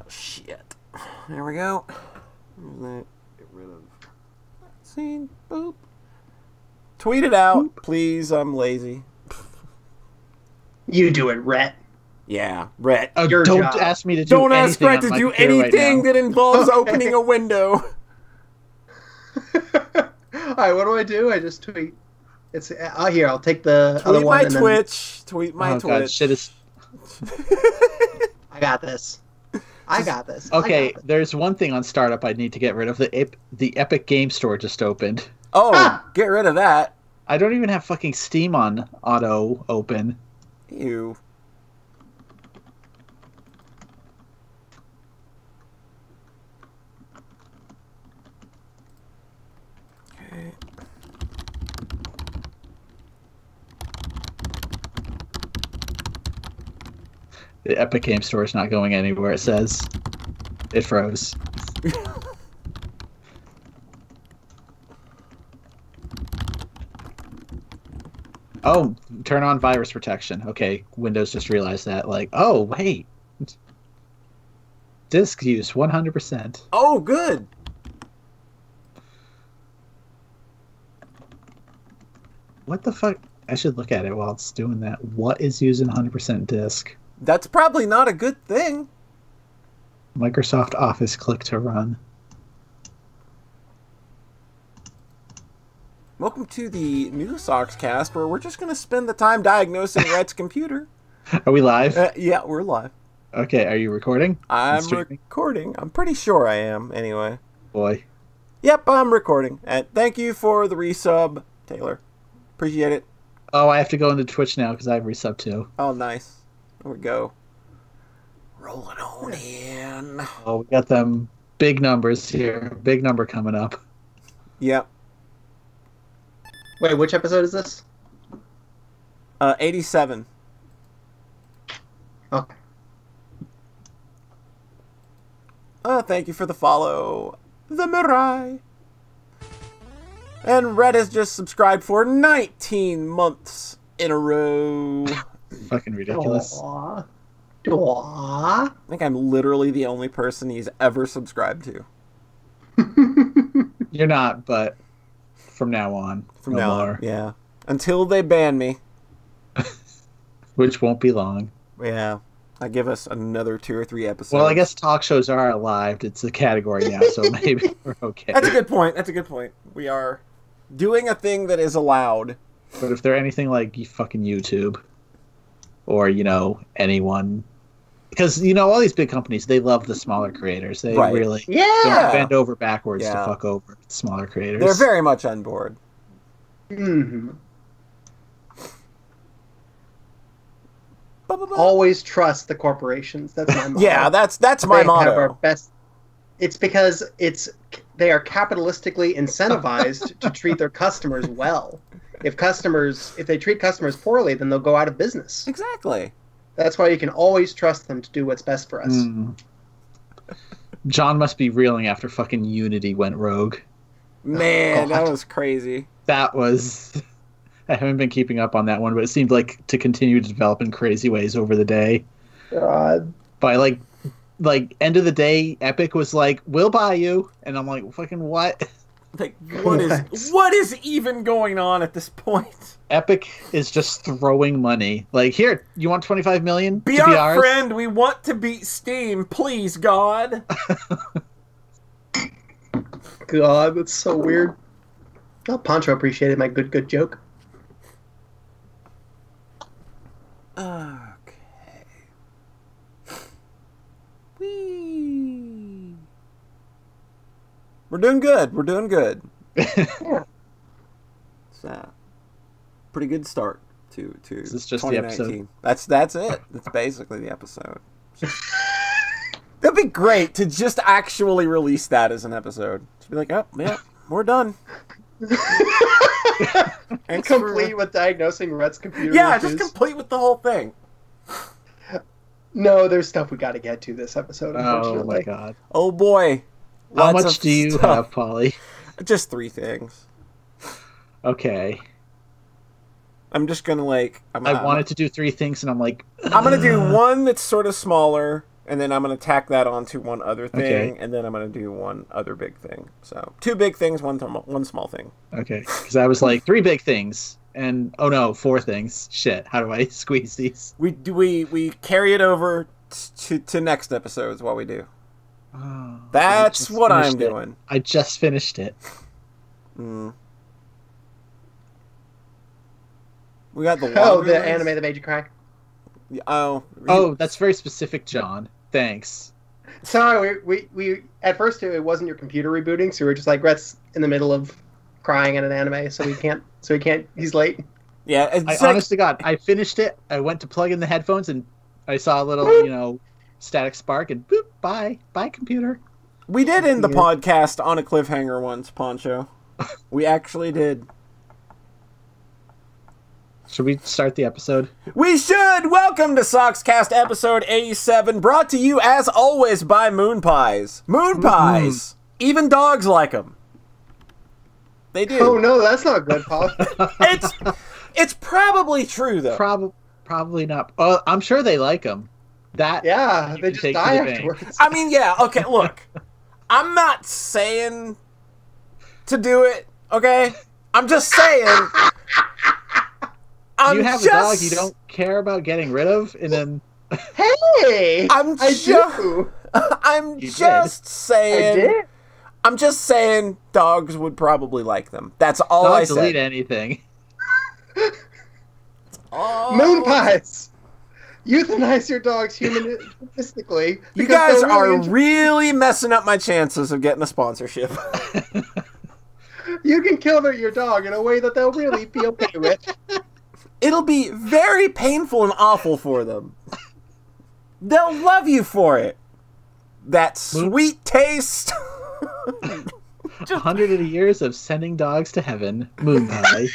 Shit. There we go. Get rid of scene. Boop. Tweet it out, boop. Please. I'm lazy. You do it, Rhett. Yeah, Rhett. Don't job. Ask me to do Don't anything. Ask Rhett to do anything that involves opening a window. All right, what do? I just tweet. It's here. I'll take the tweet other one. My Twitch. Tweet my Twitch. God, shit is. I got this. Okay, there's one thing on startup I need to get rid of. The Epic Game Store just opened. Oh, get rid of that. I don't even have fucking Steam on auto open. Ew. Okay. The Epic Game Store is not going anywhere, it says. It froze. Oh, turn on virus protection. Okay, Windows just realized that. Like, oh, wait. Disk use 100%. Oh, good. What the fuck? I should look at it while it's doing that. What is using 100% disk? That's probably not a good thing. Microsoft Office click to run. Welcome to the new Sockscast, where we're just going to spend the time diagnosing Rhett's computer. Are we live? Yeah, we're live. Okay, are you recording? I'm recording. I'm pretty sure I am, anyway. Boy. Yep, I'm recording. And thank you for the resub, Taylor. Appreciate it. Oh, I have to go into Twitch now because I have resub too. Oh, nice. There we go. Rolling on in. Oh, we got them big numbers here. Big number coming up. Yep. Wait, which episode is this? 87. Okay. Thank you for the follow. The Mirai. And Red has just subscribed for 19 months in a row. Fucking ridiculous. Aww. I think I'm literally the only person he's ever subscribed to. You're not, but from now on. From now on, yeah. Until they ban me. Which won't be long. Yeah. I give us another 2 or 3 episodes. Well, I guess talk shows are alive. It's a category now, so maybe we're okay. That's a good point. That's a good point. We are doing a thing that is allowed. But if they're anything like fucking YouTube or, anyone... Because, all these big companies, they love the smaller creators. They really don't bend over backwards to fuck over smaller creators. They're very much on board. Mm-hmm. Always trust the corporations. That's my motto. Yeah, that's my motto. Have our best. It's because they are capitalistically incentivized to treat their customers well. If they treat customers poorly, then they'll go out of business. Exactly. That's why you can always trust them to do what's best for us. John must be reeling after fucking Unity went rogue. Man, that was crazy. That was... I haven't been keeping up on that one, but it seemed like to continue to develop in crazy ways over the day. God. By like end of the day, Epic was like, "We'll buy you," and I'm like, "Fucking what?" Like, what is even going on at this point? Epic is just throwing money. Like, here, you want 25 million? Be our friend. We want to beat Steam, please, God. God, that's so weird. Oh, Poncho appreciated my good joke. Okay. Whee. We're doing good. We're doing good. Yeah. It's a pretty good start to Is this just 2019. the episode? That's it. That's basically the episode. That'd be great to just actually release that as an episode. Just be like, oh, yeah, we're done. Complete with diagnosing Rhett's computer Yeah, issues. just complete with the whole thing. No, there's stuff we got to get to this episode, unfortunately. Oh, my God. Oh, boy. How much do you have, Polly? Just 3 things. Okay. I'm just going to, I wanted to do 3 things, and I'm like... I'm going to do one that's sort of smaller, and then I'm going to tack that onto one other thing, and then I'm going to do one other big thing. So 2 big things, one small thing. Okay, because I was like 3 big things, and oh no, 4 things. Shit, how do I squeeze these? We carry it over to next episode is what we do. Oh, that's what I'm doing. I just finished it. We got the the anime that made you cry. Oh, that's very specific, John. Thanks. Sorry, we at first it wasn't your computer rebooting, so we were just like, Rhett's in the middle of crying at an anime, so he can't. He's late. Yeah, honest to God, I finished it. I went to plug in the headphones, and I saw a little, static spark, and boop, bye, computer. We did end the podcast on a cliffhanger once, Poncho. We actually did. Should we start the episode? We should! Welcome to Sockscast episode 87, brought to you, as always, by Moon Pies. Moon Pies! Even dogs like them. They do. Oh, no, that's not good, Paul. It's probably true, though. Probably not. Oh, I'm sure they like them. Yeah, they just die afterwards. I mean, yeah, okay, look. I'm not saying to do it, okay? I'm just saying... You have a dog you don't care about getting rid of, and then... Hey! I'm just saying dogs would probably like them. That's all I said. Delete anything. Moon Pies! Euthanize your dogs humanistically. You guys are really messing up my chances of getting a sponsorship. You can kill your dog in a way that they'll really be okay with. It'll be very painful and awful for them. They'll love you for it. That sweet taste. 100 years of sending dogs to heaven. Moon Pie.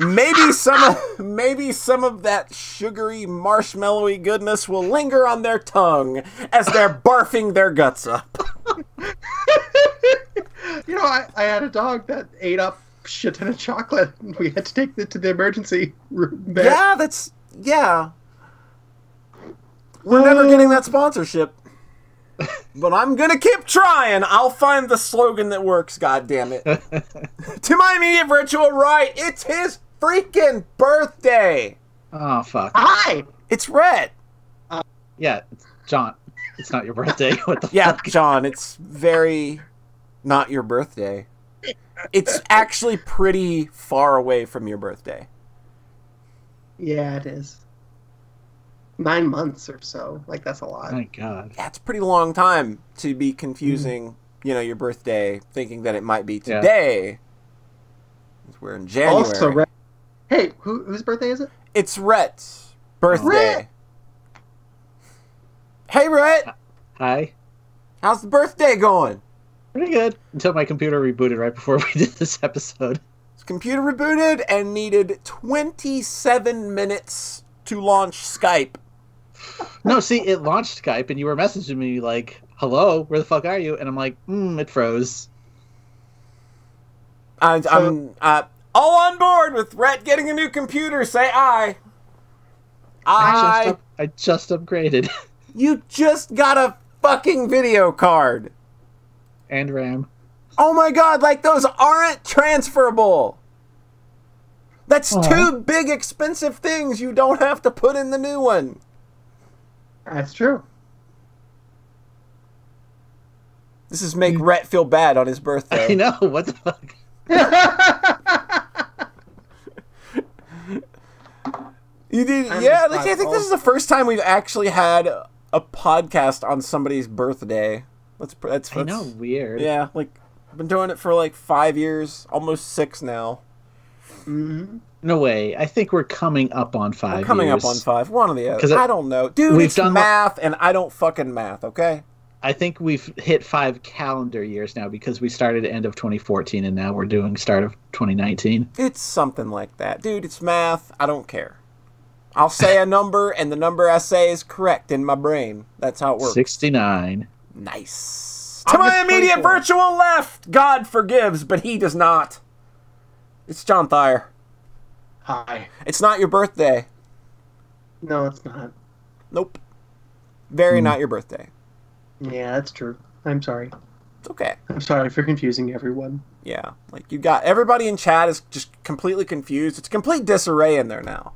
Maybe some of that sugary, marshmallowy goodness will linger on their tongue as they're barfing their guts up. I had a dog that ate up shit ton of chocolate. We had to take it to the emergency room. Yeah, we're never getting that sponsorship. But I'm gonna keep trying. I'll find the slogan that works, goddammit. To my immediate virtual right, it's his freaking birthday. Oh, fuck. Hi! It's Rhett. Yeah, it's John. It's not your birthday. What the fuck? John, it's very not your birthday. It's actually pretty far away from your birthday. Yeah, it is. 9 months or so. Like, that's a lot. My God. That's a pretty long time to be confusing, your birthday, thinking that it might be today. Yeah. We're in January. Also, hey, whose birthday is it? It's Rhett's birthday. Rhett. Hey, Rhett. Hi. How's the birthday going? Pretty good. Until my computer rebooted right before we did this episode. His computer rebooted and needed 27 minutes to launch Skype. No, see, it launched Skype, and you were messaging me like, hello, where the fuck are you? And I'm like, it froze. I'm all on board with Rhett getting a new computer. Say aye. I just upgraded. You just got a fucking video card. And RAM. Oh my God, like those aren't transferable. That's two big expensive things you don't have to put in the new one. That's true. This is make Rhett feel bad on his birthday. I know, what the fuck? You did, I think this is the first time we've actually had a podcast on somebody's birthday. That's I know, weird. Yeah, like I've been doing it for like 5 years, almost 6 now. Mm-hmm. No way. I think we're coming up on 5 years. Coming up on 5. One of the other. I don't know. Dude, it's math, and I don't fucking math, okay? I think we've hit 5 calendar years now because we started at the end of 2014, and now we're doing start of 2019. It's something like that. Dude, it's math. I don't care. I'll say a number, and the number I say is correct in my brain. That's how it works. 69. Nice. To my immediate virtual left, God forgives, but he does not. It's John Thayer. Hi. It's not your birthday. No, it's not. Nope. Very not your birthday. Yeah, that's true. I'm sorry. It's okay. I'm sorry for confusing everyone. Yeah, like you got everybody in chat is just completely confused. It's complete disarray in there now.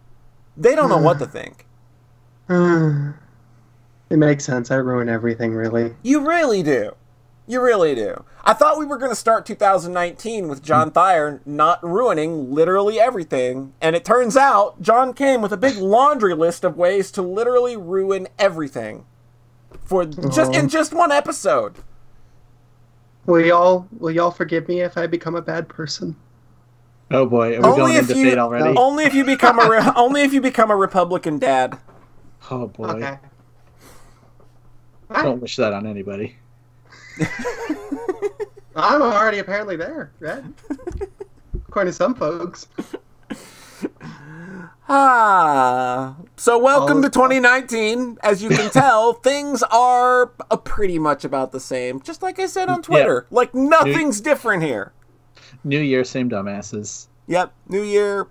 They don't know what to think. It makes sense. I ruin everything, really. You really do. You really do. I thought we were going to start 2019 with John Thayer not ruining literally everything, and it turns out John came with a big laundry list of ways to literally ruin everything for just one episode. Will y'all forgive me if I become a bad person? Oh boy, are we going into fate already? Only if you become a Republican dad. Oh boy. Okay. Don't wish that on anybody. I'm already apparently there, right? According to some folks. So welcome to 2019. As you can tell, things are pretty much about the same. Just like I said on Twitter. Yeah. Like, nothing's different here. New year, same dumbasses. Yep, new year,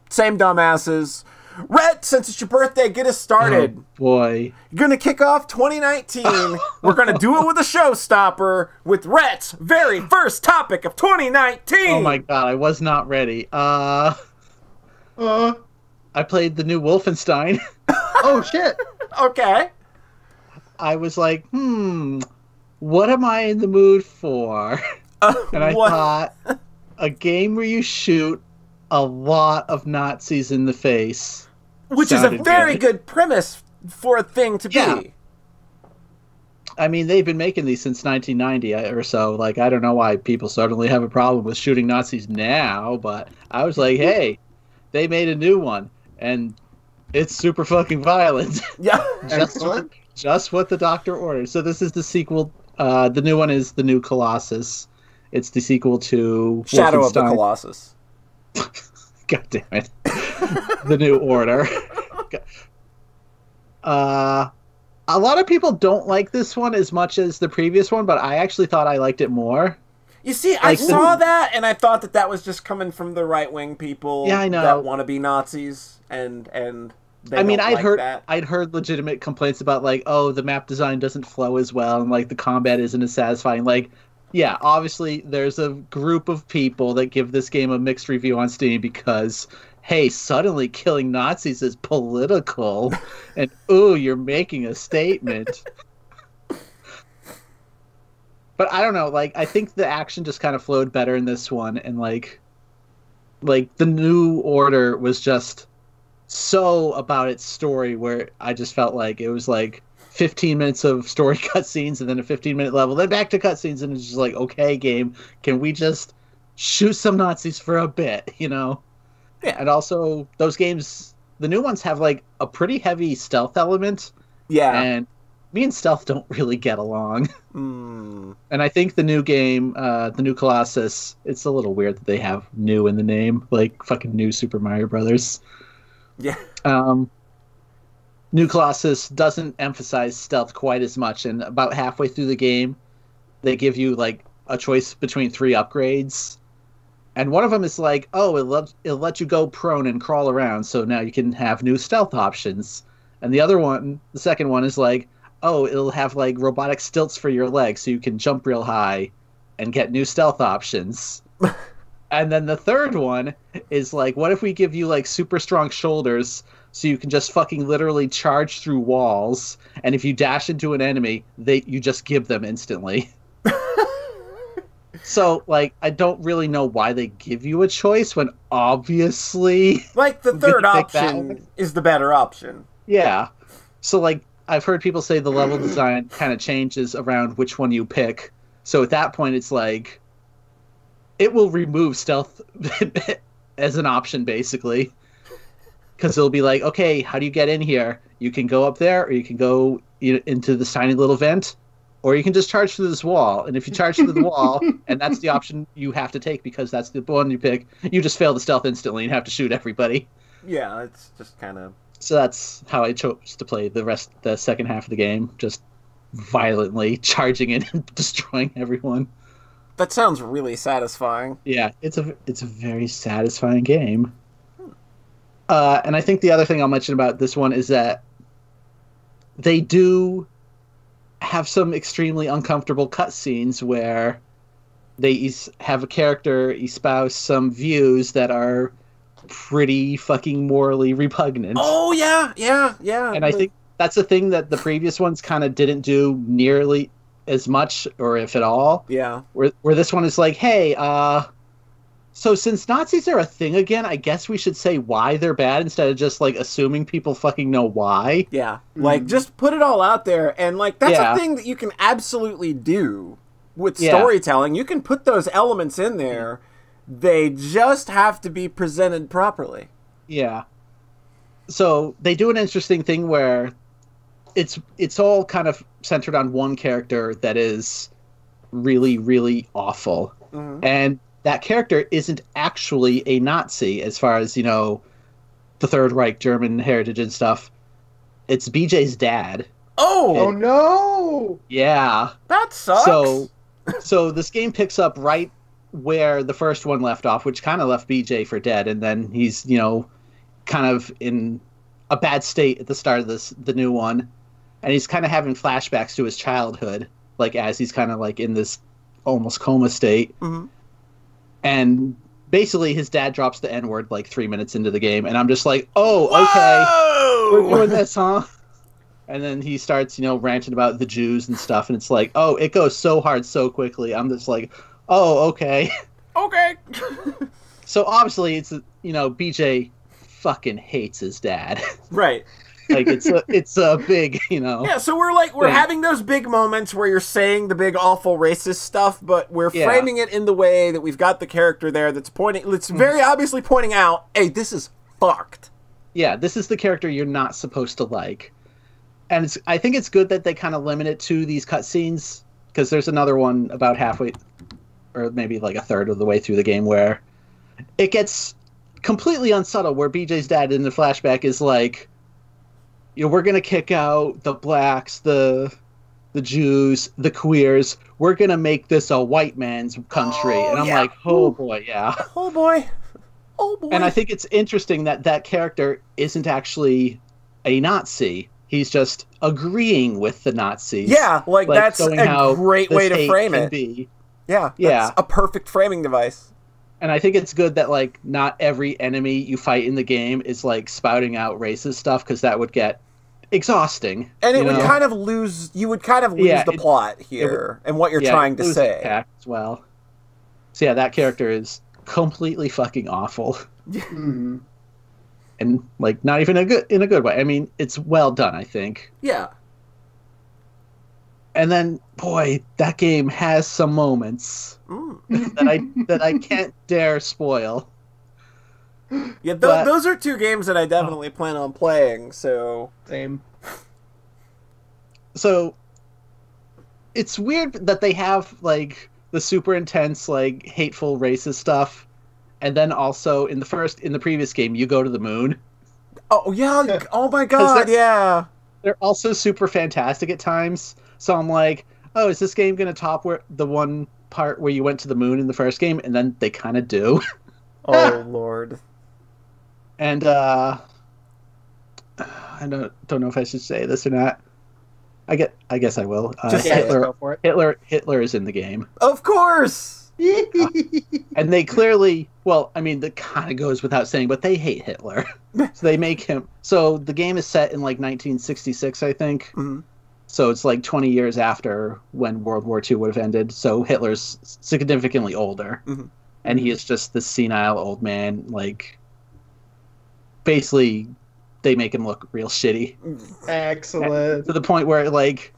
same dumbasses. Rhett, since it's your birthday, get us started. Oh, boy. You're going to kick off 2019. We're going to do it with a showstopper with Rhett's very first topic of 2019. Oh, my God. I was not ready. I played the new Wolfenstein. Oh, shit. Okay. I was like, what am I in the mood for? And I thought, a game where you shoot a lot of Nazis in the face. Which is a very good premise for a thing to be. I mean, they've been making these since 1990 or so. Like, I don't know why people suddenly have a problem with shooting Nazis now, but I was like, hey, they made a new one, and it's super fucking violent. Yeah. just what the doctor ordered. So this is the sequel. The new one is the new Colossus. It's the sequel to Shadow Wolfenstein. of the Colossus. God damn it. The New Order. A lot of people don't like this one as much as the previous one, but I actually thought I liked it more. You see, I saw that, and I thought that was just coming from the right-wing people that want to be Nazis, and they I'd heard legitimate complaints about, like, oh, the map design doesn't flow as well, and, like, the combat isn't as satisfying. Like, yeah, obviously there's a group of people that give this game a mixed review on Steam because, hey, suddenly killing Nazis is political, and ooh, you're making a statement. But I don't know, like, I think the action just kind of flowed better in this one, and like the New Order was just so about its story where I just felt like it was like 15 minutes of story cutscenes and then a 15-minute level, then back to cutscenes, and it's just like, okay, game, can we just shoot some Nazis for a bit, you know? Yeah. And also, those games, the new ones have like a pretty heavy stealth element. Yeah. And me and stealth don't really get along. And I think the new game, the new Colossus, it's a little weird that they have new in the name, like fucking new Super Mario Brothers. Yeah. New Colossus doesn't emphasize stealth quite as much, and about halfway through the game, they give you like a choice between 3 upgrades, and one of them is like, oh, it'll let you go prone and crawl around, so now you can have new stealth options. And the second one is like, oh, it'll have like robotic stilts for your legs, so you can jump real high and get new stealth options. And then the third one is like, what if we give you like super strong shoulders so you can just fucking literally charge through walls, and if you dash into an enemy, you just give them instantly. So, like, I don't really know why they give you a choice when obviously... Like, the third option is the better option. Yeah. So, like, I've heard people say the level design kind of changes around which one you pick. So at that point, it's like, it will remove stealth as an option, basically. Because it'll be like, okay, how do you get in here? You can go up there, or you can go into this tiny little vent, or you can just charge through this wall. And if you charge through the wall, and that's the option you have to take because that's the one you pick, you just fail the stealth instantly and have to shoot everybody. Yeah, it's just kind of... So that's how I chose to play the second half of the game, just violently charging in and destroying everyone. That sounds really satisfying. Yeah, it's a very satisfying game. And I think the other thing I'll mention about this one is that they do have some extremely uncomfortable cutscenes where they have a character espouse some views that are pretty fucking morally repugnant. Oh, yeah. And I think that's the thing that the previous ones kind of didn't do nearly as much, or if at all. Yeah. Where this one is like, hey, so since Nazis are a thing again, I guess we should say why they're bad instead of just, like, assuming people fucking know why. Yeah. Like, just put it all out there. And, like, that's a thing that you can absolutely do with storytelling. You can put those elements in there. They just have to be presented properly. Yeah. So they do an interesting thing where it's all kind of centered on one character that is really, really awful. Mm-hmm. And that character isn't actually a Nazi as far as, the Third Reich, German heritage and stuff. It's BJ's dad. Oh no! Yeah. That sucks. So this game picks up right where the first one left off, which kind of left BJ for dead, and then he's, kind of in a bad state at the start of the new one, and he's kind of having flashbacks to his childhood, like as he's kind of like in this almost coma state. Mm-hmm. And basically his dad drops the N-word like 3 minutes into the game, and I'm just like, oh, okay, we're doing this, huh? And then he starts, ranting about the Jews and stuff, and it's like, oh, it goes so hard so quickly. I'm just like, oh, okay. Okay. So obviously it's, BJ fucking hates his dad. Right. Like it's a big, Yeah, so we're having those big moments where you're saying the big awful racist stuff, but we're framing it in the way that we've got the character there that's very obviously pointing out, hey, this is fucked. Yeah, this is the character you're not supposed to like. And I think it's good that they kind of limit it to these cutscenes, because there's another one about halfway, or maybe like a third of the way through the game, where it gets completely unsubtle, where BJ's dad in the flashback is like, we're going to kick out the blacks, the Jews, the queers. We're going to make this a white man's country. And I'm like, oh, boy, yeah. Oh, boy. Oh, boy. And I think it's interesting that character isn't actually a Nazi. He's just agreeing with the Nazis. Yeah, like that's a great way to frame it. Yeah, that's a perfect framing device. And I think it's good that, like, not every enemy you fight in the game is, like, spouting out racist stuff, because that would get exhausting. And it would kind of lose the plot here and what you're trying to say. As well. So, yeah, that character is completely fucking awful. Mm-hmm. And, like, not even in a good way. I mean, it's well done, I think. Yeah. And then, boy, that game has some moments that I can't dare spoil. Yeah, those are two games that I definitely plan on playing, so... Same. So, it's weird that they have, like, the super intense, like, hateful, racist stuff, and then also, in the previous game, you go to the moon. Oh, yeah, oh my god, yeah. They're also super fantastic at times, so I'm like, oh, is this game going to top the one part where you went to the moon in the first game? And then they kind of do. Oh, Lord. And, I don't know if I should say this or not. I guess I will. Hitler, go for it. Hitler is in the game. Of course! And they clearly, well, I mean, that kind of goes without saying, but they hate Hitler. So they make him... So the game is set in, like, 1966, I think. Mm-hmm. So it's, like, 20 years after when World War II would have ended. So Hitler's significantly older. Mm-hmm. And he is just this senile old man, like... Basically, they make him look real shitty. Excellent. To the point where, like...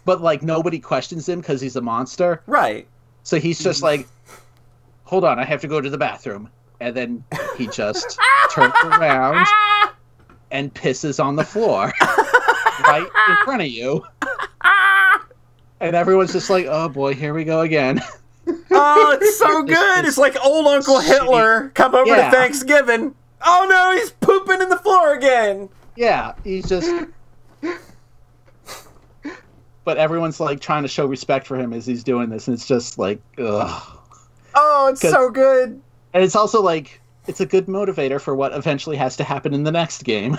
But, like, nobody questions him because he's a monster. Right. So he's just like, hold on, I have to go to the bathroom. And then he just turns around and pisses on the floor right in front of you. And everyone's just like, oh boy, here we go again. Oh, it's so good. It's like old Uncle Hitler come over to Thanksgiving. Oh no, he's pooping in the floor again. Yeah, he's just... But everyone's, like, trying to show respect for him as he's doing this, and it's just, like, ugh. Oh, it's so good. And it's also, like, it's a good motivator for what eventually has to happen in the next game.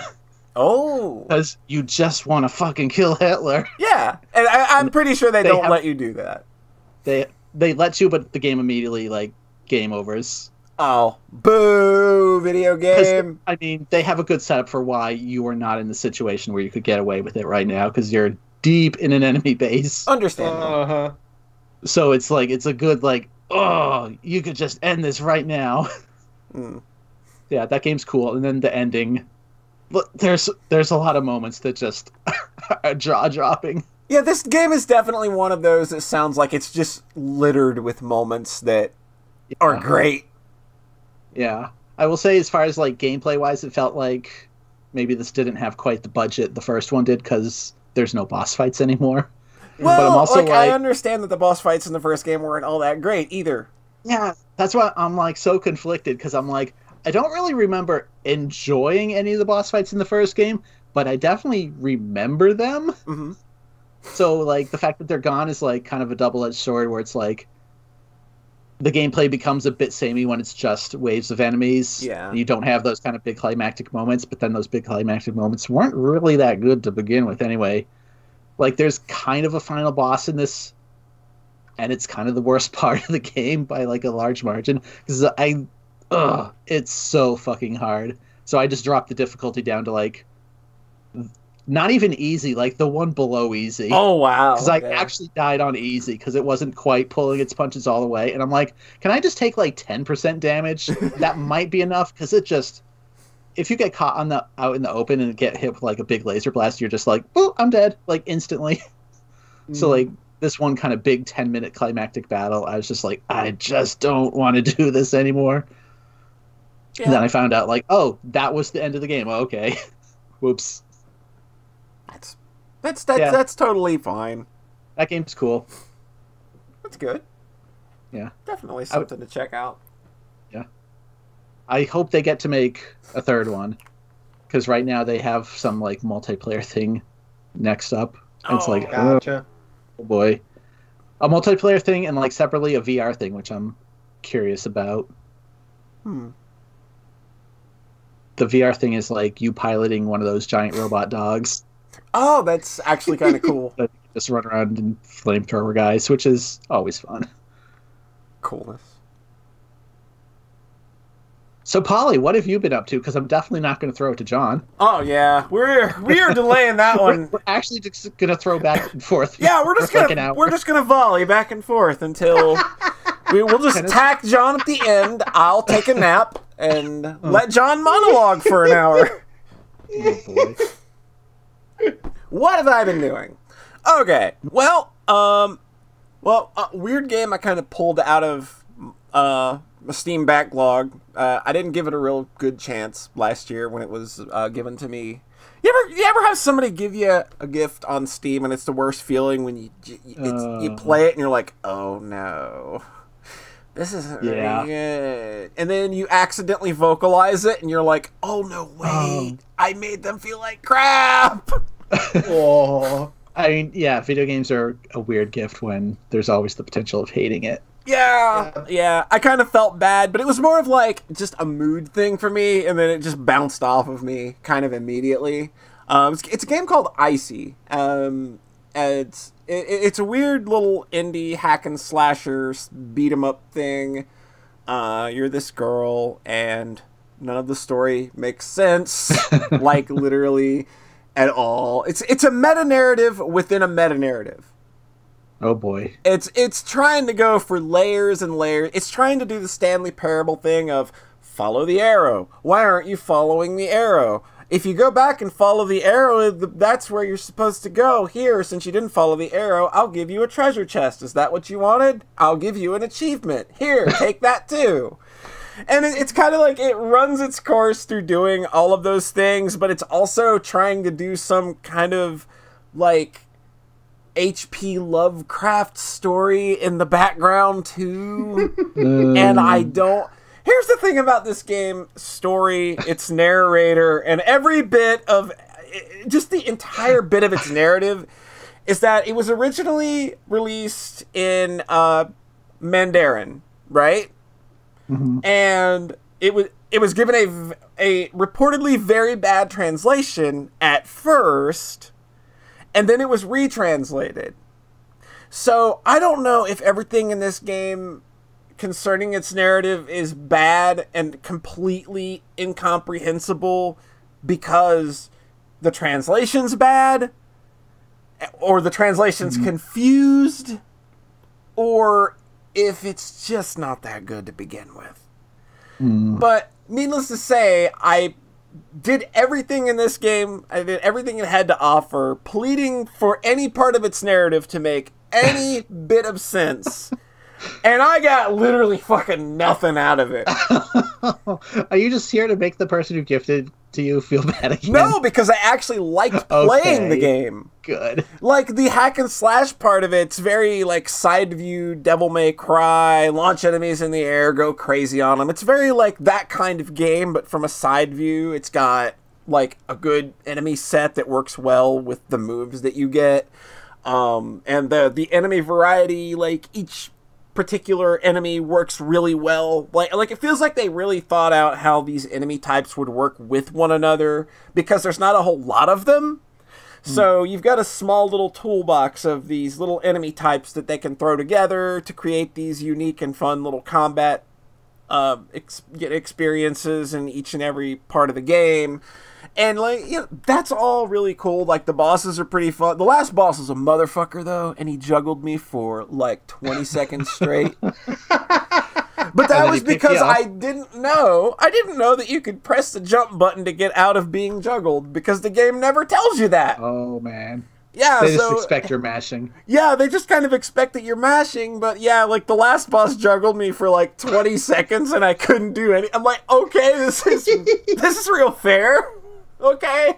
Oh. Because you just want to fucking kill Hitler. Yeah. And I'm pretty sure they don't let you do that. They let you, but the game immediately, like, game overs. Oh. Boo! Video game. I mean, they have a good setup for why you are not in the situation where you could get away with it right now, because you're deep in an enemy base. Understandable. Uh-huh. So it's like, it's a good, like, oh, you could just end this right now. Yeah, that game's cool. And then the ending. Look, there's a lot of moments that just are jaw-dropping. Yeah, this game is definitely one of those that sounds like it's just littered with moments that are great. Yeah. I will say, as far as, like, gameplay-wise, it felt like maybe this didn't have quite the budget the first one did, because there's no boss fights anymore. Well, but I'm also I understand that the boss fights in the first game weren't all that great either. Yeah, that's why I'm, like, so conflicted, because I'm like, I don't really remember enjoying any of the boss fights in the first game, but I definitely remember them. Mm-hmm. So, like, the fact that they're gone is, like, kind of a double-edged sword, where it's like, the gameplay becomes a bit samey when it's just waves of enemies. Yeah. You don't have those kind of big climactic moments, but then those big climactic moments weren't really that good to begin with anyway. Like, there's kind of a final boss in this, and it's kind of the worst part of the game by, like, a large margin, because it's so fucking hard. So I just dropped the difficulty down to, like, not even easy, like the one below easy. Oh, wow. Because I actually died on easy because it wasn't quite pulling its punches all the way. And I'm like, can I just take, like, 10% damage? That might be enough, because it just... If you get caught out in the open and get hit with, like, a big laser blast, you're just like, oh, I'm dead, like, instantly. So, like, this one kind of big 10-minute climactic battle, I was just like, I just don't want to do this anymore. Yeah. And then I found out, like, oh, that was the end of the game. Oh, okay. Whoops. That's totally fine. That game's cool. That's good. Yeah. Definitely something to check out. Yeah. I hope they get to make a third one, because right now they have some, like, multiplayer thing next up. And it's like, gotcha. Oh boy. A multiplayer thing and, like, separately a VR thing, which I'm curious about. The VR thing is, like, you piloting one of those giant robot dogs. Oh, that's actually kind of cool. That just run around and flamethrower guys, which is always fun. Coolness. So, Polly, what have you been up to? Because I'm definitely not going to throw it to John. Oh yeah, we are delaying that one. We're actually just going to throw back and forth. Yeah, we're just gonna volley back and forth until we'll just tack John at the end. I'll take a nap and let John monologue for an hour. Oh boy. What have I been doing? Okay, well, weird game I kind of pulled out of my Steam backlog. I didn't give it a real good chance last year when it was given to me. You ever have somebody give you a gift on Steam and it's the worst feeling when you play it and you're like, oh no, this isn't very good, and then you accidentally vocalize it and you're like, oh no, wait, I made them feel like crap. Oh, I mean, yeah, video games are a weird gift when there's always the potential of hating it. Yeah. I kind of felt bad, but it was more of like just a mood thing for me, and then it just bounced off of me kind of immediately. It's a game called Icy. It's a weird little indie hack and slasher beat 'em up thing. You're this girl, and none of the story makes sense, like literally at all. It's a meta narrative within a meta narrative. Oh boy. It's trying to go for layers and layers. It's trying to do the Stanley Parable thing of follow the arrow. Why aren't you following the arrow? If you go back and follow the arrow, that's where you're supposed to go. Here, since you didn't follow the arrow, I'll give you a treasure chest. Is that what you wanted? I'll give you an achievement. Here, take that too. And it's kind of like it runs its course through doing all of those things, but it's also trying to do some kind of like H.P. Lovecraft story in the background too. And I don't... Here's the thing about this game: story, its narrator, and every bit of... Just the entire bit of its narrative is that it was originally released in Mandarin, right? Mm-hmm. And it was... it was given a reportedly very bad translation at first, and then it was retranslated. So I don't know if everything in this game concerning its narrative is bad and completely incomprehensible because the translation's bad, or the translation's confused, or if it's just not that good to begin with. But needless to say, I did everything in this game. I did everything it had to offer, pleading for any part of its narrative to make any bit of sense. And I got literally fucking nothing out of it. Are you just here to make the person who gifted to you feel bad again? No, because I actually liked playing the game. Good. Like, the hack and slash part of it's very, like, side view, Devil May Cry, launch enemies in the air, go crazy on them. It's very, like, that kind of game, but from a side view. It's got, like, a good enemy set that works well with the moves that you get. And the enemy variety, like, each particular enemy works really well. Like it feels like they really thought out how these enemy types would work with one another, because there's not a whole lot of them. So you've got a small little toolbox of these little enemy types that they can throw together to create these unique and fun little combat experiences in each and every part of the game. And, like, you know, that's all really cool. Like, the bosses are pretty fun. The last boss is a motherfucker, though, and he juggled me for, like, 20 seconds straight. But that was because I didn't know. I didn't know that you could press the jump button to get out of being juggled, because the game never tells you that. Oh, man. Yeah, they just expect you're mashing. Yeah, they just kind of expect that you're mashing, but yeah, like, the last boss juggled me for, like, 20 seconds, and I couldn't do any. I'm like, okay, this is real fair. Okay.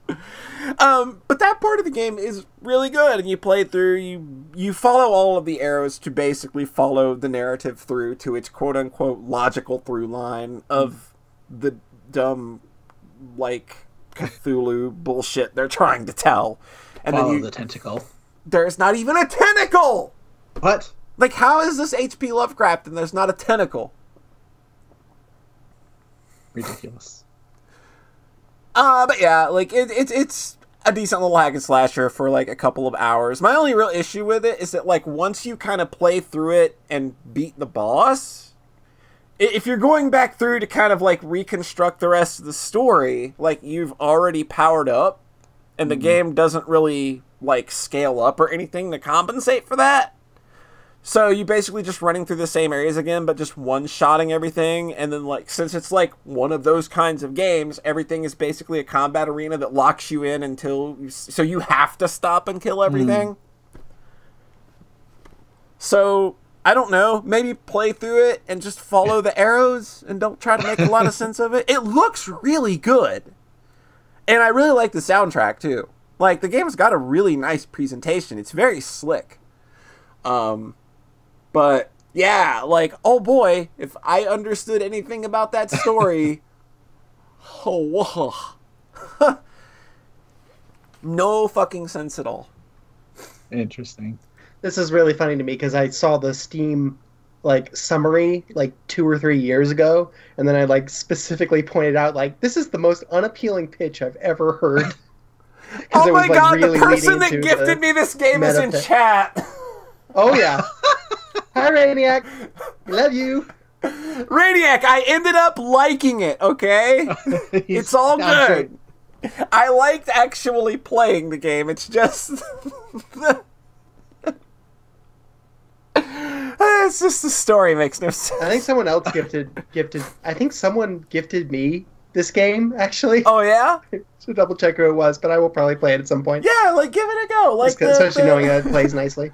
But that part of the game is really good, and you play through, you follow all of the arrows to basically follow the narrative through to its quote-unquote logical through line of the dumb, like, Cthulhu bullshit they're trying to tell. And follow then the tentacle. There's not even a tentacle! What? Like, how is this H.P. Lovecraft and there's not a tentacle? Ridiculous. But yeah, like, it's a decent little hack and slasher for, like, a couple of hours. My only real issue with it is that, like, once you kind of play through it and beat the boss, if you're going back through to kind of, like, reconstruct the rest of the story, like, you've already powered up, and the game doesn't really, like, scale up or anything to compensate for that. So you basically just running through the same areas again, but just one-shotting everything. And then, like, since it's, like, one of those kinds of games, everything is basically a combat arena that locks you in until... So you have to stop and kill everything. So, I don't know. Maybe play through it and just follow the arrows and don't try to make a lot of sense of it. It looks really good. And I really like the soundtrack, too. Like, the game's got a really nice presentation. It's very slick. But, yeah, like, oh boy, if I understood anything about that story, oh, whoa. No fucking sense at all. Interesting. This is really funny to me because I saw the Steam, like, summary, like, 2 or 3 years ago, and then I, like, specifically pointed out, like, this is the most unappealing pitch I've ever heard. Oh my god, really the person that gifted me this game is in chat. Oh, yeah. Hi, Rainiac. Love you. Rainiac, I ended up liking it, okay? It's all good. I liked actually playing the game. It's just... it's just the story makes no sense. I think someone else gifted... I think someone gifted me this game, actually. Oh, yeah? So double check who it was, but I will probably play it at some point. Yeah, like, give it a go. Like, especially knowing that it plays nicely.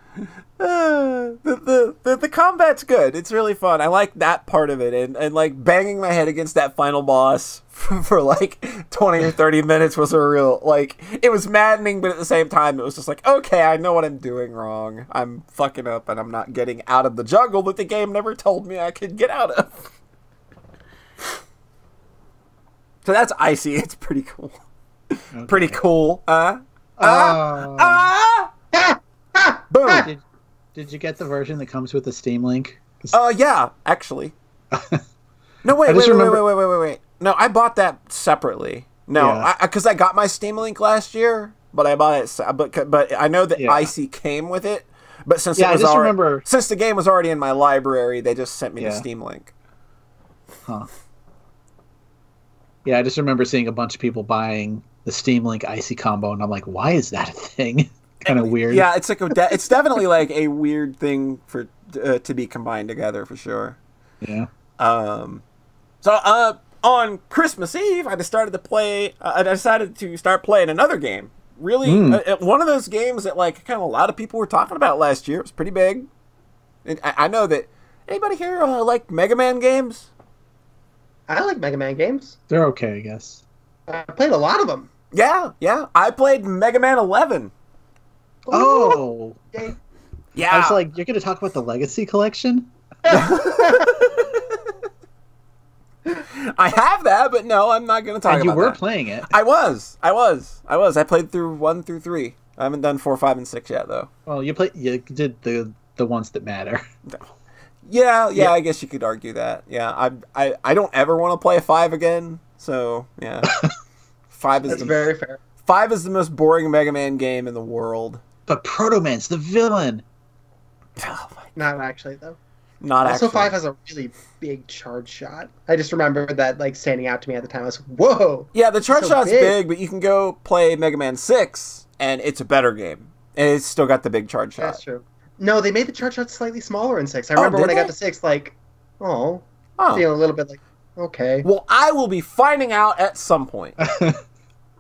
The combat's good. It's really fun. I like that part of it. And like, banging my head against that final boss for like 20 or 30 minutes was a real, like, it was maddening, but at the same time, it was just like, okay, I know what I'm doing wrong. I'm fucking up, and I'm not getting out of the jungle that the game never told me I could get out of. So that's Icy. It's pretty cool. Okay. Pretty cool. Boom. Did you get the version that comes with the Steam link? Yeah, actually. No, wait. No, I bought that separately. No, because I got my Steam Link last year, but I bought it. But I know that Icy came with it. But since since the game was already in my library, they just sent me the Steam Link. Huh. Yeah, I just remember seeing a bunch of people buying the Steam Link Icy combo, and I'm like, why is that a thing? Kind of weird. Yeah, it's like it's definitely like a weird thing for to be combined together for sure. Yeah. So on Christmas Eve, I decided to start playing another game. Really, one of those games that like kind of a lot of people were talking about last year. It was pretty big. And I know that anybody here like Mega Man games? I like Mega Man games. They're okay, I guess. I played a lot of them. Yeah. I played Mega Man 11. Oh. Yeah. I was like, you're going to talk about the Legacy Collection? I have that, but no, I'm not going to talk about that. And you were playing it. I was. I played through 1 through 3. I haven't done 4, 5, and 6 yet, though. Well, you did the ones that matter. Yeah, I guess you could argue that. Yeah, I don't ever want to play a 5 again, so, yeah. 5 is That's very fair. 5 is the most boring Mega Man game in the world. But Proto Man's the villain. Oh my God. Not actually, though. Not also, actually. 5 has a really big charge shot. I just remember that like standing out to me at the time. I was like, whoa! Yeah, the charge shot's big, but you can go play Mega Man 6, and it's a better game. And it's still got the big charge shot. That's true. No, they made the charge shot slightly smaller in 6. I remember when I got to 6, like, feeling a little bit like, okay. Well, I will be finding out at some point.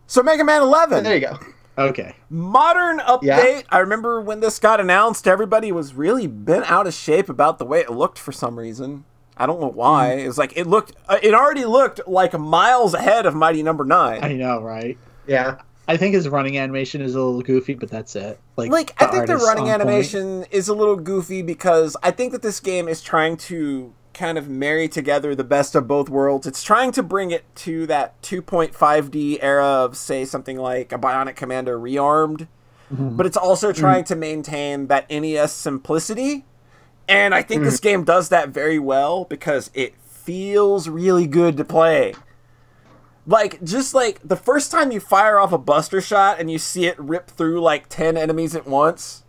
So Mega Man 11. There you go. Okay. Modern update. Yeah. I remember when this got announced, everybody was really bent out of shape about the way it looked for some reason. I don't know why. It was like it already looked like miles ahead of Mighty Number 9. I know, right? Yeah. I think his running animation is a little goofy, but that's it. Like I think the running animation is a little goofy because I think that this game is trying to kind of marry together the best of both worlds. It's trying to bring it to that 2.5D era of, say, something like a Bionic Commando Rearmed, but it's also trying to maintain that NES simplicity, and I think this game does that very well because it feels really good to play. Like, just like the first time you fire off a Buster Shot and you see it rip through like 10 enemies at once,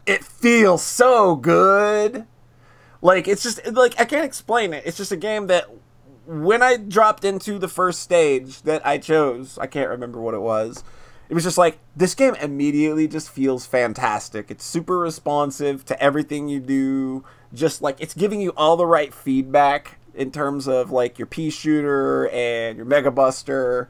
it feels so good. Like, it's just, like, I can't explain it. It's just a game that, when I dropped into the first stage that I chose, I can't remember what it was just like, this game immediately just feels fantastic. It's super responsive to everything you do. Just, like, it's giving you all the right feedback in terms of, like, your pea shooter and your Mega Buster.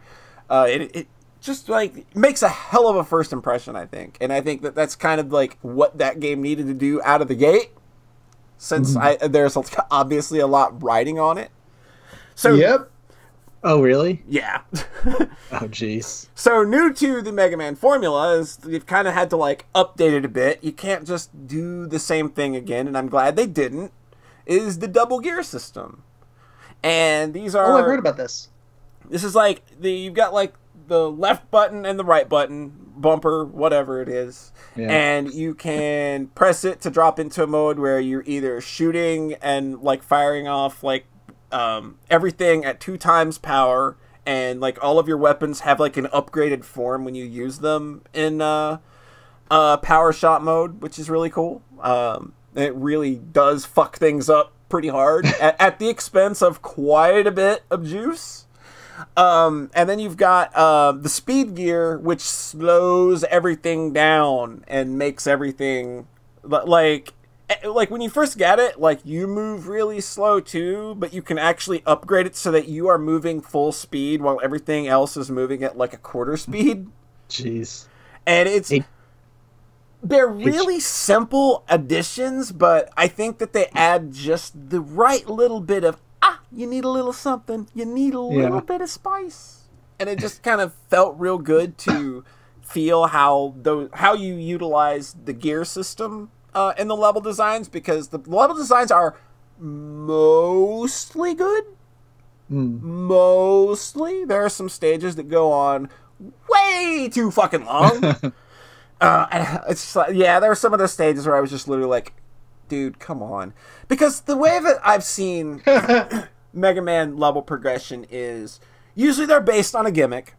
It just, like, makes a hell of a first impression, I think. And I think that that's kind of, like, what that game needed to do out of the gate. Since there's obviously a lot riding on it. So, yep. Oh, really? Yeah. Oh, jeez. So, new to the Mega Man formula is they've kind of had to, like, update it a bit. You can't just do the same thing again, and I'm glad they didn't, is the double gear system. And these are... Oh, I heard about this. This is, like, you've got, like, the left button and the right button, bumper, whatever it is. Yeah. And you can press it to drop into a mode where you're either shooting and, like, firing off, like, everything at 2 times power, and, like, all of your weapons have, like, an upgraded form when you use them in power shot mode, which is really cool. It really does fuck things up pretty hard at the expense of quite a bit of juice. And then you've got the speed gear, which slows everything down and makes everything like when you first get it, like, you move really slow too, but you can actually upgrade it so that you are moving full speed while everything else is moving at like a quarter speed. Jeez. And they're really simple additions, but I think that they add just the right little bit of you need a little something. You need a little bit of spice. And it just kind of felt real good to feel how you utilize the gear system in the level designs, because the level designs are mostly good. Mostly. There are some stages that go on way too fucking long. And it's just like, there are some of those stages where I was just literally like, dude, come on. Because the way that I've seen Mega Man level progression is usually they're based on a gimmick,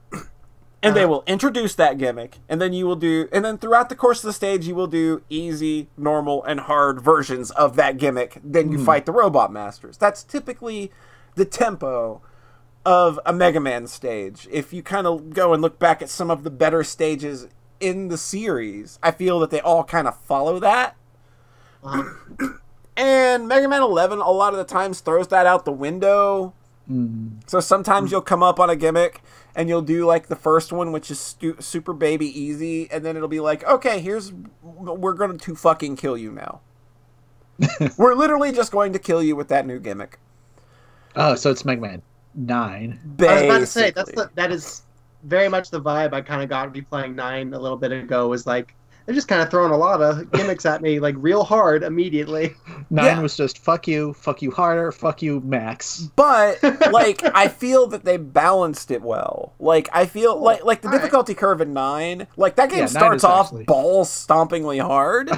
and they will introduce that gimmick, and then then throughout the course of the stage, you will do easy, normal, and hard versions of that gimmick. Then you fight the Robot Masters. That's typically the tempo of a Mega Man stage. If you kind of go and look back at some of the better stages in the series, I feel that they all kind of follow that. And Mega Man 11 a lot of the times throws that out the window. So sometimes you'll come up on a gimmick and you'll do like the first one, which is super baby easy, and then it'll be like, okay, we're going to fucking kill you now. We're literally just going to kill you with that new gimmick. Oh, so it's Mega Man 9. Basically. I was about to say that is very much the vibe I kind of got replaying 9 a little bit ago. Was like they're just kind of throwing a lot of gimmicks at me like real hard immediately. 9 was just fuck you harder, fuck you max. But like I feel that they balanced it well. Like I feel like the difficulty curve in 9, like that game starts off balls stompingly hard.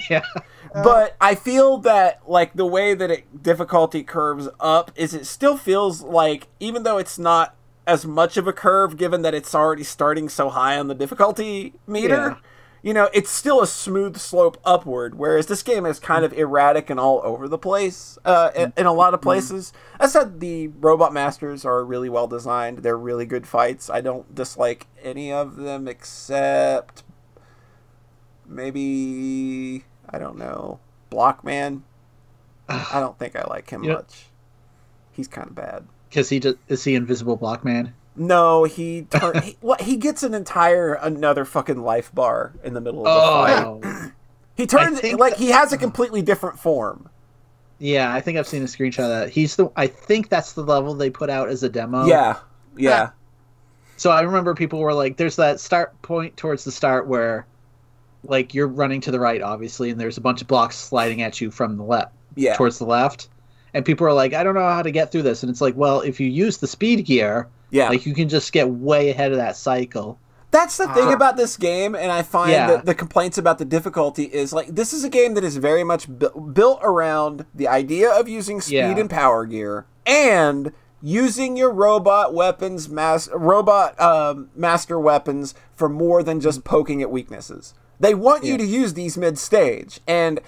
Yeah. But I feel that, like, the way that it difficulty curves up is it still feels like, even though it's not as much of a curve, given that it's already starting so high on the difficulty meter, you know, it's still a smooth slope upward, whereas this game is kind of erratic and all over the place in a lot of places. I said the Robot Masters are really well designed. They're really good fights. I don't dislike any of them except maybe... I don't know. Blockman? I don't think I like him much. He's kind of bad. Because is he Invisible Blockman? No, he gets another fucking life bar in the middle of the fight. He turns he has a completely different form. Yeah, I think I've seen a screenshot of that. I think that's the level they put out as a demo. Yeah. So I remember people were like, there's that start point towards the start where like you're running to the right, obviously, and there's a bunch of blocks sliding at you from the left, towards the left, and people are like, I don't know how to get through this, and it's like, well, if you use the speed gear, like you can just get way ahead of that cycle. That's the thing about this game, and I find that the complaints about the difficulty is like this is a game that is very much built around the idea of using speed and power gear and using your robot weapons, master weapons for more than just poking at weaknesses. They want you to use these mid-stage, and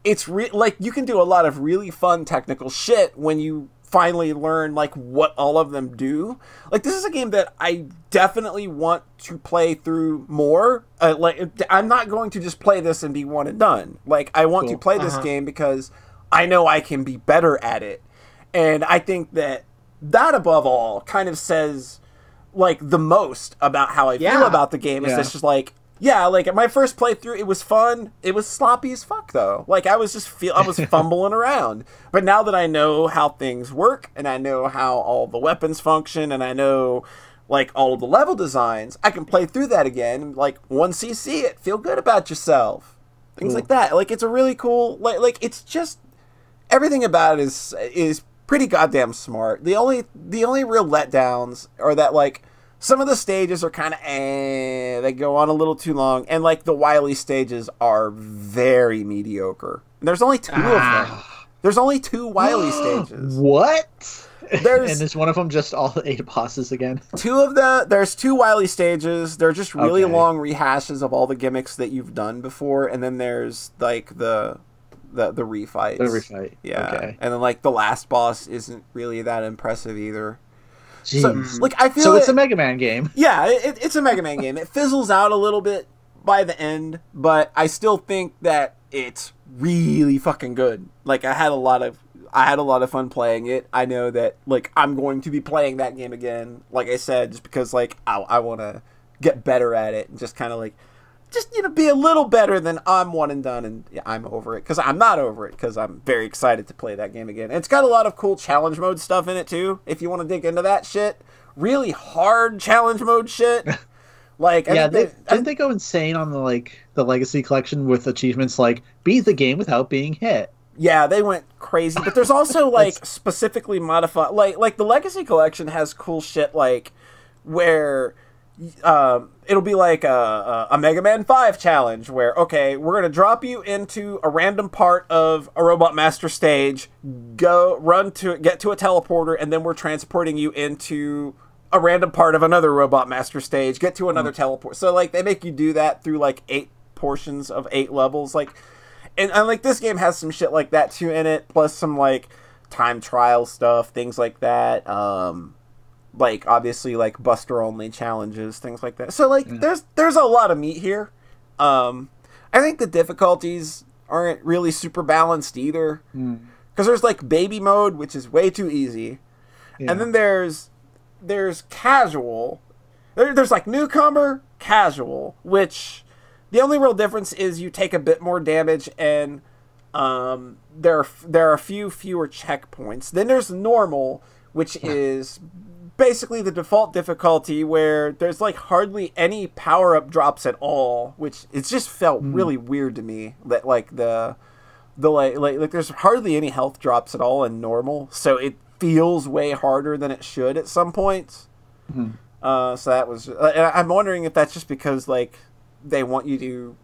it's like you can do a lot of really fun technical shit when you finally learn like what all of them do. Like this is a game that I definitely want to play through more. Like I'm not going to just play this and be one and done. Like I want to play this game because I know I can be better at it, and I think that above all kind of says like the most about how I feel about the game. Is just like. Yeah, like at my first playthrough, it was fun. It was sloppy as fuck, though. Like I was fumbling around. But now that I know how things work, and I know how all the weapons function, and I know like all of the level designs, I can play through that again. Like 1cc it, feel good about yourself, things like that. Like it's a really cool. Like it's just everything about it is pretty goddamn smart. The only real letdowns are that like. Some of the stages are kind of they go on a little too long, and like the Wily stages are very mediocre. And there's only 2 of them. There's only 2 Wily stages. What? And is one of them just all 8 bosses again? There's 2 Wily stages. They're just really long rehashes of all the gimmicks that you've done before, and then there's like the refights. The refight. Yeah. Okay. And then like the last boss isn't really that impressive either. So, like I feel it's a Mega Man game. Yeah, it's a Mega Man game. It fizzles out a little bit by the end, but I still think that it's really fucking good. Like I had a lot of fun playing it. I know that like I'm going to be playing that game again. Like I said, just because like I want to get better at it and just kind of like be a little better than I'm one and done, and I'm over it because I'm not over it because I'm very excited to play that game again. And it's got a lot of cool challenge mode stuff in it too. If you want to dig into that shit, really hard challenge mode shit. Like didn't they go insane on the Legacy Collection with achievements like beat the game without being hit? Yeah, they went crazy. But there's also like specifically modified like the Legacy Collection has cool shit like where it'll be like a Mega Man 5 challenge where, okay, we're going to drop you into a random part of a Robot Master stage, get to a teleporter, and then we're transporting you into a random part of another Robot Master stage, get to another teleport. So, like, they make you do that through, like, 8 portions of 8 levels. Like, and like, this game has some shit like that, too, in it, plus some, like, time trial stuff, things like that. Like, obviously, like, Buster only challenges, things like that. So, like, there's a lot of meat here. I think the difficulties aren't really super balanced either. Because there's, like, baby mode, which is way too easy. Yeah. And then there's casual. There's, like, newcomer, casual, which the only real difference is you take a bit more damage and there are a few fewer checkpoints. Then there's normal, which is basically the default difficulty where there's like hardly any power-up drops at all, which it's just felt really weird to me that like the like there's hardly any health drops at all in normal, so it feels way harder than it should at some points. So that was I'm wondering if that's just because like they want you to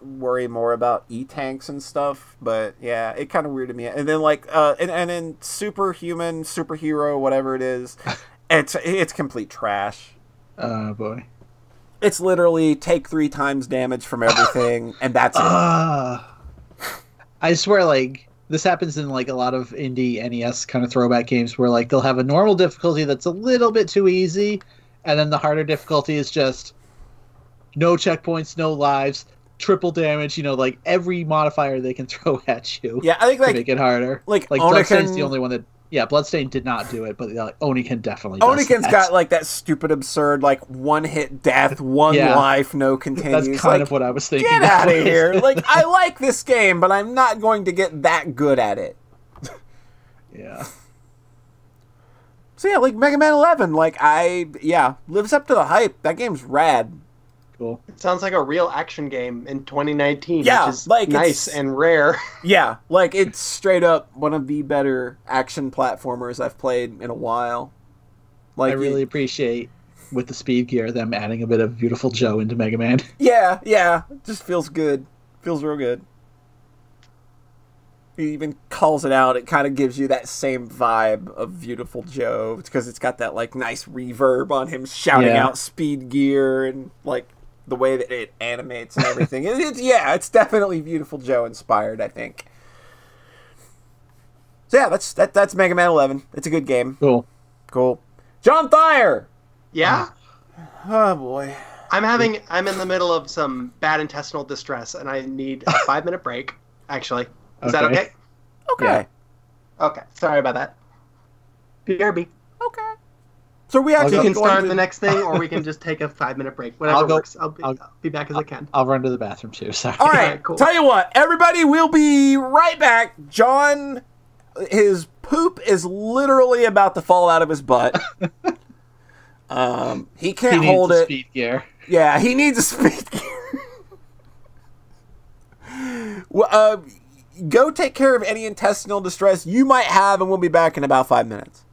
worry more about E-tanks and stuff, but yeah, it kind of weirded me out. And then like and in Superhuman, Superhero, whatever it is, it's complete trash. Oh boy. It's literally take 3 times damage from everything and that's it. I swear, like, this happens in like a lot of indie NES kind of throwback games where like they'll have a normal difficulty that's a little bit too easy, and then the harder difficulty is just no checkpoints, no lives, triple damage, you know, like every modifier they can throw at you. Yeah, I think like, to make it harder. Like Bloodstain's the only one that Bloodstain did not do it, but like Oniken definitely does Oniken's got like that stupid absurd like one hit death, one life, no continues. That's kind of what I was thinking. Get out of here. Like, I like this game, but I'm not going to get that good at it. Yeah. So yeah, like Mega Man 11, like lives up to the hype. That game's rad. Cool. It sounds like a real action game in 2019, yeah, which is like nice and rare. Yeah, like it's straight up one of the better action platformers I've played in a while. Like I really appreciate with the speed gear them adding a bit of Beautiful Joe into Mega Man. Yeah, it just feels good. Feels real good. He even calls it out. It kind of gives you that same vibe of Beautiful Joe. It's because it's got that like nice reverb on him shouting out speed gear and like the way that it animates and everything. It's definitely Beautiful Joe inspired, I think. So yeah, that's Mega Man 11. It's a good game. Cool. John Thayer. Yeah. Oh boy. I'm in the middle of some bad intestinal distress, and I need a 5-minute break. Actually, is that okay? Okay. Yeah. Okay. Sorry about that. BRB. Okay. So we actually can start the next thing, or we can just take a 5-minute break. Whatever works. I'll be back as I can. I'll run to the bathroom too. Sorry. All right. Cool. Tell you what, everybody, we'll be right back. John, his poop is literally about to fall out of his butt. He can't hold it. Speed gear. Yeah, he needs a speed gear. Well, go take care of any intestinal distress you might have, and we'll be back in about 5 minutes.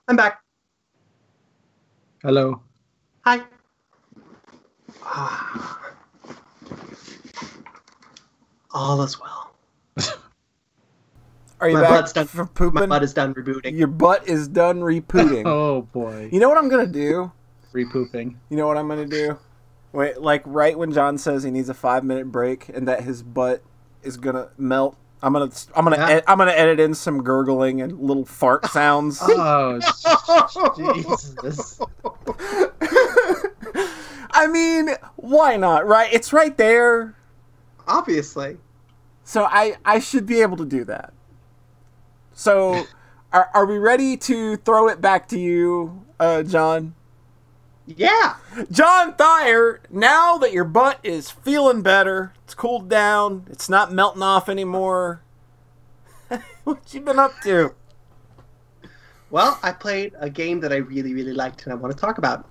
I'm back. Hello. Hi. All is well. Are you back for pooping? My butt is done rebooting. Your butt is done rebooting. Oh, boy. You know what I'm going to do? Repooping. You know what I'm going to do? Wait, like right when John says he needs a 5-minute break and that his butt is going to melt, I'm gonna edit in some gurgling and little fart sounds. Oh, Jesus. I mean, why not, right? It's right there. Obviously. So I should be able to do that. So, are we ready to throw it back to you, John? Yeah. John Thayer, now that your butt is feeling better, it's cooled down, it's not melting off anymore, what you been up to? Well, I played a game that I really, really liked and I want to talk about.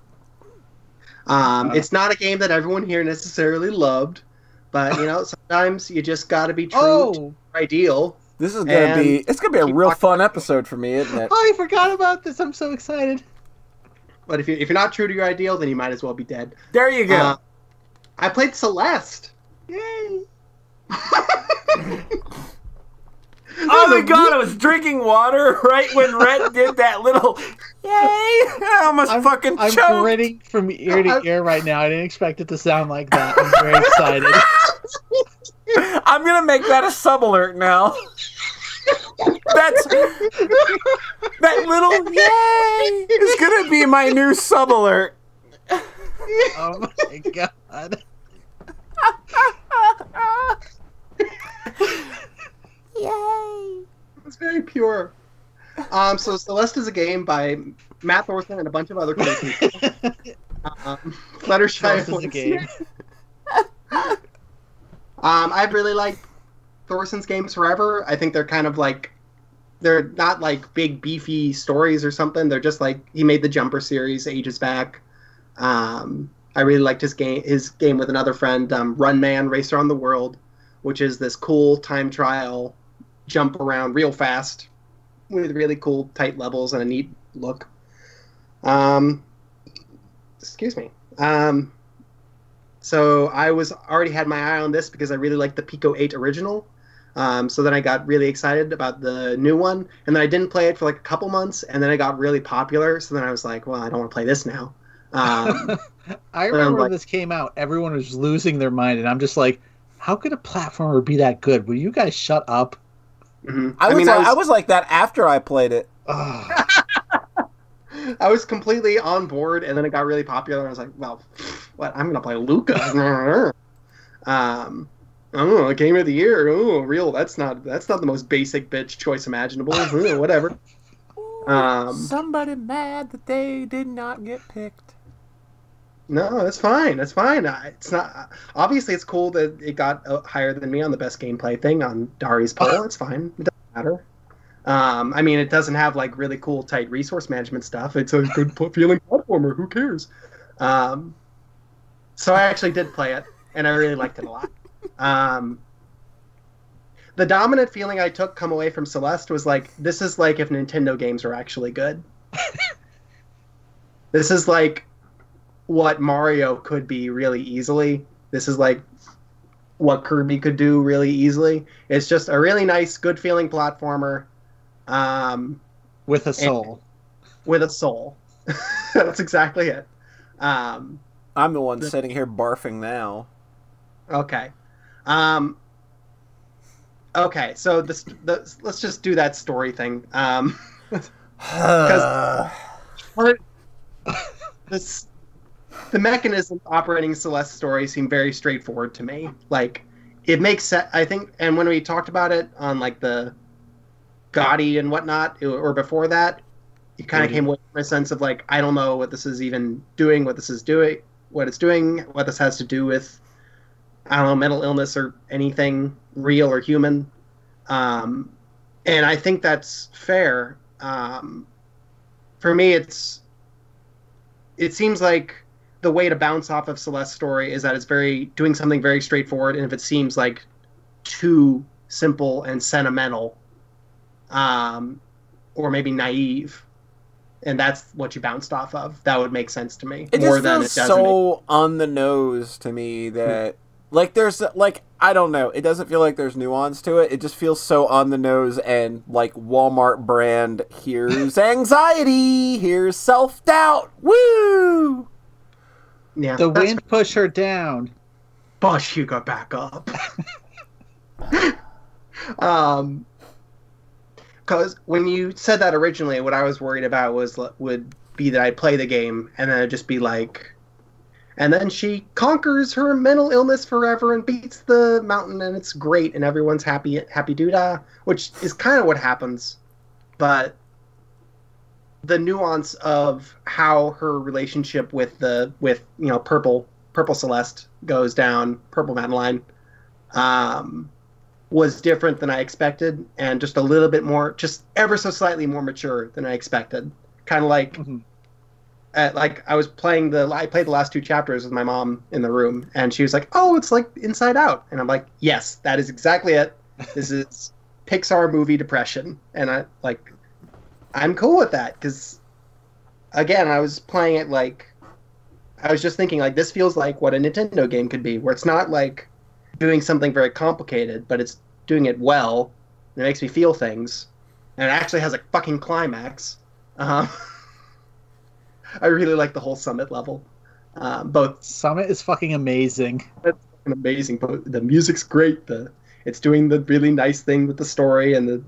It's not a game that everyone here necessarily loved, but, you know, sometimes you just got to be true to your ideal. It's gonna be a real fun episode for me, isn't it? Oh, I forgot about this. I'm so excited. But if you're not true to your ideal, then you might as well be dead. There you go. I played Celeste. Yay! Oh my god, I was drinking water right when Rhett did that little yay! I almost fucking choked. I'm grinning from ear to ear right now. I didn't expect it to sound like that. I'm very excited. I'm gonna make that a sub-alert now. That little yay is gonna be my new sub-alert. Oh my god. Yay! It's very pure. So Celeste is a game by Matt Thorson and a bunch of other cool people. Fluttershy is a game. I've really liked Thorson's games forever. I think they're kind of like, they're not like big beefy stories or something. They're just like, he made the Jumper series ages back. I really liked his game with another friend, Run Man, Race Around the World, which is this cool time trial, jump around real fast with really cool tight levels and a neat look. Excuse me. So I already had my eye on this because I really liked the Pico 8 original. So then I got really excited about the new one, and then I didn't play it for like a couple months, and then it got really popular. So then I was like, well, I don't want to play this now. I remember when this came out, everyone was losing their mind, and I'm just like, how could a platformer be that good? Will you guys shut up? Mm-hmm. I was like that after I played it. I was completely on board, and then it got really popular. I was like, well, what? I'm going to play Luca. Oh, Game of the Year. Oh, real. That's not the most basic bitch choice imaginable. Whatever. Somebody mad that they did not get picked. No, that's fine. That's fine. It's not. Obviously, it's cool that it got higher than me on the best gameplay thing on Dari's poll. It's fine. It doesn't matter. I mean, it doesn't have like really cool, tight resource management stuff. It's a good feeling platformer. Who cares? So I actually did play it, and I really liked it a lot. The dominant feeling I took come away from Celeste was like, this is like if Nintendo games were actually good. This is like what Mario could be really easily. This is like what Kirby could do really easily. It's just a really nice, good feeling platformer. With a soul. With a soul. That's exactly it. I'm the one sitting here barfing now. Okay. Okay, so let's just do that story thing. Because the mechanism operating Celeste story seemed very straightforward to me. Like, it makes sense, I think, and when we talked about it on like the Gotti and whatnot, or before that, it kind of came with a sense of like, I don't know what this is even doing, what it's doing, what this has to do with, I don't know, mental illness or anything real or human. And I think that's fair. For me, it seems like the way to bounce off of Celeste's story is that it's doing something very straightforward, and if it seems like too simple and sentimental, or maybe naive, and that's what you bounced off of. That would make sense to me. It more just than feels it doesn't. So on the nose to me that like there's like I don't know. It doesn't feel like there's nuance to it. It just feels so on the nose and like Walmart brand. Here's anxiety. Here's self-doubt. Woo! Yeah, the wind pushed her down. Push Hugo back up. Because when you said that originally, what I was worried about would be that I'd play the game and then it'd just be like, and then she conquers her mental illness forever and beats the mountain and it's great and everyone's happy doodah, which is kind of what happens. But the nuance of how her relationship with Purple Celeste goes down, Purple Madeline, was different than I expected, and just a little bit more, just ever so slightly more mature than I expected. Kind of like, like I played the last 2 chapters with my mom in the room, and she was like, "Oh, it's like Inside Out," and I'm like, "Yes, that is exactly it. This is Pixar movie depression," and I'm cool with that because, again, I was playing it like, I was just thinking like this feels like what a Nintendo game could be, where it's not like doing something very complicated, but it's doing it well, and it makes me feel things, and it actually has a fucking climax. I really like the whole Summit level. Both Summit is fucking amazing. It's fucking amazing. The music's great. It's doing the really nice thing with the story, and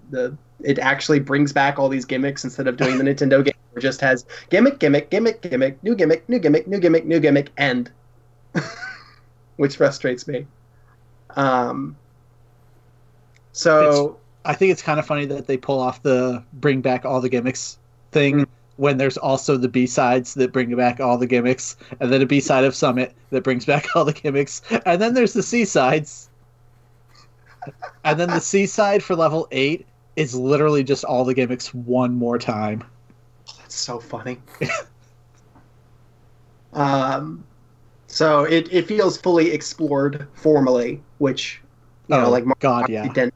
it actually brings back all these gimmicks instead of doing the Nintendo game where it just has gimmick, new gimmick, end. Which frustrates me. So I think it's kind of funny that they pull off the bring back all the gimmicks thing when there's also the B-sides that bring back all the gimmicks, and then a B-side of Summit that brings back all the gimmicks, and then there's the C-sides. And then the C-side for level 8 is literally just all the gimmicks one more time. Oh, that's so funny. So it feels fully explored formally, which like God, yeah. Didn't.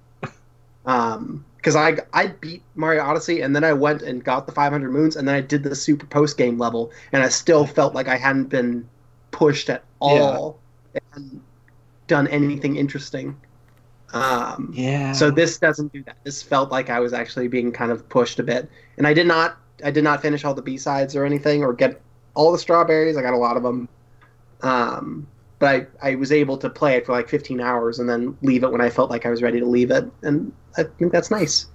Because I beat Mario Odyssey and then I went and got the 500 Moons and then I did the super post game level and I still felt like I hadn't been pushed at all and done anything interesting. So this doesn't do that. This felt like I was actually being kind of pushed a bit, and I did not finish all the B-sides or anything or get all the strawberries. I got a lot of them. But I was able to play it for like 15 hours and then leave it when I felt like I was ready to leave it. And I think that's nice.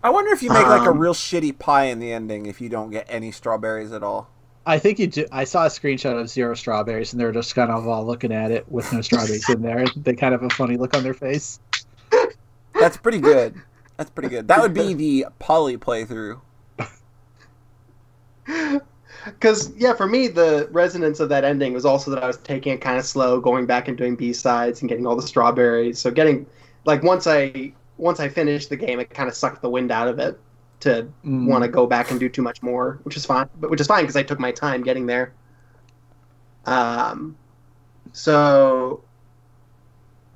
I wonder if you make like a real shitty pie in the ending if you don't get any strawberries at all. I think you do. I saw a screenshot of 0 strawberries and they were just kind of all looking at it with no strawberries in there. They kind of have a funny look on their face. That's pretty good. That would be the poly playthrough. Because, for me, the resonance of that ending was also that I was taking it kind of slow, going back and doing B-sides and getting all the strawberries. So getting, like, once I finished the game, it kind of sucked the wind out of it to want to go back and do too much more, which is fine because I took my time getting there. But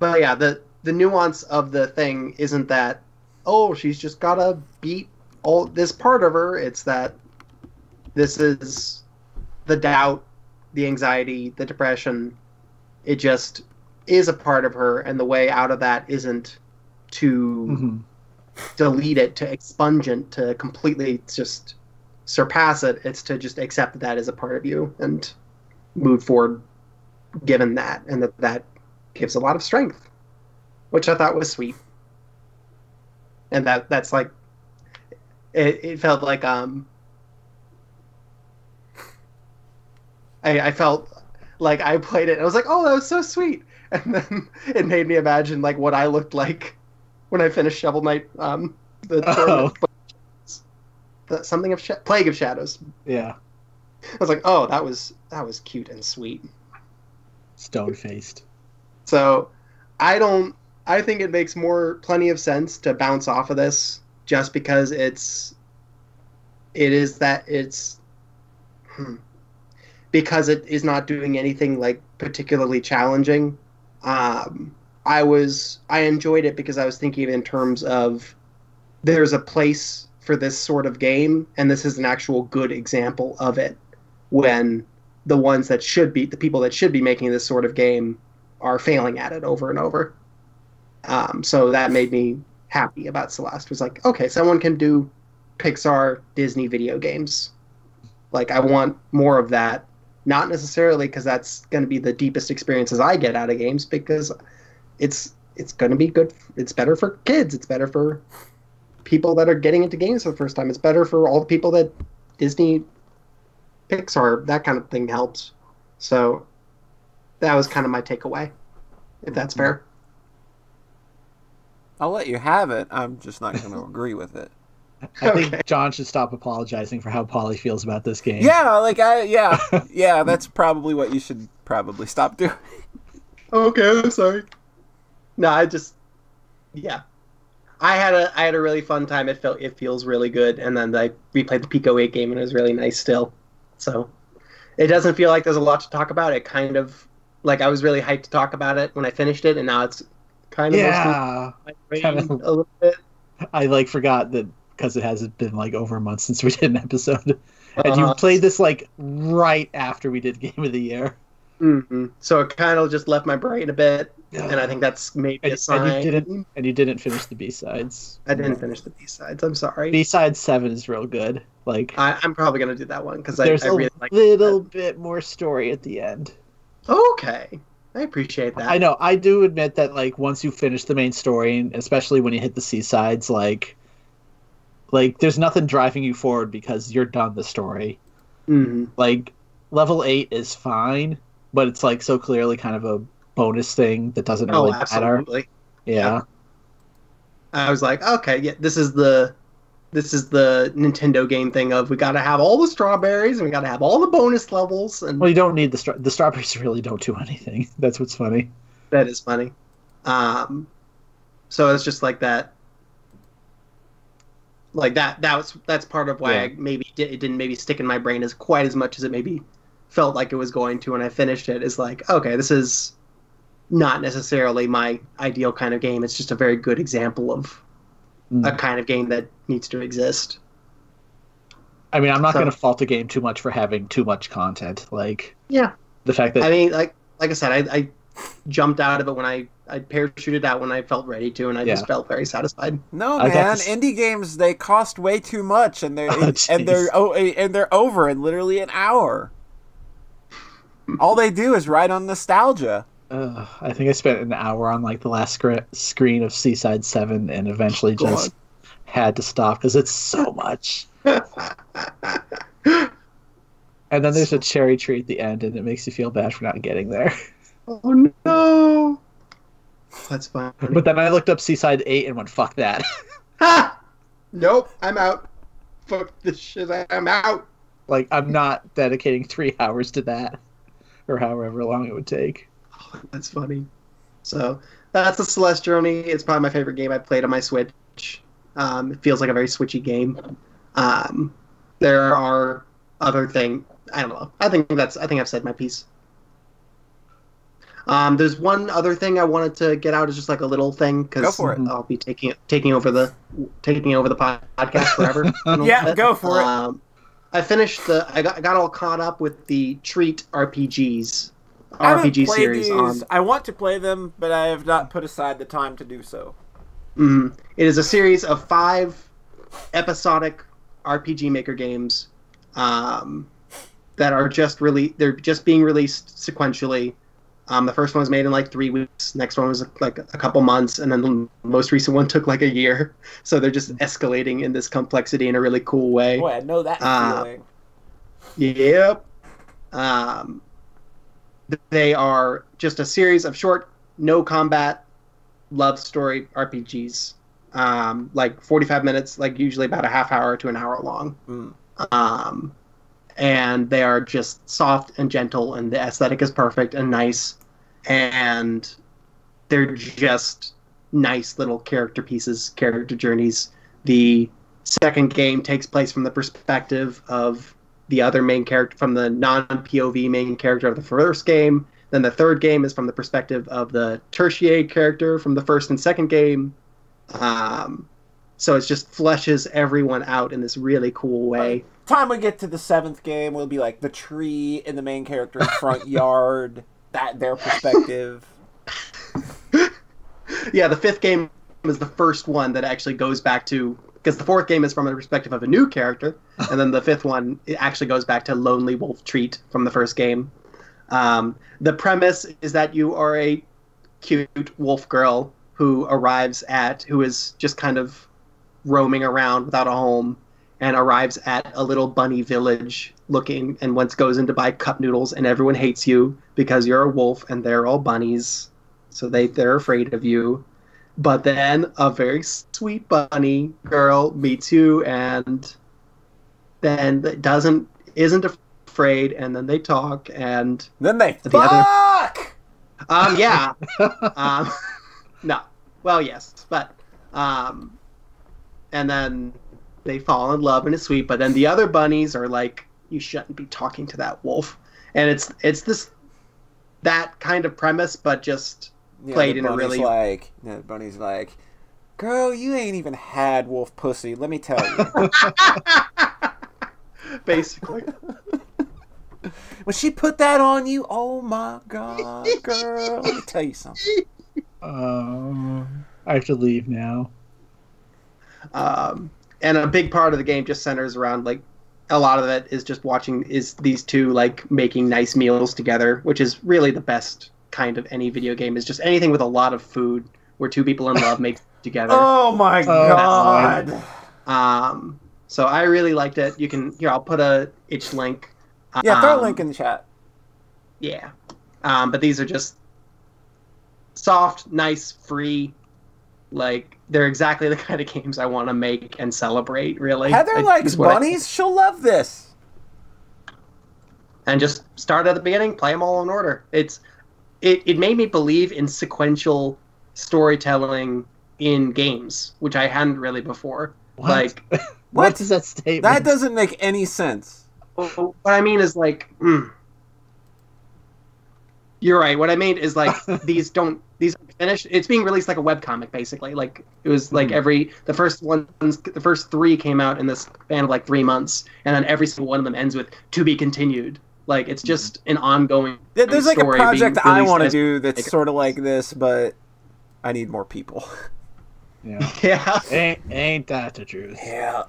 yeah, the nuance of the thing isn't that, oh, she's just got to beat all this part of her. It's that this is the doubt, the anxiety, the depression. It just is a part of her, and the way out of that isn't to delete it, to expunge it, to completely just surpass it. It's to just accept that is a part of you and move forward given that, and that gives a lot of strength, which I thought was sweet. And that's like, it felt like, I felt like I played it and I was like, oh, that was so sweet. And then it made me imagine like what I looked like when I finished Shovel Knight, Plague of Shadows. Yeah. I was like, oh, that was cute and sweet. Stone-faced. So I think it makes plenty of sense to bounce off of this just because because it is not doing anything like particularly challenging. I enjoyed it because I was thinking of it in terms of there's a place for this sort of game, and this is an actual good example of it, when the ones that should be, the people that should be making this sort of game are failing at it over and over. So that made me happy about Celeste. It was like, okay, someone can do Pixar, Disney video games. Like, I want more of that. Not necessarily because that's going to be the deepest experiences I get out of games, because it's going to be good. It's better for kids. It's better for people that are getting into games for the first time. It's better for all the people that Disney, Pixar, that kind of thing helps. So that was kind of my takeaway, if that's fair. I'll let you have it. I'm just not going to agree with it. I think John should stop apologizing for how Paulie feels about this game. Yeah, yeah, that's probably what you should probably stop doing. Okay, I'm sorry. No, I had a really fun time. It feels really good, and then I replayed the Pico 8 game, and it was really nice still. So it doesn't feel like there's a lot to talk about. It kind of, like, I was really hyped to talk about it when I finished it, and now it's kind of kind of, a little bit. I forgot that, because it hasn't been over a month since we did an episode, and you played this right after we did Game of the Year. Mm-hmm. So it kind of just left my brain a bit, and I think that's maybe a sign. And you didn't finish the B-sides. I didn't finish the B-sides. I'm sorry. B-side 7 is real good. I'm probably gonna do that one because I really like a little bit more story at the end. Okay, I appreciate that. I know. I do admit that once you finish the main story, and especially when you hit the C-sides, there's nothing driving you forward because you're done the story. Mm-hmm. Level 8 is fine, but it's so clearly kind of a bonus thing that doesn't really matter. Absolutely. Yeah. I was like, okay, yeah, this is the Nintendo game thing of, we got to have all the strawberries and we got to have all the bonus levels. And well, you don't need the strawberries really don't do anything. That's what's funny. That is funny. So it's just like that. That's part of why it didn't maybe stick in my brain as quite as much as it maybe felt like it was going to when I finished it. Is okay, this is not necessarily my ideal kind of game. It's just a very good example of a kind of game that needs to exist. I mean, I'm not going to fault the game too much for having too much content. Yeah, the fact that, I mean, like I said, I jumped out of it when I parachuted out when I felt ready to, and I just felt very satisfied. No, man, indie games, they cost way too much, and they're over in literally an hour. All they do is ride on nostalgia. I think I spent an hour on the last screen of Seaside 7 and eventually just had to stop because it's so much. And then there's a cherry tree at the end, and it makes you feel bad for not getting there. Oh no! That's fine. But then I looked up Seaside 8 and went, fuck that. Ha! Nope, I'm out. Fuck this shit, I'm out. I'm not dedicating 3 hours to that, or however long it would take. Oh, that's funny. So, that's the Celeste Journey. It's probably my favorite game I've played on my Switch. It feels like a very switchy game. There are other things. I don't know. I think I've said my piece. There's one other thing I wanted to get out, is just a little thing, because I'll be taking over the podcast forever. Yeah, go for it. I finished I got all caught up with the Treat RPG series. I want to play them, but I have not put aside the time to do so. Mm-hmm. It is a series of 5 episodic RPG Maker games that are they're just being released sequentially. The first one was made in 3 weeks. Next one was a couple months, and then the most recent one took a year. So they're just escalating in this complexity in a really cool way. Boy, I know that feeling. Yep. They are just a series of short, no combat love story RPGs. 45 minutes, usually about a half hour to an hour long. And they are just soft and gentle, and the aesthetic is perfect and nice, and they're just nice little character pieces, character journeys. The second game takes place from the perspective of the other main character, from the non-POV main character of the first game. Then the third game is from the perspective of the tertiary character from the first and second game. So it just fleshes everyone out in this really cool way. Time we get to the 7th game, will be like the tree in the main character's front yard, their perspective. Yeah, the 5th game is the first one that actually goes back to, because the 4th game is from the perspective of a new character, and then the 5th one it actually goes back to Lonely Wolf Treat from the first game. The premise is that you are a cute wolf girl who is just kind of roaming around without a home, and arrives at a little bunny village looking, and once goes in to buy cup noodles, and everyone hates you because you're a wolf and they're all bunnies, so they're afraid of you. But then a very sweet bunny girl meets you, and then isn't afraid, and then they talk, and then they fuck. Yeah. No. Well, yes, but and then they fall in love and it's sweet. But then the other bunnies are like, you shouldn't be talking to that wolf, and it's that kind of premise, but just played in a really the bunny's like, girl, you ain't even had wolf pussy, let me tell you. Basically. When she put that on you, oh my god, girl, let me tell you something. I have to leave now. And a big part of the game just centers around, like, a lot of it is just these two, like, making nice meals together, which is really the best kind of any video game, is just anything with a lot of food where two people in love make together. Oh my god. So I really liked it. I'll put a itch link. Yeah, throw a link in the chat. Yeah. But these are just soft, nice, free, like, they're exactly the kind of games I want to make and celebrate, really. Heather likes bunnies. She'll love this. And just start at the beginning, play them all in order. It made me believe in sequential storytelling in games, which I hadn't really before. What? Like, what is that statement? That doesn't make any sense. What I mean is, like, you're right. What I mean is, like, these aren't finished. It's being released like a webcomic, basically. Like, it was like the first 3 came out in this span of like 3 months, and then every single one of them ends with "to be continued." Like, it's just an ongoing. There's like a project I want to do that's sort of like this, but I need more people. Yeah. Yeah. Ain't that the truth? Yeah.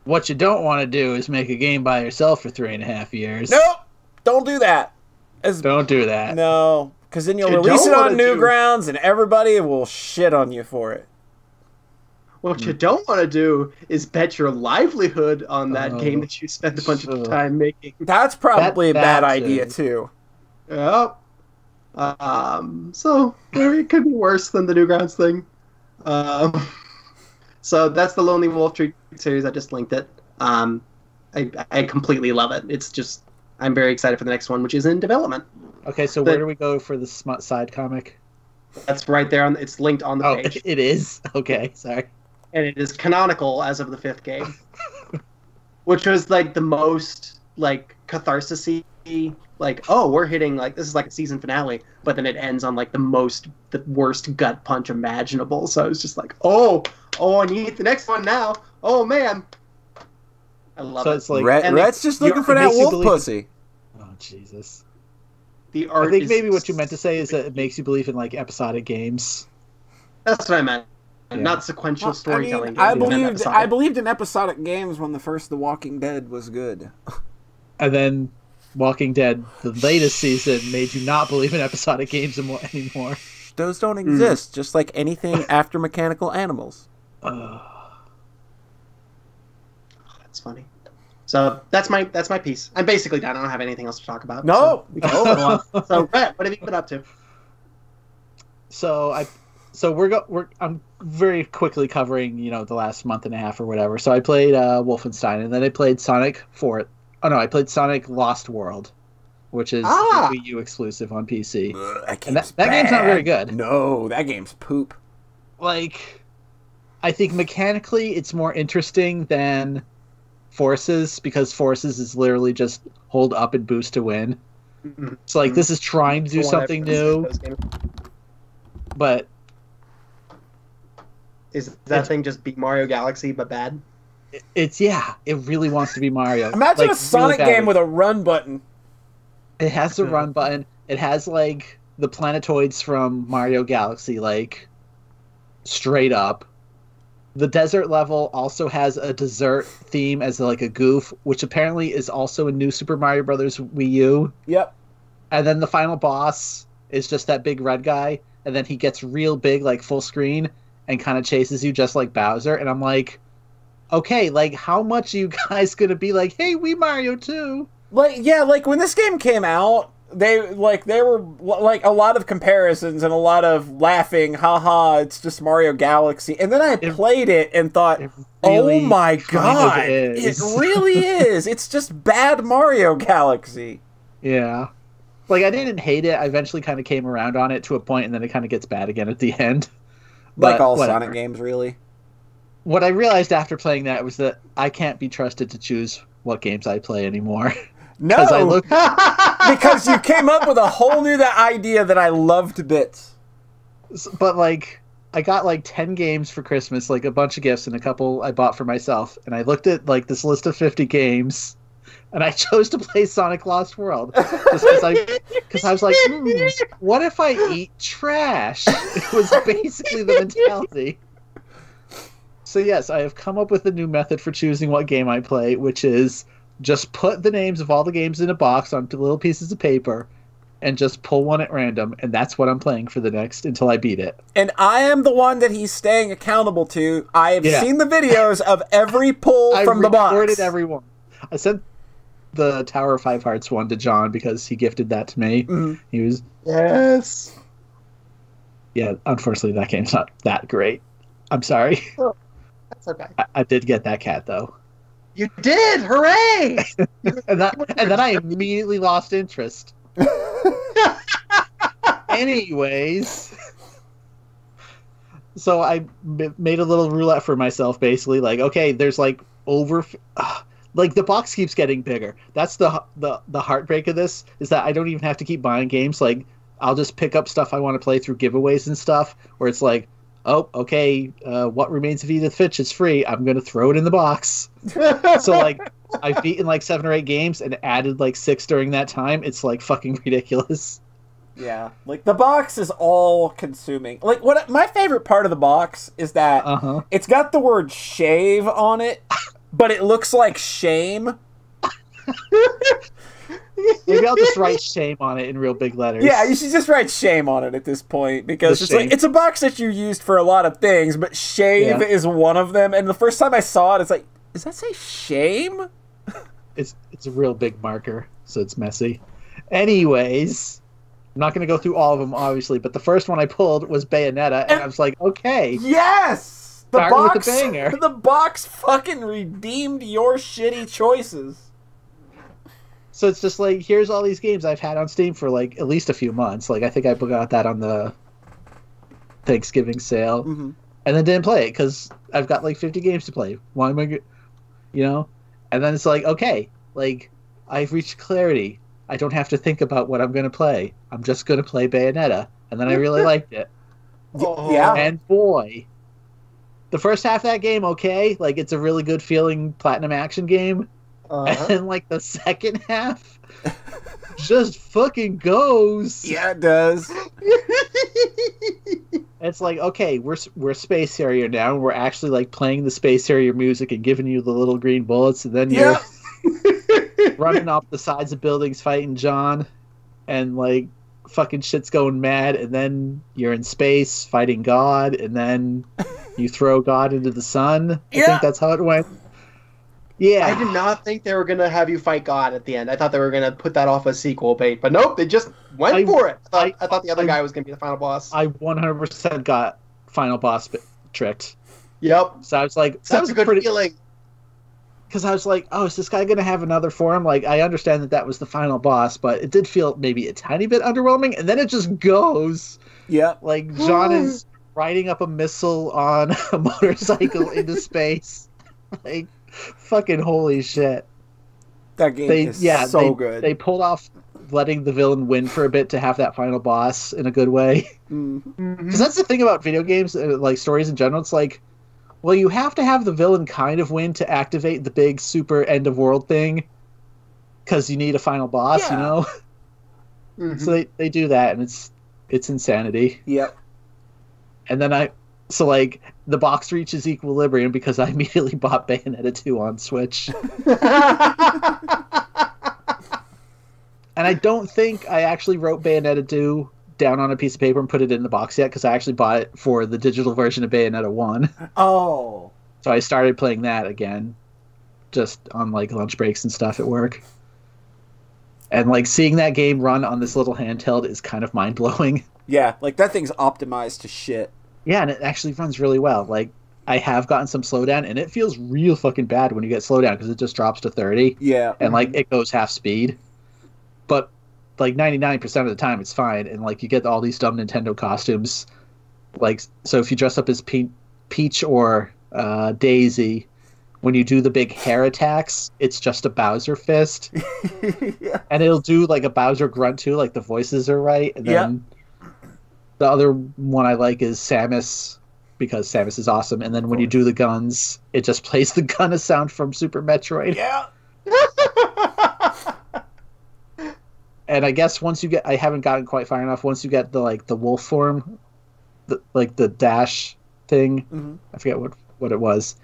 What you don't want to do is make a game by yourself for 3.5 years. Nope. Don't do that. Don't do that. No, because then you'll release it on Newgrounds, and everybody will shit on you for it. What you don't want to do is bet your livelihood on that game that you spent a bunch of time making. That's probably a bad idea, too. Yep. So it could be worse than the Newgrounds thing. So that's the Lonely Wolf Treat series. I just linked it. I completely love it. It's just, I'm very excited for the next one, which is in development. Okay, so where do we go for the side comic? That's right there. It's linked on the page. It is? Okay, sorry. And it is canonical as of the 5th game. Which was, like, the most, like, catharsis-y, like, oh, we're hitting, like, this is like a season finale, but then it ends on, like, the worst gut punch imaginable. So I was just like, oh, I need the next one now. Oh, man. I love it. So it's like, Rhett's just looking for that wolf pussy. Oh, Jesus. The art I think maybe what you meant to say is that it makes you believe in, like, episodic games. That's what I meant. Yeah. Not sequential storytelling. I believed in episodic games when the first The Walking Dead was good. And then Walking Dead, the latest season, made you not believe in episodic games anymore. Those don't exist, just like anything after mechanical animals. That's funny. So that's my piece. I'm basically done. I don't have anything else to talk about. No. So Brett, what have you been up to? I'm very quickly covering, the last month and a half or whatever. So I played Wolfenstein, and then I played I played Sonic Lost World, which is Wii U exclusive on PC. That game's not very good. No, that game's poop. Like, I think mechanically it's more interesting than Forces, because Forces is literally just hold up and boost to win. It's like, this is trying to do something new, but Is that thing just beat Mario Galaxy but bad? It really wants to be Mario. Imagine a Sonic game with a run button. It has the run button. It has like the planetoids from Mario Galaxy, like straight up. The desert level also has a dessert theme as like a goof, which apparently is also in New Super Mario Brothers Wii U. Yep. And then the final boss is just that big red guy, and then he gets real big, like full screen, and kind of chases you just like Bowser. And I'm like, okay, like how much are you guys gonna be like, hey, we Mario too? Like, yeah, like when this game came out, they were like a lot of comparisons and a lot of laughing, haha, it's just Mario Galaxy. And then I played it and thought, really, oh my god, it really is. It's just bad Mario Galaxy. Yeah. Like, I didn't hate it. I eventually kind of came around on it to a point, and then it kind of gets bad again at the end. Like all Sonic games, really. What I realized after playing that was that I can't be trusted to choose what games I play anymore. No! Because you came up with a whole new idea that I love to bits. But, like, I got, like, 10 games for Christmas, like, a bunch of gifts, and a couple I bought for myself. And I looked at, like, this list of 50 games, and I chose to play Sonic Lost World. Just because I was like, what if I eat trash? It was basically the mentality. So yes, I have come up with a new method for choosing what game I play, which is just put the names of all the games in a box on little pieces of paper and just pull one at random, and that's what I'm playing for the next until I beat it. And I am the one that he's staying accountable to. I have seen the videos of every pull from the box. I recorded everyone. I sent the Tower of Five Hearts one to John because he gifted that to me. Mm-hmm. He was yes. Yeah, unfortunately that game's not that great. I'm sorry. Oh, that's okay. I did get that cat though. You did! Hooray! and then I immediately lost interest. Anyways, so I made a little roulette for myself, basically. Like, okay, there's like like the box keeps getting bigger. That's the heartbreak of this, is that I don't even have to keep buying games. Like, I'll just pick up stuff I want to play through giveaways and stuff, where it's like, oh, okay, What Remains of Edith Finch is free. I'm going to throw it in the box. So, like, I've beaten, like, 7 or 8 games and added, like, 6 during that time. It's, like, fucking ridiculous. Yeah. Like, the box is all-consuming. Like, my favorite part of the box is that it's got the word shave on it, but it looks like shame. Maybe I'll just write shame on it in real big letters. Yeah, you should just write shame on it at this point, because it's like, it's a box that you used for a lot of things, but shave is one of them. And the first time I saw it, it's like, does that say shame? It's a real big marker, so it's messy. Anyways, I'm not going to go through all of them, obviously, but the first one I pulled was Bayonetta, and I was like, okay. Yes! Start with the banger. The box fucking redeemed your shitty choices. So it's just like, here's all these games I've had on Steam for like at least a few months. Like, I think I got that on the Thanksgiving sale, and then didn't play it because I've got like 50 games to play. Why am I, And then it's like, okay, like, I've reached clarity. I don't have to think about what I'm going to play. I'm just going to play Bayonetta. And then I really liked it. Yeah. And boy, the first half of that game, okay, like, it's a really good feeling platinum action game. And then, like, the second half just fucking goes. Yeah, it does. It's like, okay, we're Space Harrier now, and we're actually, like, playing the Space Harrier music and giving you the little green bullets, and then you're running up the sides of buildings fighting John, and, like, fucking shit's going mad, and then you're in space fighting God, and then you throw God into the sun. I think that's how it went. Yeah. I did not think they were going to have you fight God at the end. I thought they were going to put that off as sequel bait, but nope, they just went for it. I thought the other guy was going to be the final boss. I 100% got final boss tricked. Yep. So I was like, that was a good feeling. Because I was like, oh, is this guy going to have another form? Like, I understand that was the final boss, but it did feel maybe a tiny bit underwhelming, and then it just goes. Yeah. Like, John is riding up a missile on a motorcycle into space. Like, fucking holy shit. That game is so good. They pulled off letting the villain win for a bit to have that final boss in a good way. Because that's the thing about video games, like stories in general. It's like, well, you have to have the villain kind of win to activate the big super end of world thing, because you need a final boss, you know. So they do that, and it's insanity. Yep. And then like the box reaches equilibrium because I immediately bought Bayonetta 2 on Switch. And I don't think I actually wrote Bayonetta 2 down on a piece of paper and put it in the box yet, because I actually bought it for the digital version of Bayonetta 1. Oh. So I started playing that again, just on like lunch breaks and stuff at work. And like seeing that game run on this little handheld is kind of mind-blowing. Yeah, like that thing's optimized to shit. Yeah, and it actually runs really well. Like, I have gotten some slowdown, and it feels real fucking bad when you get slowdown, because it just drops to 30. Yeah. And like it goes half speed. But like 99% of the time it's fine, and like you get all these dumb Nintendo costumes. Like, so if you dress up as Peach or Daisy, when you do the big hair attacks, it's just a Bowser fist. Yeah. And it'll do like a Bowser grunt too, like the voices are right. And then the other one I like is Samus, because Samus is awesome. And then when you do the guns, it just plays the gun sound from Super Metroid. Yeah. And I guess once you get, I haven't gotten quite far enough. Once you get the wolf form, the dash thing, I forget what it was.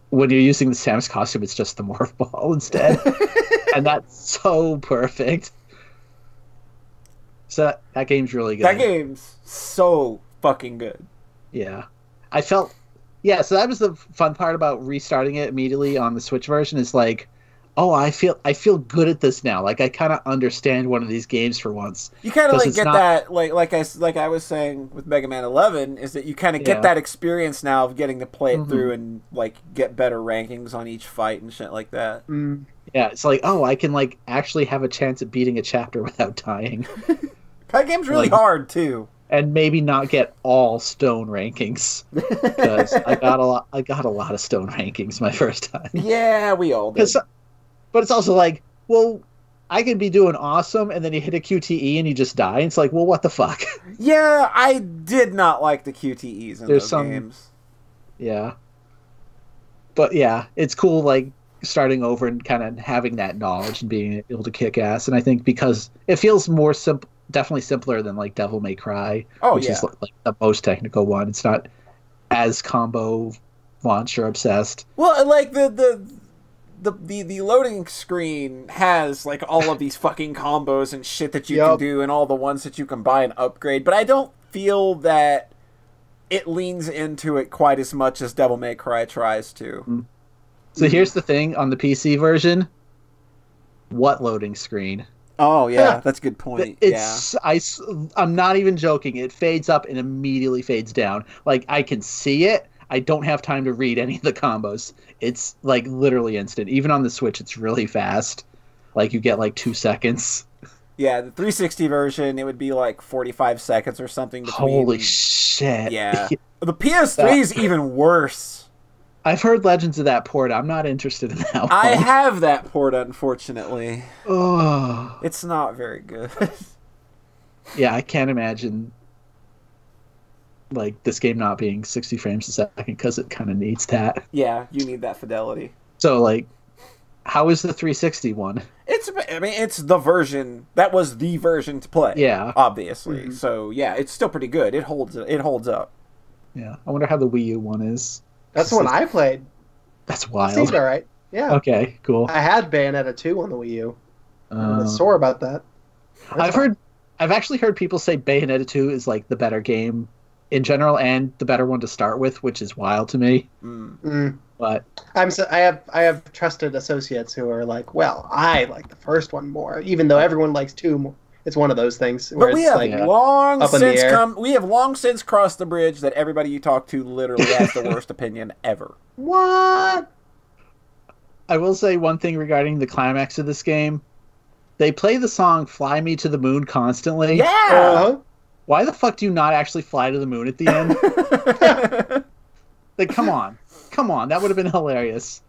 When you're using the Samus costume, it's just the morph ball instead, and that's so perfect. So that game's really good. That game's so fucking good. Yeah, I felt. Yeah, so that was the fun part about restarting it immediately on the Switch version. Is like, oh, I feel good at this now. Like I kind of understand one of these games for once. You kind of like get that, like I was saying with Mega Man 11, is that you kind of get that experience now of getting to play it through and like get better rankings on each fight and shit like that. Yeah, it's like, oh, I can like actually have a chance at beating a chapter without dying. That game's really hard too. And maybe not get all stone rankings, because I got a lot of stone rankings my first time. Yeah, we all did. But it's also like, well, I can be doing awesome, and then you hit a QTE and you just die. And it's like, well, what the fuck? Yeah, I did not like the QTEs in those games. Yeah. But yeah, it's cool, like, starting over and kind of having that knowledge and being able to kick ass. And I think because it feels more definitely simpler than, like, Devil May Cry, which is, like, the most technical one. It's not as combo monster obsessed. Well, like, the loading screen has like all of these fucking combos and shit that you can do and all the ones that you can buy and upgrade, but I don't feel that it leans into it quite as much as Devil May Cry tries to. So here's the thing on the PC version. What loading screen? Oh yeah, that's a good point. I'm not even joking. It fades up and immediately fades down. Like I can see it. I don't have time to read any of the combos. It's like literally instant. Even on the Switch, it's really fast. Like you get like 2 seconds. Yeah, the 360 version, it would be like 45 seconds or something. Holy shit. Yeah. The PS3 is even worse. I've heard legends of that port. I'm not interested in that one. I have that port, unfortunately. Oh. It's not very good. Yeah, I can't imagine like this game not being 60 frames a second, because it kind of needs that. Yeah, you need that fidelity. So like, how is the 360 one? It's the version that was the version to play. Yeah, obviously. So yeah, it's still pretty good. It holds up. Yeah, I wonder how the Wii U one is. That's the one I played. That's wild. Seemed all right. Yeah. Okay, cool. I had Bayonetta 2 on the Wii U. I'm sore about that. I've actually heard people say Bayonetta 2 is like the better game in general and the better one to start with, which is wild to me. But I have trusted associates who are like, well, I like the first one more, even though everyone likes 2 more. It's one of those things. But we have we have long since crossed the bridge that everybody you talk to literally has the worst opinion ever. What? I will say one thing regarding the climax of this game. They play the song "Fly Me to the Moon" constantly. Yeah. Why the fuck do you not actually fly to the moon at the end? Like, come on, that would have been hilarious.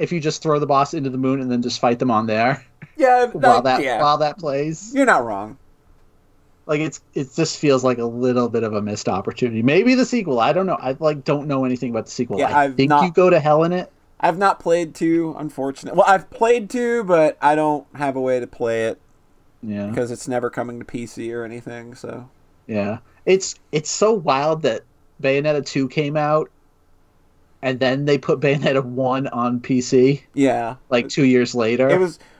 if you just throw the boss into the moon and then just fight them on there. Yeah, while that plays. You're not wrong. Like it just feels like a little bit of a missed opportunity. Maybe the sequel. I don't know. I don't know anything about the sequel. Yeah, I think you go to hell in it. I've not played 2, unfortunately. Well, I've played 2, but I don't have a way to play it. Yeah. Because it's never coming to PC or anything. So. Yeah, it's so wild that Bayonetta 2 came out, and then they put Bayonetta 1 on PC. Yeah. Like 2 years later.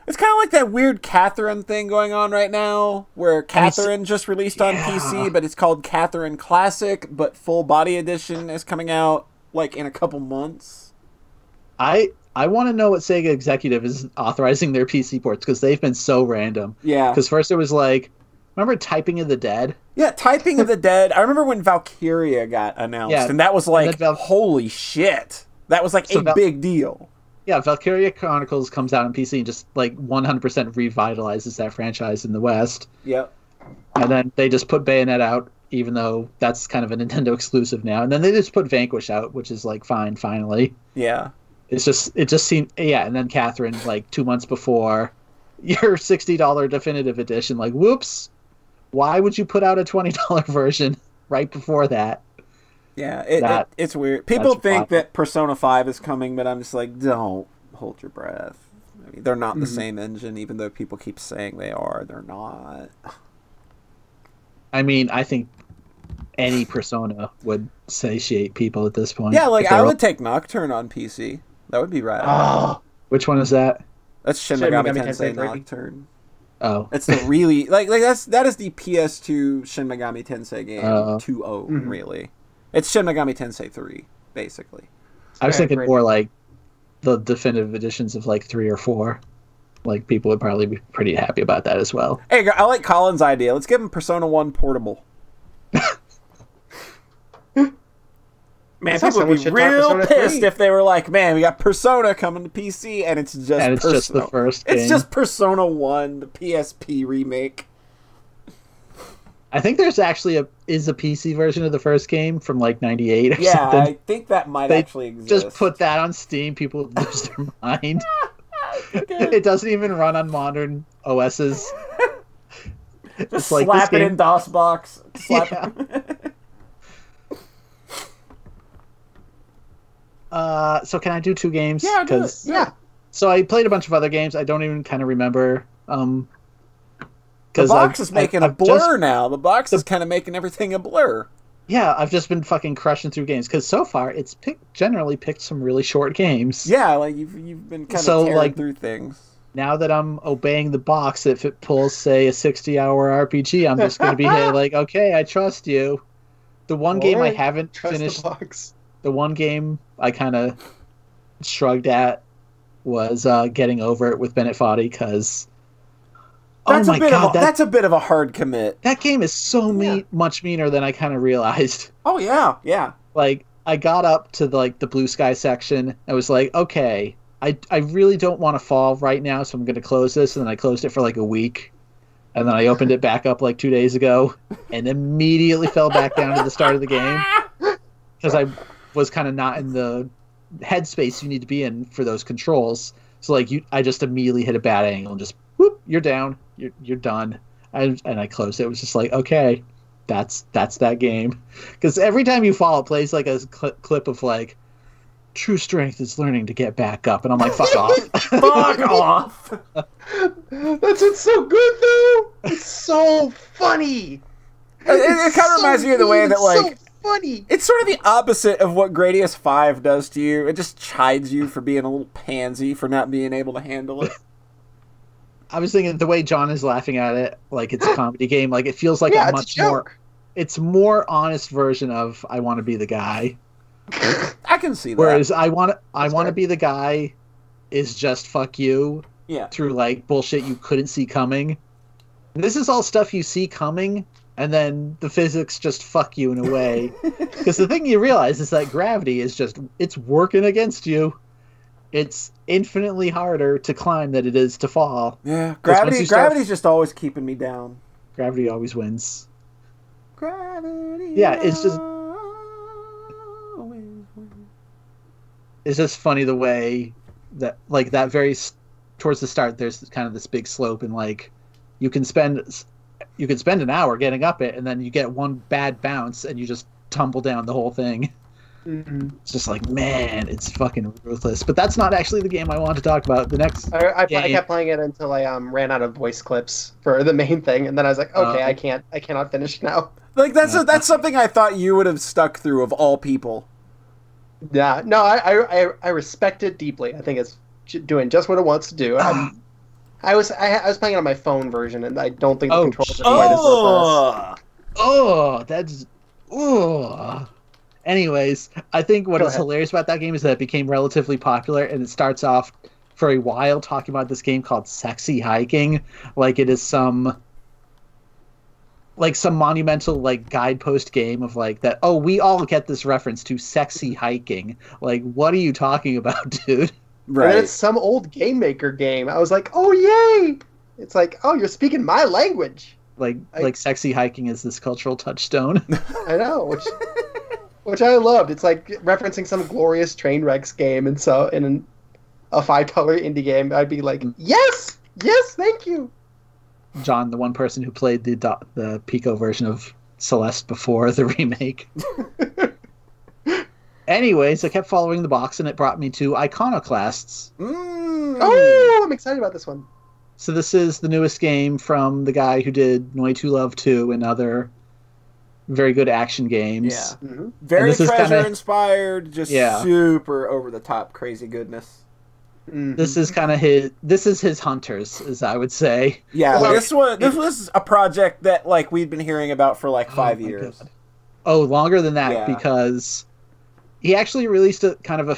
It's kind of like that weird Catherine thing going on right now, where Catherine just released on PC, but it's called Catherine Classic, but full body edition is coming out like in a couple months. I want to know what Sega Executive is authorizing their PC ports, because they've been so random. Yeah. Because first it was like, remember Typing of the Dead? Yeah, Typing of the Dead. I remember when Valkyria got announced, and that was like, holy shit. That was like a big deal. Yeah, Valkyria Chronicles comes out on PC and just like 100% revitalizes that franchise in the West. Yep. And then they just put Bayonetta out, even though that's kind of a Nintendo exclusive now. And then they just put Vanquish out, which is like fine, finally. Yeah. It just seemed, and then Catherine, like 2 months before your $60 definitive edition, like, whoops, why would you put out a $20 version right before that? Yeah, it's weird. People think that Persona 5 is coming, but I'm just like, don't hold your breath. I mean, they're not the same engine, even though people keep saying they are. They're not. I mean, I think any Persona would satiate people at this point. Yeah, like, I would take Nocturne on PC. That would be rad. Oh, which one is that? That's Shin Megami Tensei Nocturne. Oh, it's the really that is the PS2 Shin Megami Tensei game 2.0 really. It's Shin Megami Tensei 3 basically. I was thinking more like the definitive editions of like 3 or 4. Like people would probably be pretty happy about that as well. Hey, I like Colin's idea. Let's give him Persona 1 portable. Man, people would be real pissed if they were like, man, we got Persona coming to PC, and it's just the first game. It's just Persona 1, the PSP remake. I think there's actually a PC version of the first game from like 98 or something. I think that might actually exist. Just put that on Steam, people would lose their mind. It doesn't even run on modern OSs. Just slap it in DOSBox. So can I do 2 games? Yeah, do it. Yeah. So I played a bunch of other games. I don't even kind of remember. The box is making a blur now. The box is kind of making everything a blur. Yeah, I've just been fucking crushing through games because so far it's generally picked some really short games. Yeah, like you've been kind of tearing through things. Now that I'm obeying the box, if it pulls, say, a 60-hour RPG, I'm just going to be like, okay, I trust you. The one game I haven't finished... The one game I kind of shrugged at was Getting Over It with Bennett Foddy, because... That's a bit of a hard commit. That game is so much meaner than I kind of realized. Oh, yeah. Like, I got up to, like, the blue sky section. I was like, okay, I really don't want to fall right now, so I'm going to close this. And then I closed it for, like, a week. And then I opened it back up, like, 2 days ago. And immediately fell back down to the start of the game. Because I was kind of not in the headspace you need to be in for those controls. So, like, I just immediately hit a bad angle and just, whoop, you're down. You're done. And I closed it. It was just like, okay, that's that game. Because every time you fall, it plays like a clip of like, true strength is learning to get back up, and I'm like, fuck off. Fuck off. That's what's so good though. It's so funny. It kind of reminds me of the way that like. So funny. It's sort of the opposite of what Gradius 5 does to you. It just chides you for being a little pansy, for not being able to handle it. I was thinking the way John is laughing at it, like it's a comedy game, like it feels like a much more... It's more honest version of I Want to Be the Guy. I can see that. Whereas I want to Be the Guy is just fuck you through like bullshit you couldn't see coming. And this is all stuff you see coming, and then the physics just fuck you in a way. Because the thing you realize is that gravity is it's working against you. It's infinitely harder to climb than it is to fall. Yeah, gravity's just always keeping me down. Gravity always wins. Gravity. Yeah, it's just funny the way that like that very towards the start. There's kind of this big slope, and like you can spend an hour getting up it, and then you get one bad bounce, and you just tumble down the whole thing. Mm-hmm. It's just like, man, it's fucking ruthless. But that's not actually the game I want to talk about. The next I kept playing it until I ran out of voice clips for the main thing, and then I was like, okay, I cannot finish now. Like that's something I thought you would have stuck through of all people. Yeah, no, I respect it deeply. I think it's doing just what it wants to do. I was playing it on my phone version, and I don't think the controls are quite as robust. Anyways, I think what is hilarious about that game is that it became relatively popular, and it starts off for a while talking about this game called Sexy Hiking, like it is some monumental like guidepost game of like that. Oh, we all get this reference to sexy hiking. Like, what are you talking about, dude? Right. And then it's some old game maker game. I was like, oh yay! It's like, oh, you're speaking my language. Like sexy hiking is this cultural touchstone. I know, which I loved. It's like referencing some glorious train wrecks game, and so in a $5 indie game, I'd be like, yes, thank you. John, the one person who played the Pico version of Celeste before the remake. Anyways, I kept following the box, and it brought me to Iconoclasts. Oh, I'm excited about this one. So this is the newest game from the guy who did Noi 2 Love 2 and other very good action games. Yeah. Mm-hmm. Very Treasure-inspired, just super over-the-top crazy goodness. Mm-hmm. This is his Hunters, as I would say. Yeah, this was a project that like we'd been hearing about for like 5 years. God. Oh, longer than that, because he actually released a kind of a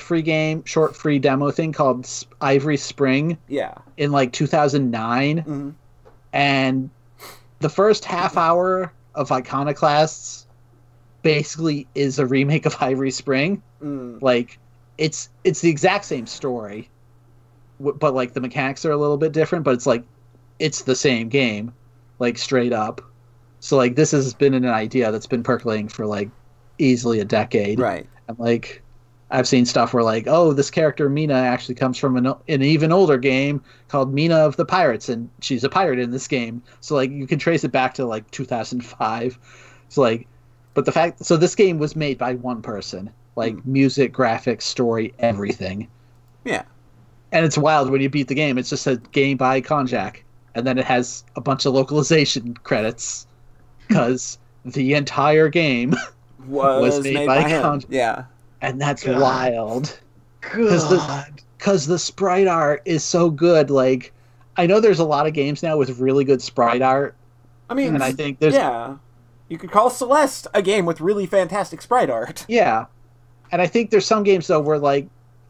short free demo thing called Ivory Spring. Yeah. In like 2009. Mm-hmm. And the first half hour of Iconoclasts basically is a remake of Ivory Spring. Like it's the exact same story, but like the mechanics are a little bit different, but it's like it's the same game, like straight up. So like this has been an idea that's been percolating for like easily a decade. Right. And like I've seen stuff where like, oh, this character Mina actually comes from an even older game called Mina of the Pirates, and she's a pirate in this game. So like you can trace it back to like 2005. So like, but so this game was made by one person, like music, graphics, story, everything. Yeah. And it's wild when you beat the game. It's just a game by Konjac, and then it has a bunch of localization credits because the entire game was made by Konjac. Yeah. And that's wild. Because the sprite art is so good. Like, I know there's a lot of games now with really good sprite art. I mean, and I think there's... Yeah. You could call Celeste a game with really fantastic sprite art. Yeah. And I think there's some games, though, where, like,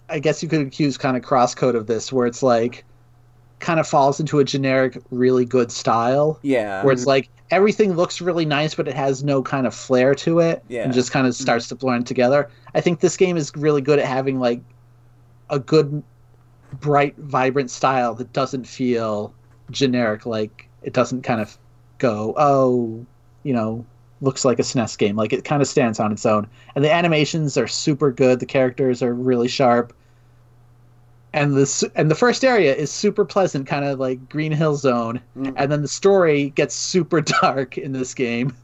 I guess you could accuse kind of crosscode of this, where it's, like, kind of falls into a generic, really good style. Yeah. Where it's, like, everything looks really nice, but it has no kind of flair to it. Yeah. And just kind of starts to blend together. I think this game is really good at having, like, a good, bright, vibrant style that doesn't feel generic. Like, it doesn't kind of go, oh, you know, looks like a SNES game. Like, it kind of stands on its own. And the animations are super good. The characters are really sharp. And the first area is super pleasant, kind of like Green Hill Zone. Mm. And then the story gets super dark in this game.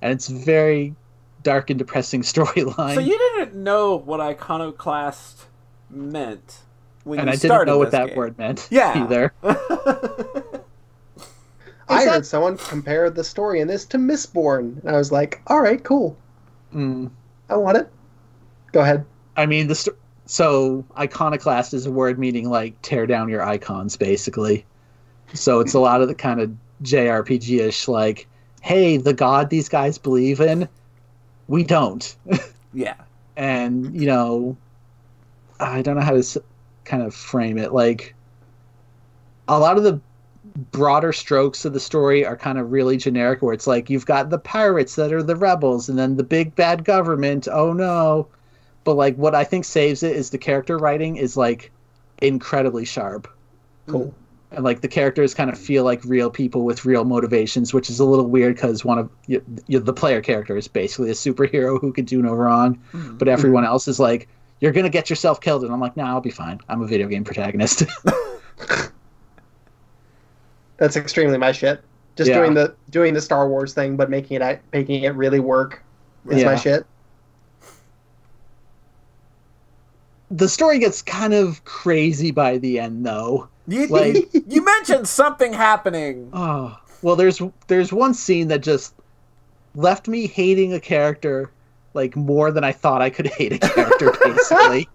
And it's very dark and depressing storyline. So you didn't know what Iconoclast meant when and you I started didn't know what that game. word meant either. I heard someone compare the story in this to Mistborn. And I was like, all right, cool. I want it. Go ahead. I mean, so iconoclast is a word meaning like tear down your icons, basically. So it's a lot of the kind of JRPG-ish, like, hey, the god these guys believe in, we don't. Yeah. And, you know, I don't know how to kind of frame it. Like, a lot of the broader strokes of the story are kind of really generic, where it's like, you've got the pirates that are the rebels, and then the big bad government, oh no. But, like, what I think saves it is the character writing is, like, incredibly sharp. Cool. And, like, the characters kind of feel like real people with real motivations, which is a little weird because the player character is basically a superhero who could do no wrong. Mm-hmm. But everyone else is like, you're gonna get yourself killed, and I'm like, nah, I'll be fine. I'm a video game protagonist. That's extremely my shit. Just doing the Star Wars thing, but making it really work is my shit. The story gets kind of crazy by the end, though. You mentioned something happening. Oh, well, there's one scene that just left me hating a character like more than I thought I could hate a character, basically.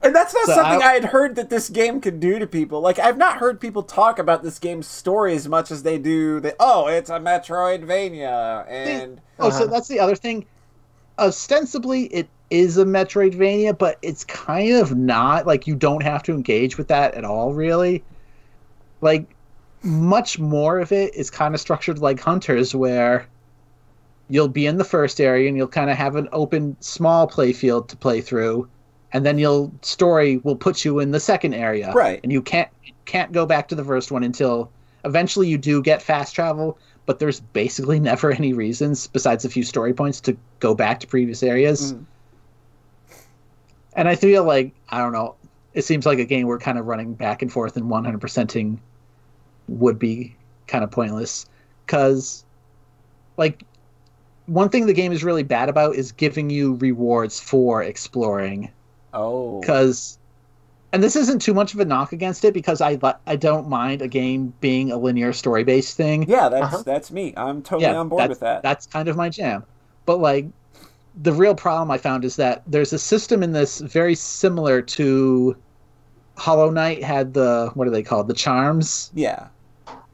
And that's not something I had heard that this game could do to people. Like, I've not heard people talk about this game's story as much as they do. It's a Metroidvania, and so that's the other thing. Ostensibly, it is a Metroidvania, but it's kind of not. Like, you don't have to engage with that at all, really. Like, much more of it is kind of structured like Hunters, where you'll be in the first area and you'll kind of have an open, small play field to play through, and then story will put you in the second area. Right. And you can't go back to the first one until eventually you do get fast travel, but there's basically never any reasons, besides a few story points, to go back to previous areas. Mm. And I feel like, I don't know, it seems like a game we're kind of running back and forth, and 100%ing would be kind of pointless. Because, like, one thing the game is really bad about is giving you rewards for exploring. Oh. And this isn't too much of a knock against it, because I don't mind a game being a linear story-based thing. Yeah, that's me. I'm totally on board with that. That's kind of my jam. But, like, the real problem I found is that there's a system in this very similar to Hollow Knight had the, what are they called? The charms? Yeah.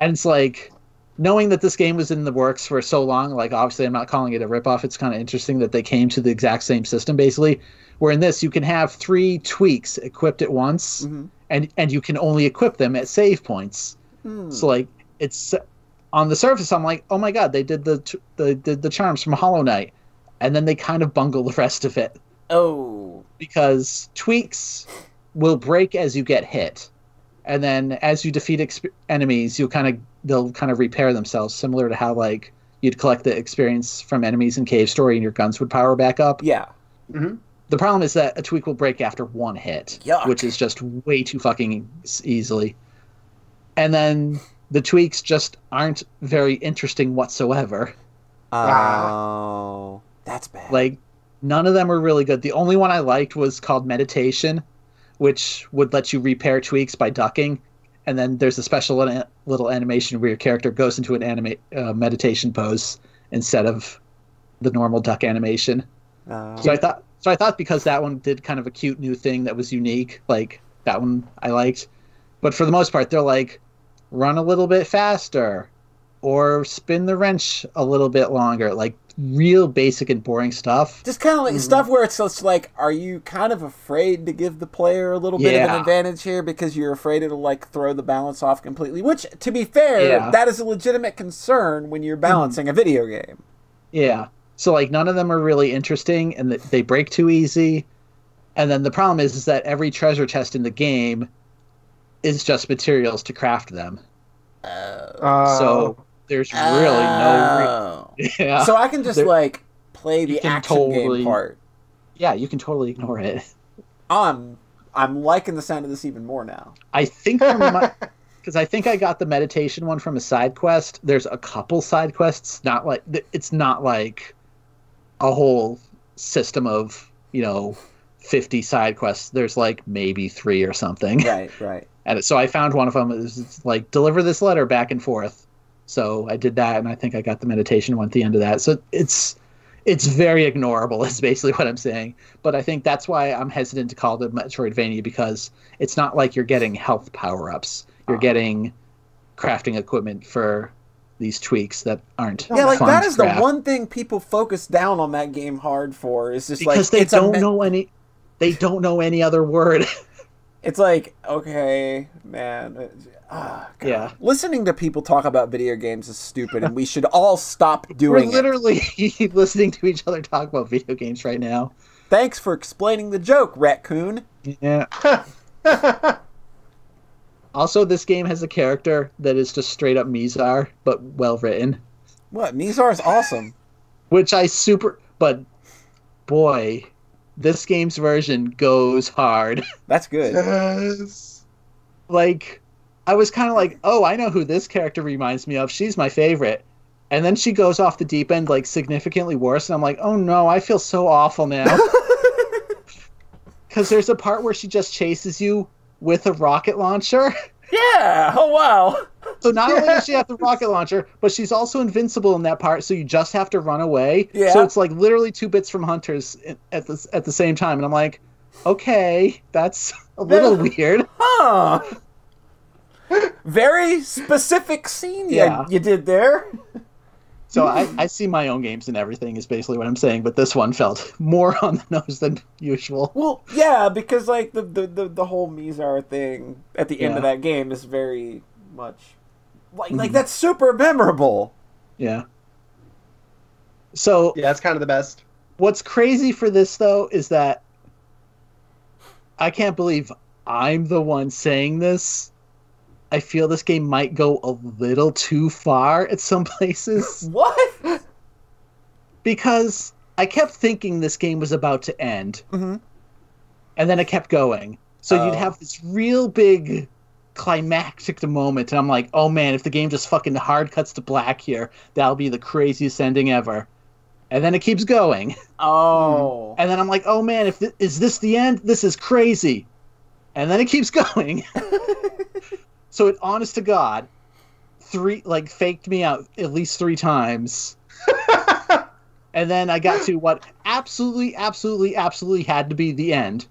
And it's like, knowing that this game was in the works for so long, like, obviously I'm not calling it a ripoff. It's kind of interesting that they came to the exact same system, basically. Where in this, you can have 3 tweaks equipped at once, mm-hmm. and you can only equip them at save points. Mm. So, like, it's on the surface, I'm like, oh my god, they did the charms from Hollow Knight, and then they kind of bungle the rest of it. Oh, because tweaks will break as you get hit, and then as you defeat enemies, they'll kind of repair themselves, similar to how, like, you'd collect the experience from enemies in Cave Story, and your guns would power back up. Yeah. Mm-hmm. The problem is that a tweak will break after 1 hit, Yuck. Which is just way too fucking easily. And then the tweaks just aren't very interesting whatsoever. Oh, that's bad. Like, none of them are really good. The only one I liked was called Meditation, which would let you repair tweaks by ducking. And then there's a special little animation where your character goes into an meditation pose instead of the normal duck animation. So I thought because that one did kind of a cute new thing that was unique, like, that one I liked. But for the most part, they're like, run a little bit faster, or spin the wrench a little bit longer. Like, real basic and boring stuff. Just kind of like stuff where it's just like, are you kind of afraid to give the player a little bit of an advantage here because you're afraid it'll, like, throw the balance off completely? Which, to be fair, that is a legitimate concern when you're balancing a video game. Yeah. So, like, none of them are really interesting, and they break too easy. And then the problem is that every treasure chest in the game is just materials to craft them. So there's really no... Yeah. So I can just, like, play the action game part. Yeah, you can totally ignore it. I'm liking the sound of this even more now. I think because I think I got the meditation one from a side quest. There's a couple side quests. It's not like a whole system of, 50 side quests. There's, like, maybe 3 or something. Right. And so I found one of them. It was like, deliver this letter back and forth. So I did that, and I think I got the meditation one at the end of that. So it's very ignorable, is basically what I'm saying. But I think that's why I'm hesitant to call it a Metroidvania, because it's not like you're getting health power-ups. You're getting crafting equipment for these tweaks that aren't fun like that is craft. The one thing people focus down on that game hard for is just because they don't know any other word. It's like, okay, man. Yeah. Listening to people talk about video games is stupid, and we should all stop doing We're literally listening to each other talk about video games right now. Thanks for explaining the joke, Raccoon. Yeah. Also, this game has a character that is just straight up Mizar, but well written. What? Mizar's awesome. But boy, this game's version goes hard. That's good. Yes. Like, I was kind of like, oh, I know who this character reminds me of. She's my favorite. And then she goes off the deep end, like, significantly worse. And I'm like, oh, no, I feel so awful now. Because there's a part where she just chases you with a rocket launcher. Yeah! Oh, wow! So not only does she have the rocket launcher, but she's also invincible in that part, so you just have to run away. Yeah. So it's like literally 2 bits from Hunters at the same time. And I'm like, okay, that's a little weird. Huh. Very specific scene you did there. So I see my own games and everything is basically what I'm saying, but this one felt more on the nose than usual. Well, yeah, because like the whole Mizar thing at the end of that game is very much like that's super memorable. Yeah. So yeah, it's kind of the best. What's crazy for this though is that I can't believe I'm the one saying this. I feel this game might go a little too far at some places. What? Because I kept thinking this game was about to end. Mm-hmm. And then it kept going. So you'd have this real big climactic moment. And I'm like, oh man, if the game just fucking hard cuts to black here, that'll be the craziest ending ever. And then it keeps going. Oh. And then I'm like, oh man, is this the end? This is crazy. And then it keeps going. So it, honest to God, faked me out at least 3 times. And then I got to what absolutely had to be the end.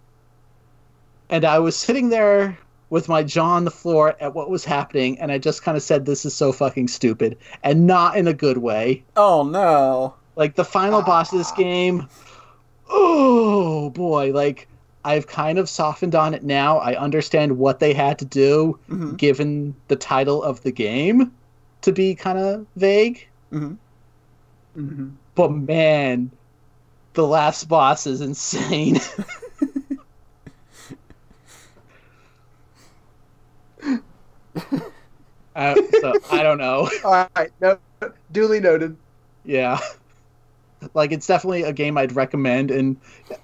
And I was sitting there with my jaw on the floor at what was happening, and I just kind of said, this is so fucking stupid. And not in a good way. Oh, no. Like, the final boss of this game, oh, boy, like... I've kind of softened on it now. I understand what they had to do, given the title of the game, to be kind of vague. Mm-hmm. Mm-hmm. But man, the last boss is insane. So I don't know. All right, no, duly noted. Yeah. Like, it's definitely a game I'd recommend. And,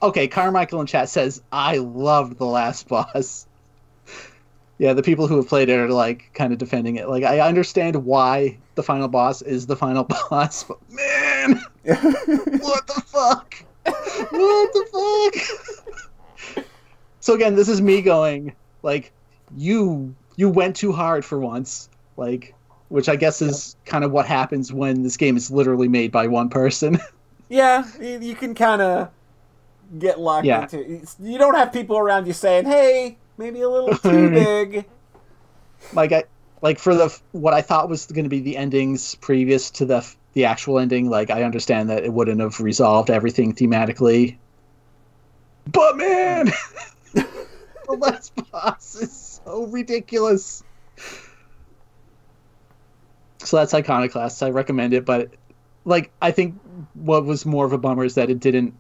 okay, Carmichael in chat says, I loved the last boss. Yeah, the people who have played it are, like, kind of defending it. Like, I understand why the final boss is the final boss, but, man! What the fuck? What the fuck? So, again, this is me going, like, you went too hard for once. Like, which I guess is kind of what happens when this game is literally made by one person. Yeah, you can kind of get locked into it. You don't have people around you saying, hey, maybe a little too big. Like for what I thought was going to be the endings previous to the actual ending, like, I understand that it wouldn't have resolved everything thematically. But man, the last boss is so ridiculous. So that's Iconoclast. I recommend it, but like, I think what was more of a bummer is that it didn't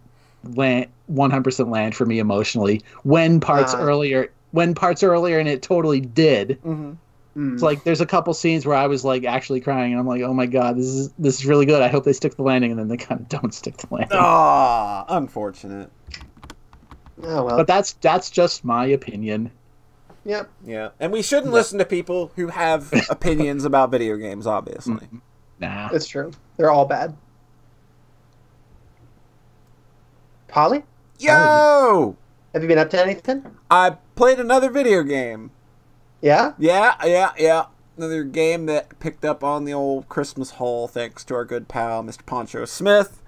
100% land for me emotionally when parts earlier and it totally did. Mm-hmm. It's like there's a couple scenes where I was like actually crying and I'm like, oh my god, this is really good. I hope they stick the landing, and then they kind of don't stick the landing. Ah, unfortunate. Oh well. But that's just my opinion. Yep. Yeah, and we shouldn't listen to people who have opinions about video games, obviously. Nah. It's true. They're all bad. Polly? Yo! Have you been up to anything? I played another video game. Yeah? Yeah. Another game that picked up on the old Christmas haul thanks to our good pal, Mr. Poncho Smith.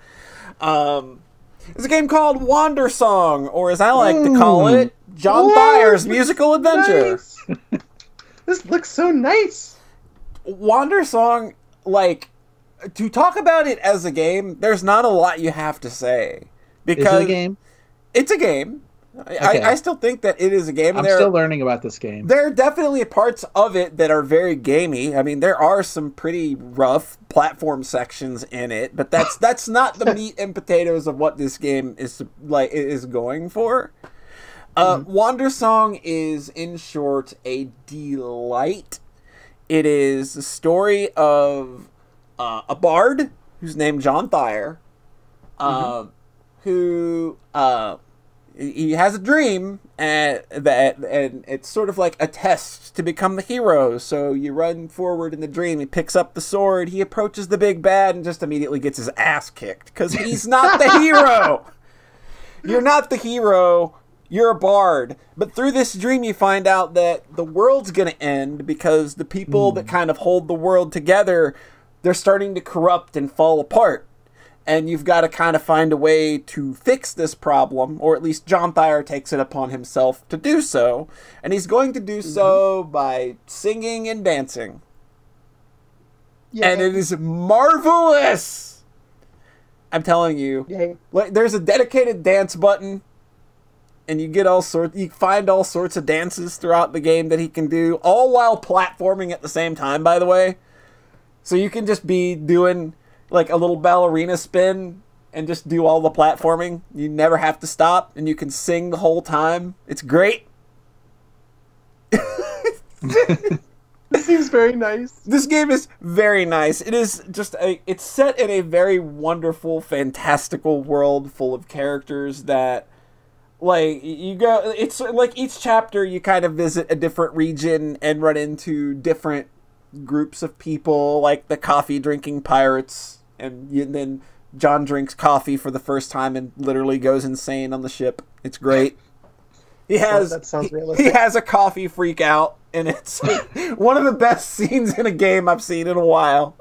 It's a game called Wander Song, or as I like to call it, John Thayer's Musical Adventure. Nice. This looks so nice. Wander Song, like, to talk about it as a game, there's not a lot you have to say. Because is it a game? It's a game. Okay. I still think that it is a game. I'm still learning about this game. There are definitely parts of it that are very gamey. I mean, there are some pretty rough platform sections in it, but that's not the meat and potatoes of what this game is going for. Wander Song is, in short, a delight. It is the story of a bard who's named John Thayer, who he has a dream, and it's sort of like a test to become the hero. So you run forward in the dream. He picks up the sword. He approaches the big bad and just immediately gets his ass kicked because he's not the hero. You're not the hero. You're a bard. But through this dream, you find out that the world's going to end because the people that kind of hold the world together, they're starting to corrupt and fall apart. And you've got to kind of find a way to fix this problem, or at least John Thayer takes it upon himself to do so. And he's going to do so by singing and dancing. Yeah. And it is marvelous! I'm telling you. Yeah. Like, there's a dedicated dance button, and you find all sorts of dances throughout the game that he can do, all while platforming at the same time, by the way. So you can just be doing like a little ballerina spin and just do all the platforming. You never have to stop, and you can sing the whole time. It's great. This seems very nice. This game is very nice. It is just it's set in a very wonderful, fantastical world full of characters that, like, it's like each chapter you kind of visit a different region and run into different groups of people, like the coffee drinking pirates, and then John drinks coffee for the first time and literally goes insane on the ship. It's great. That sounds realistic. He has a coffee freak out, and it's one of the best scenes in a game I've seen in a while.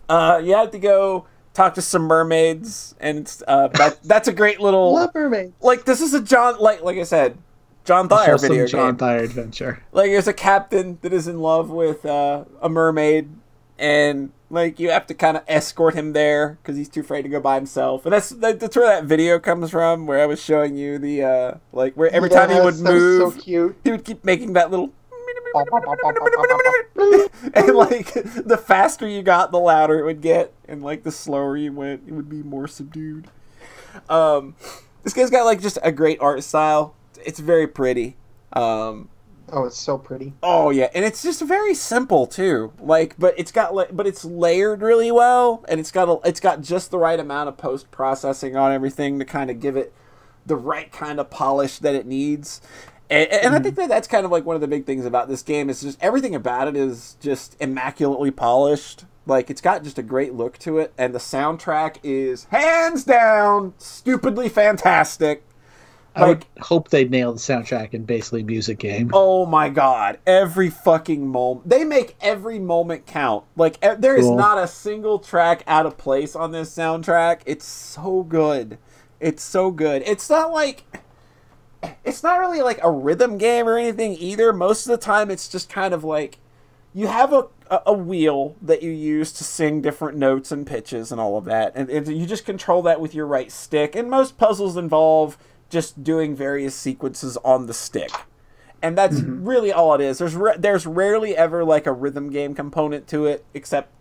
You have to go talk to some mermaids, and it's that's a great little. Love mermaids. Like, this is a like I said, John Thayer video game. John Thayer adventure. Like, there's a captain that is in love with a mermaid, and like you have to kind of escort him there because he's too afraid to go by himself. And that's where that video comes from, where I was showing you the like where every time he would move, so cute. He would keep making that little. And like the faster you got, the louder it would get, and like the slower you went, it would be more subdued. This guy's got like just a great art style. It's very pretty. Oh, it's so pretty. Oh yeah, and it's just very simple too. Like, but it's layered really well, and it's got just the right amount of post processing on everything to kind of give it the right kind of polish that it needs. And I think that's kind of like one of the big things about this game is just everything about it is just immaculately polished. Like, it's got just a great look to it, and the soundtrack is hands down stupidly fantastic. I would hope they nail the soundtrack in basically music game. Oh my god. Every fucking moment. They make every moment count. Like, there is not a single track out of place on this soundtrack. It's so good. It's so good. It's not really like a rhythm game or anything either. Most of the time it's just kind of like you have a wheel that you use to sing different notes and pitches and all of that. And you just control that with your right stick. And most puzzles involve just doing various sequences on the stick, and that's really all it is. There's rarely ever like a rhythm game component to it, except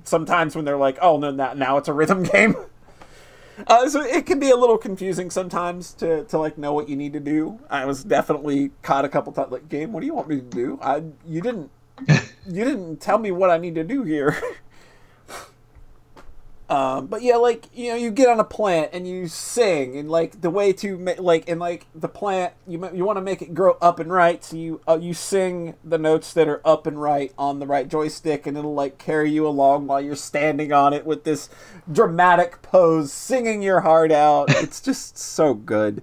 sometimes when they're like, oh no, now it's a rhythm game. So it can be a little confusing sometimes to like know what you need to do. I was definitely caught a couple times like, game, what do you want me to do? You didn't tell me what I need to do here. But yeah, like, you get on a plant and you sing, and like the way to the plant, you want to make it grow up and right, so you sing the notes that are up and right on the right joystick, and it'll like carry you along while you're standing on it with this dramatic pose, singing your heart out. It's just so good.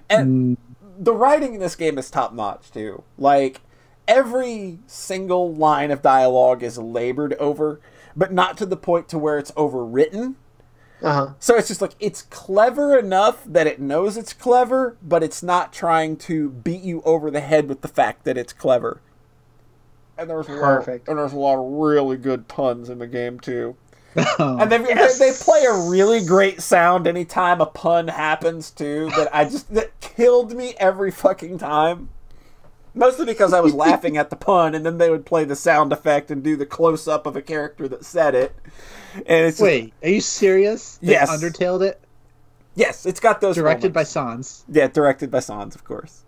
And the writing in this game is top notch too. Like, every single line of dialogue is labored over, but not to the point to where it's overwritten. So it's just like, it's clever enough that it knows it's clever, but it's not trying to beat you over the head with the fact that it's clever. And there's perfect. A lot of really good puns in the game too. And they play a really great sound anytime a pun happens too, that killed me every fucking time. Mostly because I was laughing at the pun, and then they would play the sound effect and do the close-up of a character that said it. And it's Wait, are you serious? They Yes. Undertaled it? Yes, it's got those Directed moments. by Sans. Yeah, directed by Sans, of course.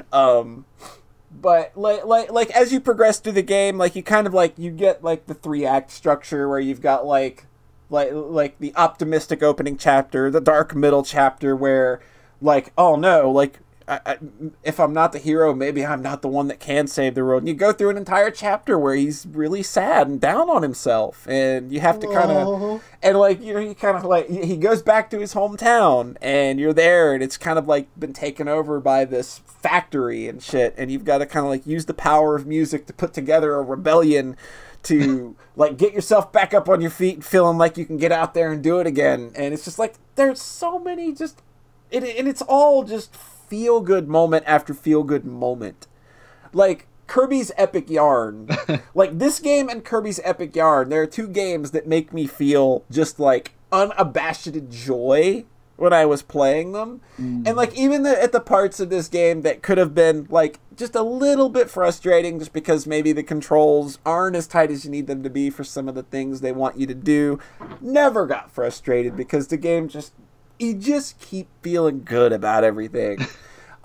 But like as you progress through the game, like you kind of like you get like the 3-act structure where you've got like like the optimistic opening chapter, the dark middle chapter where, like, oh no, like, if I'm not the hero, maybe I'm not the one that can save the world. And you go through an entire chapter where he's really sad and down on himself, and you have to kind of, and like, you know, you kind of like, he goes back to his hometown, and you're there, and it's kind of like been taken over by this factory and shit, and you've got to kind of like use the power of music to put together a rebellion to like get yourself back up on your feet and feeling like you can get out there and do it again. And it's just like, there's so many just, and it's all just feel good moment after feel good moment. Like Kirby's Epic Yarn. Like this game and Kirby's Epic Yarn, there are two games that make me feel just like unabashed joy when I was playing them. And like even at the parts of this game that could have been like just a little bit frustrating just because maybe the controls aren't as tight as you need them to be for some of the things they want you to do, never got frustrated because the game just, you just keep feeling good about everything.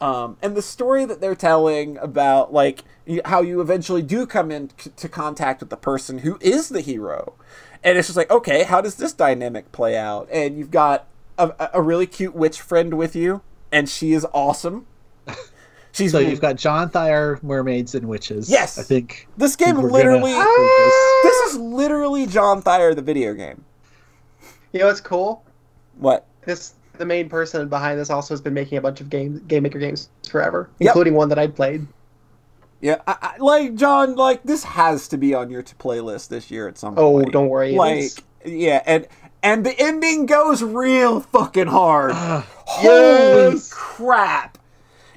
And the story that they're telling about, like, how you eventually do come into contact with the person who is the hero. And it's just like, okay, how does this dynamic play out? And you've got a really cute witch friend with you, and she is awesome. So you've got John Thayer, mermaids, and witches. Yes! I think this game literally... This is literally John Thayer, the video game. You know what's cool? What? The main person behind this also has been making a bunch of Game Maker games forever, including one that I played. Yeah, I like, John, like, this has to be on your to-play list this year at some point. Oh, don't worry. Like, yeah, and the ending goes real fucking hard. Holy crap.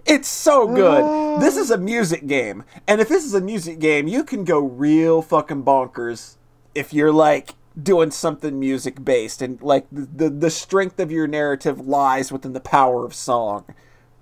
It's so good. This is a music game. And if this is a music game, you can go real fucking bonkers if you're, like, doing something music based, and like the strength of your narrative lies within the power of song.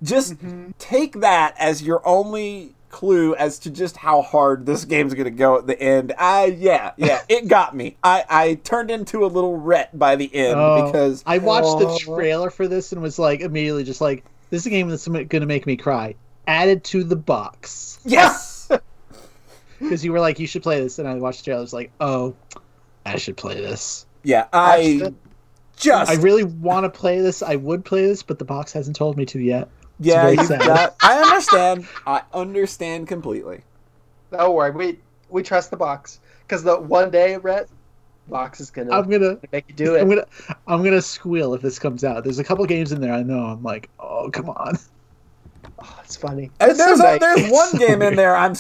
Just take that as your only clue as to just how hard this game's gonna go at the end. It got me. I turned into a little ret by the end because I watched the trailer for this and was like immediately just like, this is a game that's gonna make me cry. Added to the box. Yes. Because you were like, you should play this, and I watched the trailer. I was like, oh, I should play this. Yeah, I really want to play this. I would play this, but the box hasn't told me to yet. Yeah, I understand completely. Don't worry, we trust the box, because the one day, Rhett, box is gonna make you do it. I'm gonna squeal if this comes out. There's a couple games in there I know I'm like, oh, come on. Oh, it's funny. And there's one game in there I'm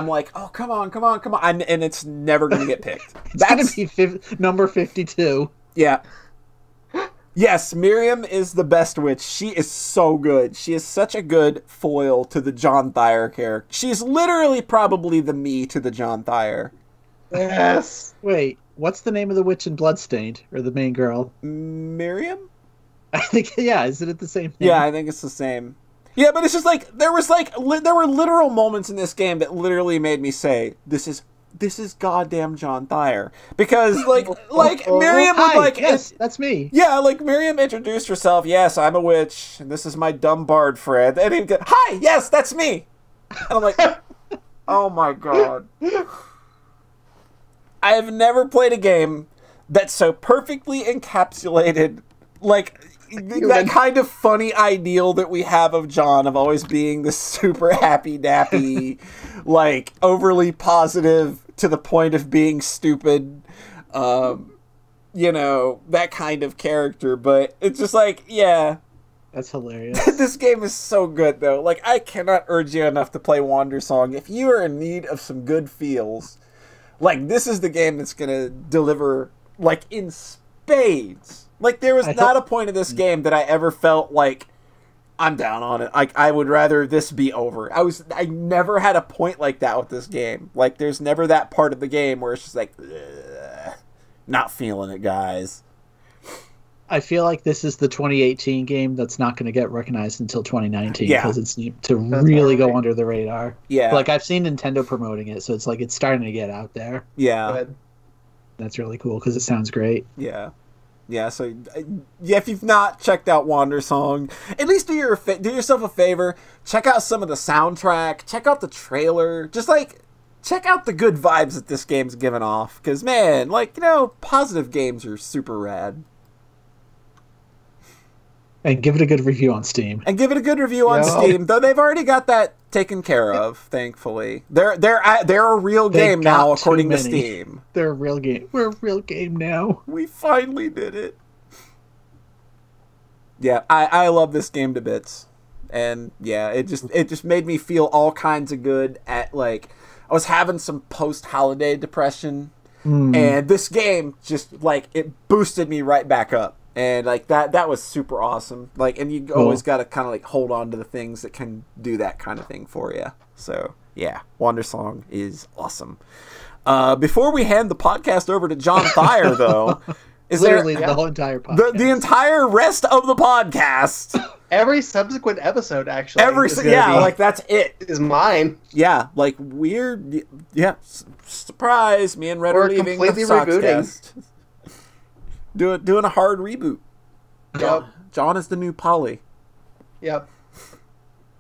like, oh, come on, and it's never going to get picked. That's going to be number 52. Yeah. Yes, Miriam is the best witch. She is so good. She is such a good foil to the John Thayer character. She's literally probably the me to the John Thayer. Yes. Wait, what's the name of the witch in Bloodstained, or the main girl? Miriam? I think, yeah, isn't it the same name? Yeah, I think it's the same. Yeah, but it's just like there were literal moments in this game that literally made me say, "This is goddamn John Thayer," because like Miriam would like, yes, that's me. Yeah, like Miriam introduced herself. Yes, I'm a witch, and this is my dumb bard friend. And he'd go, "Hi, yes, that's me." And I'm like, oh my god, I have never played a game that so perfectly encapsulated like that kind of funny ideal that we have of John, of always being this super happy dappy, like overly positive to the point of being stupid, you know, that kind of character. But it's just like, yeah, that's hilarious. This game is so good though. Like, I cannot urge you enough to play Wander Song. If you are in need of some good feels, like, this is the game that's gonna deliver, like, in spades. Like, there was not a point in this game that I ever felt like, I'm down on it. Like, I would rather this be over. I never had a point like that with this game. Like, there's never that part of the game where it's just like, not feeling it, guys. I feel like this is the 2018 game that's not going to get recognized until 2019 because it's to really go under the radar. Yeah. Like, I've seen Nintendo promoting it, so it's like it's starting to get out there. Yeah. Good. That's really cool because it sounds great. Yeah. Yeah, so if you've not checked out Wander Song, at least do yourself a favor. Check out some of the soundtrack. Check out the trailer. Just check out the good vibes that this game's giving off. Because, man, like, positive games are super rad. And give it a good review on Steam. Steam, though they've already got that taken care of, thankfully. They're a real game now, according to Steam. They're a real game. We're a real game now. We finally did it. Yeah, I love this game to bits. And yeah, it just made me feel all kinds of good at, like, I was having some post-holiday depression, and this game just, like, it boosted me right back up. And, like, that was super awesome. Like, and you always got to kind of, like, hold on to the things that can do that kind of thing for you. So, yeah, Wandersong is awesome. Before we hand the podcast over to John Thayer, though, is literally the whole entire podcast. The entire rest of the podcast. Every subsequent episode, actually. Like, that's it. Is mine. Yeah, like, surprise, me and Red are leaving the Sockscast. Doing a hard reboot. Yep. John is the new Polly. Yep.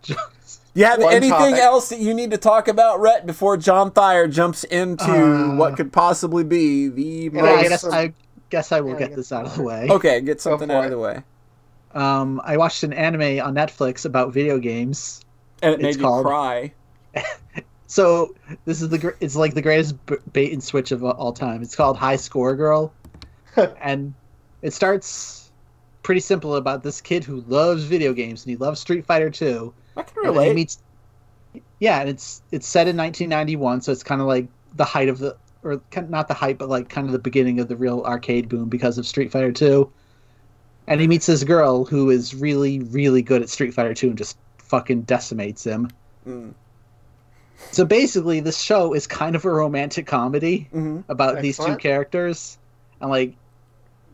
You have anything else that you need to talk about, Rhett, before John Thayer jumps into what could possibly be the most... I guess I will get this out of the way. Okay, get something out of the way. I watched an anime on Netflix about video games. And it made you cry. So, it's like the greatest bait and switch of all time. It's called High Score Girl. And it starts pretty simple about this kid who loves video games, and he loves Street Fighter 2. I can relate. And it's set in 1991, so it's kind of like the height of the, or not the height, but like kind of the beginning of the real arcade boom because of Street Fighter 2. And he meets this girl who is really, really good at Street Fighter 2 and just fucking decimates him. So basically, this show is kind of a romantic comedy about these two characters. And, like,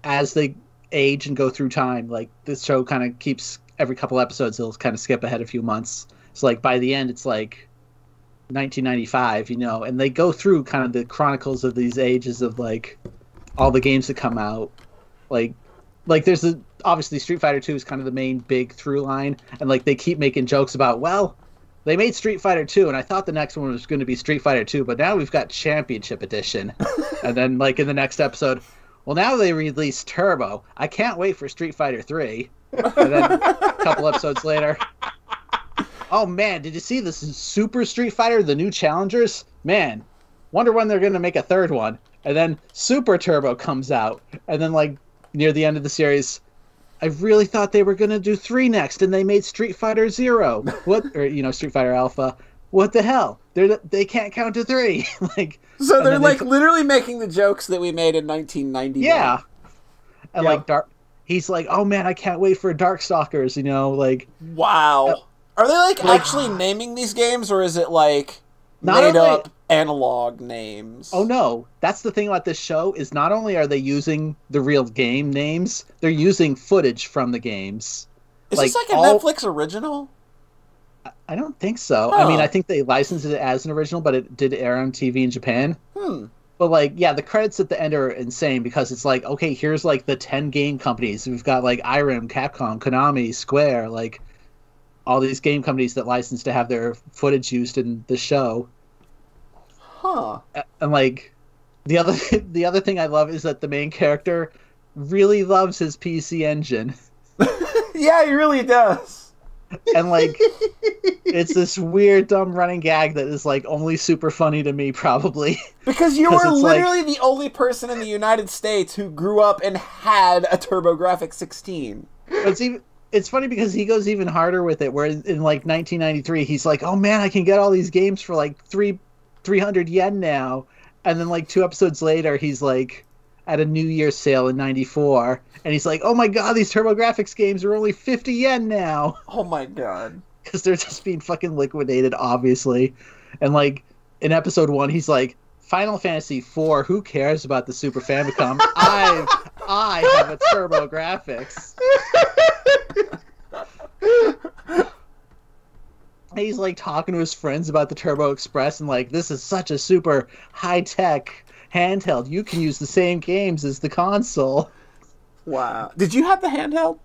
as they age and go through time, like, this show kind of keeps, every couple episodes, it'll kind of skip ahead a few months. So, like, by the end, it's, like, 1995, and they go through kind of the chronicles of these ages of, like, all the games that come out. Like there's obviously Street Fighter 2 is kind of the main big through line, and, like, they keep making jokes about, well, they made Street Fighter 2, and I thought the next one was going to be Street Fighter 2, but now we've got Championship Edition. And then, like, in the next episode, well, now they released Turbo. I can't wait for Street Fighter 3. And then a couple episodes later, oh, man, did you see this Super Street Fighter, the new challengers? Man, wonder when they're going to make a third one. And then Super Turbo comes out. And then, like, near the end of the series, I really thought they were going to do 3 next, and they made Street Fighter 0. Street Fighter Alpha. What the hell? They can't count to 3. So they're literally making the jokes that we made in 1990. Yeah. And he's like, oh man, I can't wait for Darkstalkers, Wow. Are they actually naming these games, or is it made up analog names? Oh no. That's the thing about this show, is not only are they using the real game names, they're using footage from the games. Is this a Netflix original? I don't think so. I mean, I think they licensed it as an original, but it did air on TV in Japan. But, the credits at the end are insane, because it's okay, here's, the 10 game companies. We've got, Irem, Capcom, Konami, Square, all these game companies that license to have their footage used in the show. Huh. And, the other thing I love is that the main character really loves his PC Engine. Yeah, he really does. And it's this weird dumb running gag that is only super funny to me, probably, because you were literally the only person in the United States who grew up and had a TurboGrafx 16. It's funny because he goes even harder with it, where in 1993 he's oh man, I can get all these games for 300 yen now, and then 2 episodes later he's at a New Year's sale in 94, and he's oh my god, these TurboGrafx games are only 50 yen now. Oh my god. Because they're just being fucking liquidated, obviously. And in episode 1, he's Final Fantasy IV, who cares about the Super Famicom? I have a TurboGrafx. He's talking to his friends about the Turbo Express, and this is such a super high-tech handheld. You can use the same games as the console. Wow. Did you have the handheld?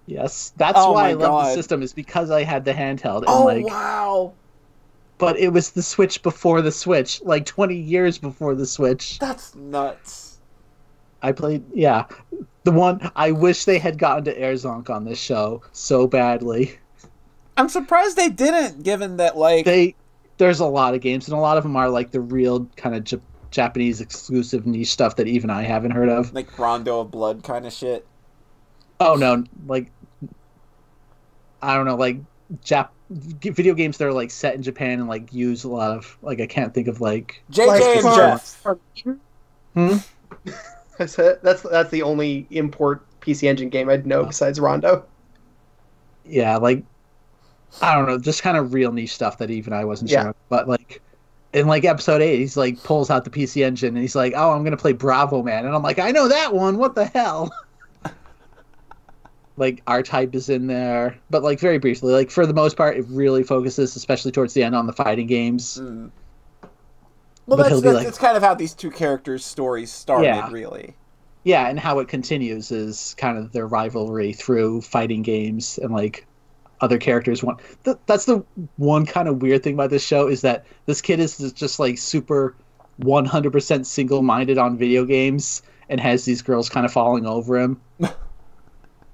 Yes. That's why I love the system, is because I had the handheld. And wow. But it was the Switch before the Switch, like 20 years before the Switch. That's nuts. I played, yeah. The one, I wish they had gotten to Airzonk on this show so badly. I'm surprised they didn't, given that, like... There's a lot of games, and a lot of them are, like, the real kind of Japanese exclusive niche stuff that even I haven't heard of. Like Rondo of Blood kind of shit? Oh, no, like... I don't know, like, video games that are, like, set in Japan and, like, use a lot of... Like, I can't think of, like... JJ and Jeff. That's the only import PC Engine game I'd know besides Rondo. Yeah, like... I don't know, just kind of real niche stuff that even I wasn't sure of. But, like, in, like, episode 8, he's, like, pulls out the PC Engine, and he's like, oh, I'm going to play Bravo Man. And I'm like, I know that one! What the hell? Like, R-Type is in there. But, like, very briefly. Like, for the most part, it really focuses, especially towards the end, on the fighting games. Mm. Well, that's kind of how these two characters' stories started, really. Yeah, and how it continues is kind of their rivalry through fighting games and, like... other characters want. That's the one kind of weird thing about this show is that this kid is just like super 100% single-minded on video games and has these girls kind of falling over him.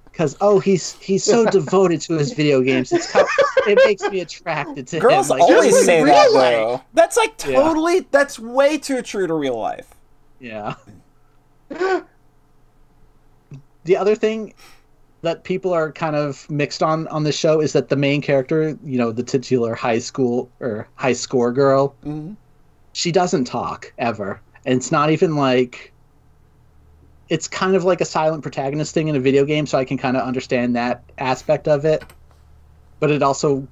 Because he's so devoted to his video games. It makes me attracted to girls him. Girls always say that though. That's like totally. That's way too true to real life. Yeah. The other thing that people are kind of mixed on this show is that the main character, you know, the titular high score girl, she doesn't talk ever. And it's not even like... It's kind of like a silent protagonist thing in a video game, so I can kind of understand that aspect of it. But it also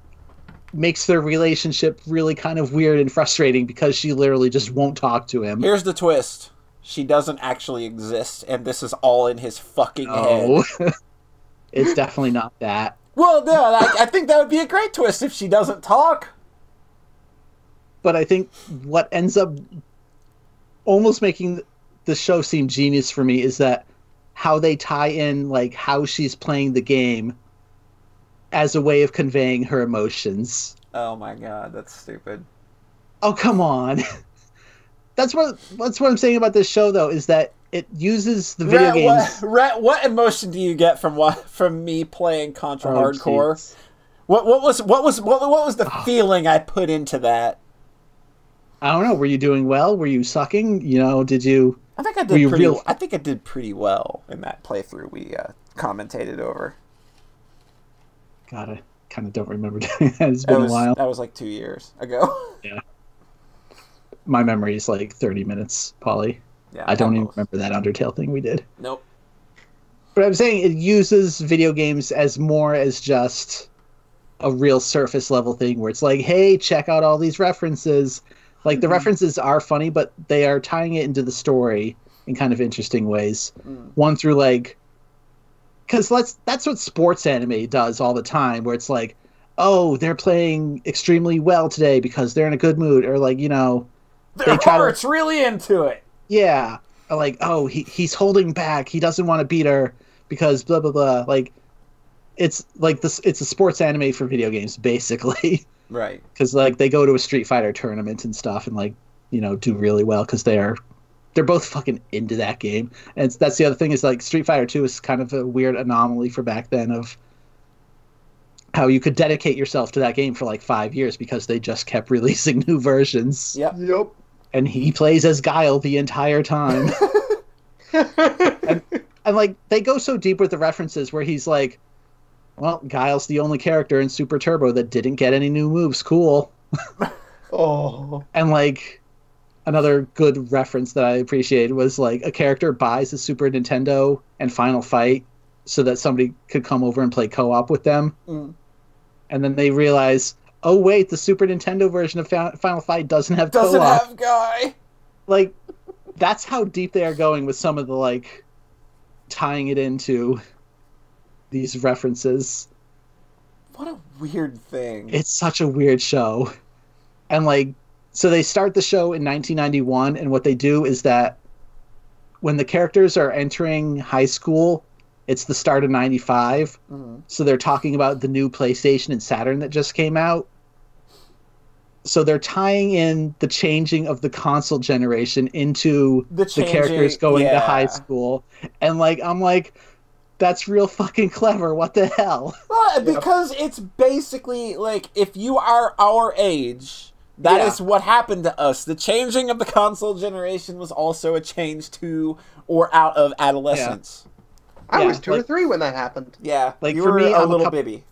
makes their relationship really kind of weird and frustrating because she literally just won't talk to him. Here's the twist. She doesn't actually exist, and this is all in his fucking head. It's definitely not that. Well, no, I think that would be a great twist if she doesn't talk. But I think what ends up almost making the show seem genius for me is that how they tie in, like, how she's playing the game as a way of conveying her emotions. Oh my god, that's stupid. Oh, come on. That's what I'm saying about this show, though, is that it uses the video games. What emotion do you get from me playing Contra Hardcore? Geez. What was the feeling I put into that? I don't know. Were you doing well? Were you sucking? You know, did you? I think I did I think I did pretty well in that playthrough we commentated over. God, I kind of don't remember doing that. It's been a while. That was like 2 years ago. Yeah. My memory is like 30 minutes, Polly. Yeah, I don't even remember that Undertale thing we did. Nope. But I'm saying it uses video games as more as just a real surface level thing where it's like, hey, check out all these references. Like, the references are funny, but they are tying it into the story in kind of interesting ways. One through, like... Because that's what sports anime does all the time, where it's like, oh, they're playing extremely well today because they're in a good mood, or, like, you know... Their heart's really into it. Yeah. Like, oh, he's holding back. He doesn't want to beat her because blah, blah, blah. Like, it's like this. It's a sports anime for video games, basically. Right. Because, like, they go to a Street Fighter tournament and stuff and, like, you know, do really well because they're both fucking into that game. And that's the other thing is, like, Street Fighter 2 is kind of a weird anomaly for back then of how you could dedicate yourself to that game for, like, 5 years because they just kept releasing new versions. Yep. And he plays as Guile the entire time. and like, they go so deep with the references where he's like, well, Guile's the only character in Super Turbo that didn't get any new moves. Cool. Oh. And, like, another good reference that I appreciated was, like, a character buys a Super Nintendo and Final Fight so that somebody could come over and play co-op with them. And then they realize... oh, wait, the Super Nintendo version of Final Fight doesn't have co-op. Doesn't have Guy. Like, that's how deep they are going with some of the, like, tying it into these references. What a weird thing. It's such a weird show. And, like, so they start the show in 1991, and what they do is that when the characters are entering high school, it's the start of 95. So they're talking about the new PlayStation and Saturn that just came out. so they're tying in the changing of the console generation into the characters going to high school, and like I'm like, that's real fucking clever. What the hell? Well, because it's basically like if you are our age, that is what happened to us. The changing of the console generation was also a change to or out of adolescence. I was 2 or 3 when that happened. Yeah, like you for were me, a little baby.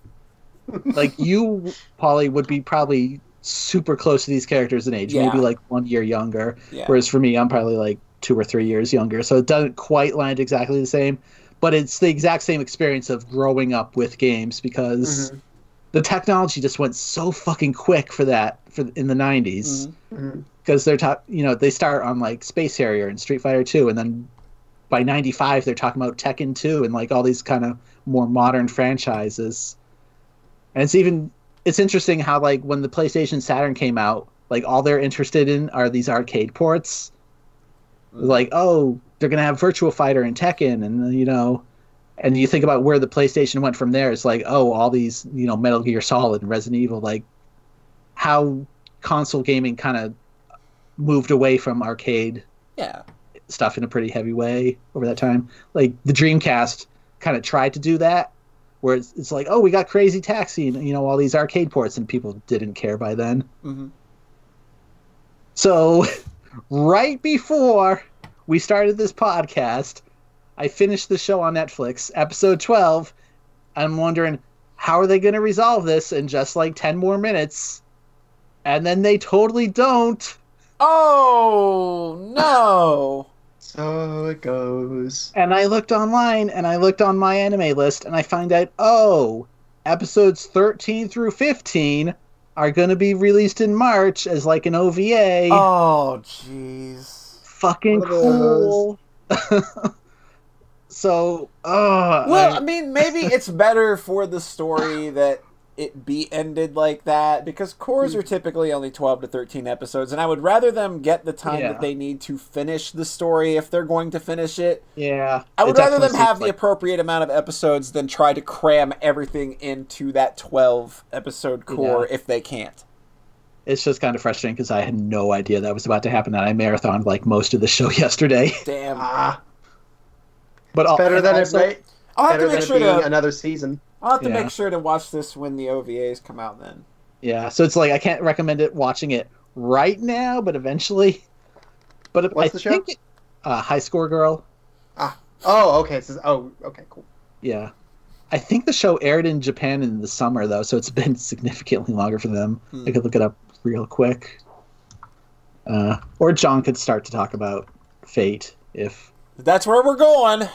Like you, Polly, would be probably super close to these characters in age, maybe like 1 year younger. Yeah. Whereas for me, I'm probably like 2 or 3 years younger. So it doesn't quite land exactly the same, but it's the exact same experience of growing up with games because the technology just went so fucking quick for that in the 90s. Because they're they start on like Space Harrier and Street Fighter 2, and then by 95 they're talking about Tekken 2 and like all these kind of more modern franchises. And it's interesting how like when the PlayStation Saturn came out, like all they're interested in are these arcade ports. Like, oh, they're gonna have Virtua Fighter and Tekken, and and you think about where the PlayStation went from there. It's like, oh, all these Metal Gear Solid and Resident Evil, like how console gaming kind of moved away from arcade stuff in a pretty heavy way over that time. Like the Dreamcast kind of tried to do that, where it's like, oh, we got Crazy Taxi and all these arcade ports, and people didn't care by then. So right before we started this podcast, I finished the show on Netflix, episode 12. I'm wondering, how are they going to resolve this in just like 10 more minutes? And then they totally don't. Oh, no. So it goes. And I looked online, and I looked on my anime list, and I find out, episodes 13 through 15 are going to be released in March as like an OVA. Oh, jeez. Fucking cool. So, well, I mean, maybe it's better for the story that it be ended like that, because cores are typically only 12 to 13 episodes, and I would rather them get the time that they need to finish the story if they're going to finish it. Yeah. I would rather them have the appropriate amount of episodes than try to cram everything into that 12-episode core if they can't. It's just kind of frustrating because I had no idea that was about to happen, and I marathoned like most of the show yesterday. Damn. But it's better than I'll have to make sure to another season. I'll have to make sure to watch this when the OVAs come out then. Yeah, so it's like I can't recommend watching it right now, but eventually. But what's the show? High Score Girl. Oh, okay. Okay, cool. Yeah. I think the show aired in Japan in the summer, though, so it's been significantly longer for them. I could look it up real quick. Or John could start to talk about Fate if... That's where we're going.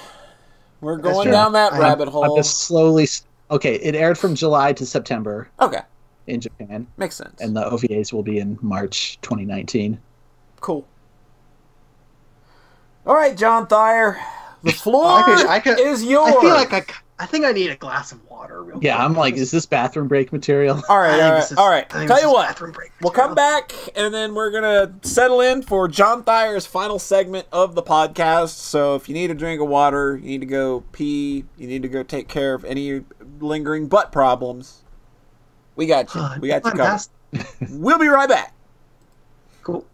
We're going down that rabbit hole. I'm just slowly... Okay, it aired from July to September. Okay. In Japan. Makes sense. And the OVAs will be in March 2019. Cool. All right, John Thayer. The floor is yours. I think I need a glass of water real quick. Yeah, I'm like, is this bathroom break material? All right. Tell you what, we'll come back, and then we're going to settle in for John Thayer's final segment of the podcast. So if you need a drink of water, you need to go pee, you need to go take care of any lingering butt problems, we got you. We got you covered. We'll be right back. Cool.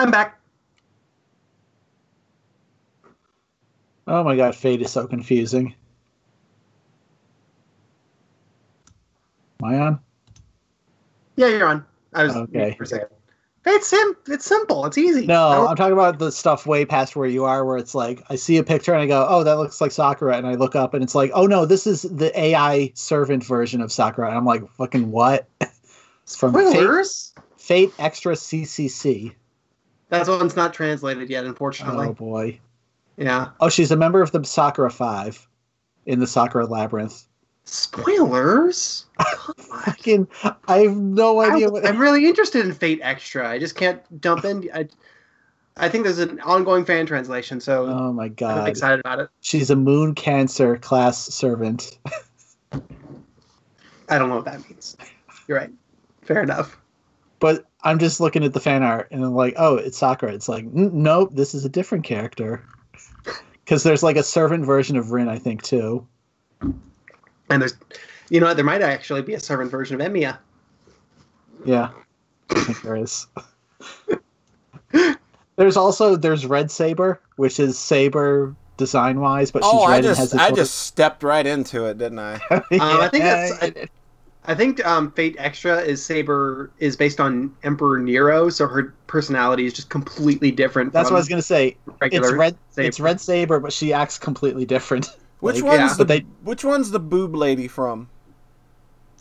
I'm back. Oh my god, Fate is so confusing. Am I on? Yeah, you're on. I was okay. For a second. It's simple. It's easy. No, I'm talking about the stuff way past where you are, where it's like I see a picture and I go, "Oh, that looks like Sakura," and I look up and it's like, "Oh no, this is the AI servant version of Sakura." And I'm like, "Fucking what?" It's from Fate Extra CCC. That one's not translated yet, unfortunately. Oh boy. Yeah. Oh, she's a member of the Sakura 5 in the Sakura Labyrinth. Spoilers? Fucking, I have no idea. I'm really interested in Fate Extra. I just can't jump in. I think there's an ongoing fan translation, so oh my god, I'm excited about it. She's a Moon Cancer class servant. I don't know what that means. You're right. Fair enough. But I'm just looking at the fan art and I'm like, oh, it's Sakura. It's like, nope, this is a different character. Because there's like a servant version of Rin, I think, too. And there's, you know, there might actually be a servant version of Emiya. Yeah, I think there is. There's Red Saber, which is Saber design-wise, but she's red and has I just stepped right into it, didn't I? I think Fate Extra is based on Emperor Nero, so her personality is just completely different. That's what I was gonna say. It's Red Saber, but she acts completely different. Which one's the boob lady from?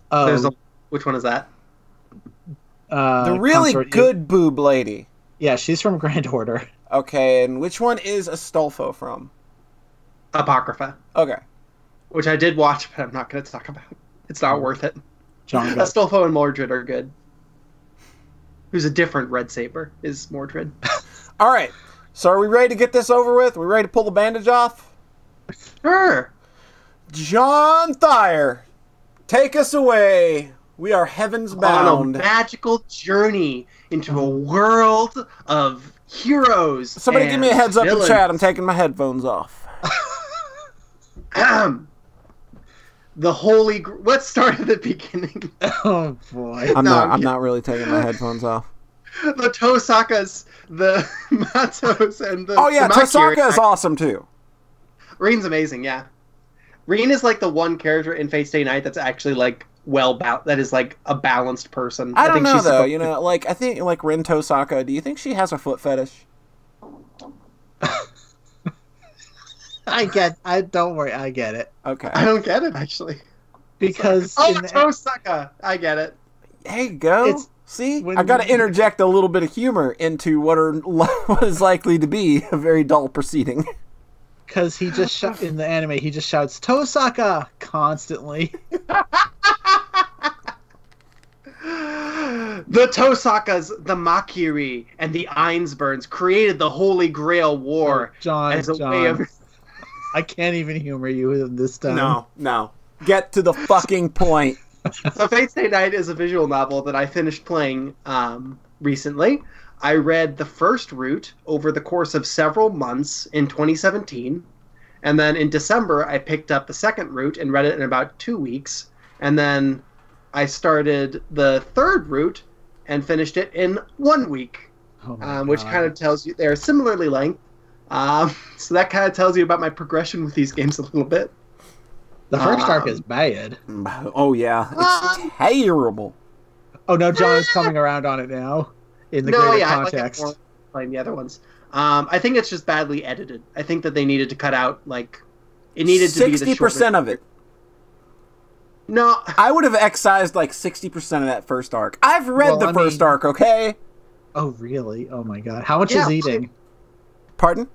Which one is that? The really good boob lady. Yeah, she's from Grand Order. Okay, and which one is Astolfo from? Apocrypha. Okay. Which I did watch, but I'm not going to talk about. It's not worth it. Astolfo and Mordred are good. Who's a different Red Saber is Mordred. All right. So are we ready to get this over with? Are we ready to pull the bandage off? Sure. John Thayer, take us away. We are heavens bound. On a magical journey into a world of heroes. Somebody give me a heads up in chat. I'm taking my headphones off. The holy... Let's start at the beginning. Oh, boy. I'm not really taking my headphones off. The Tosakas, the Matos, and the... Oh, yeah, Tosaka is awesome, too. Rin's amazing, yeah. Rin is, like, the one character in Fate Stay Night that's actually, like, that is, like, a balanced person. I don't know, though. You know, like, I think, like, Rin Tosaka, do you think she has a foot fetish? Don't worry, I get it. Okay. I don't get it, actually. Because... Tosaka! I get it. There you go. See? I gotta interject a little bit of humor into what is likely to be a very dull proceeding. Because he just in the anime, he just shouts, Tosaka! Constantly. The Tosakas, the Makiri, and the Ainsburns created the Holy Grail War way of... I can't even humor you this time. No. Get to the fucking point. So Fate Stay Night is a visual novel that I finished playing recently. I read the first route over the course of several months in 2017. And then in December, I picked up the second route and read it in about 2 weeks. And then I started the third route and finished it in 1 week. Which kind of tells you they're similarly length. So that kind of tells you about my progression with these games a little bit. The first arc is bad. Oh, yeah. It's terrible. Oh, no, John is coming around on it now. In the greater context. I playing the other ones. I think it's just badly edited. I think that they needed to cut out, like... It needed to be the 60% of it. No. I would have excised, like, 60% of that first arc. I've read the first arc, okay? Oh, really? Oh, my God. How much is eating? Pardon?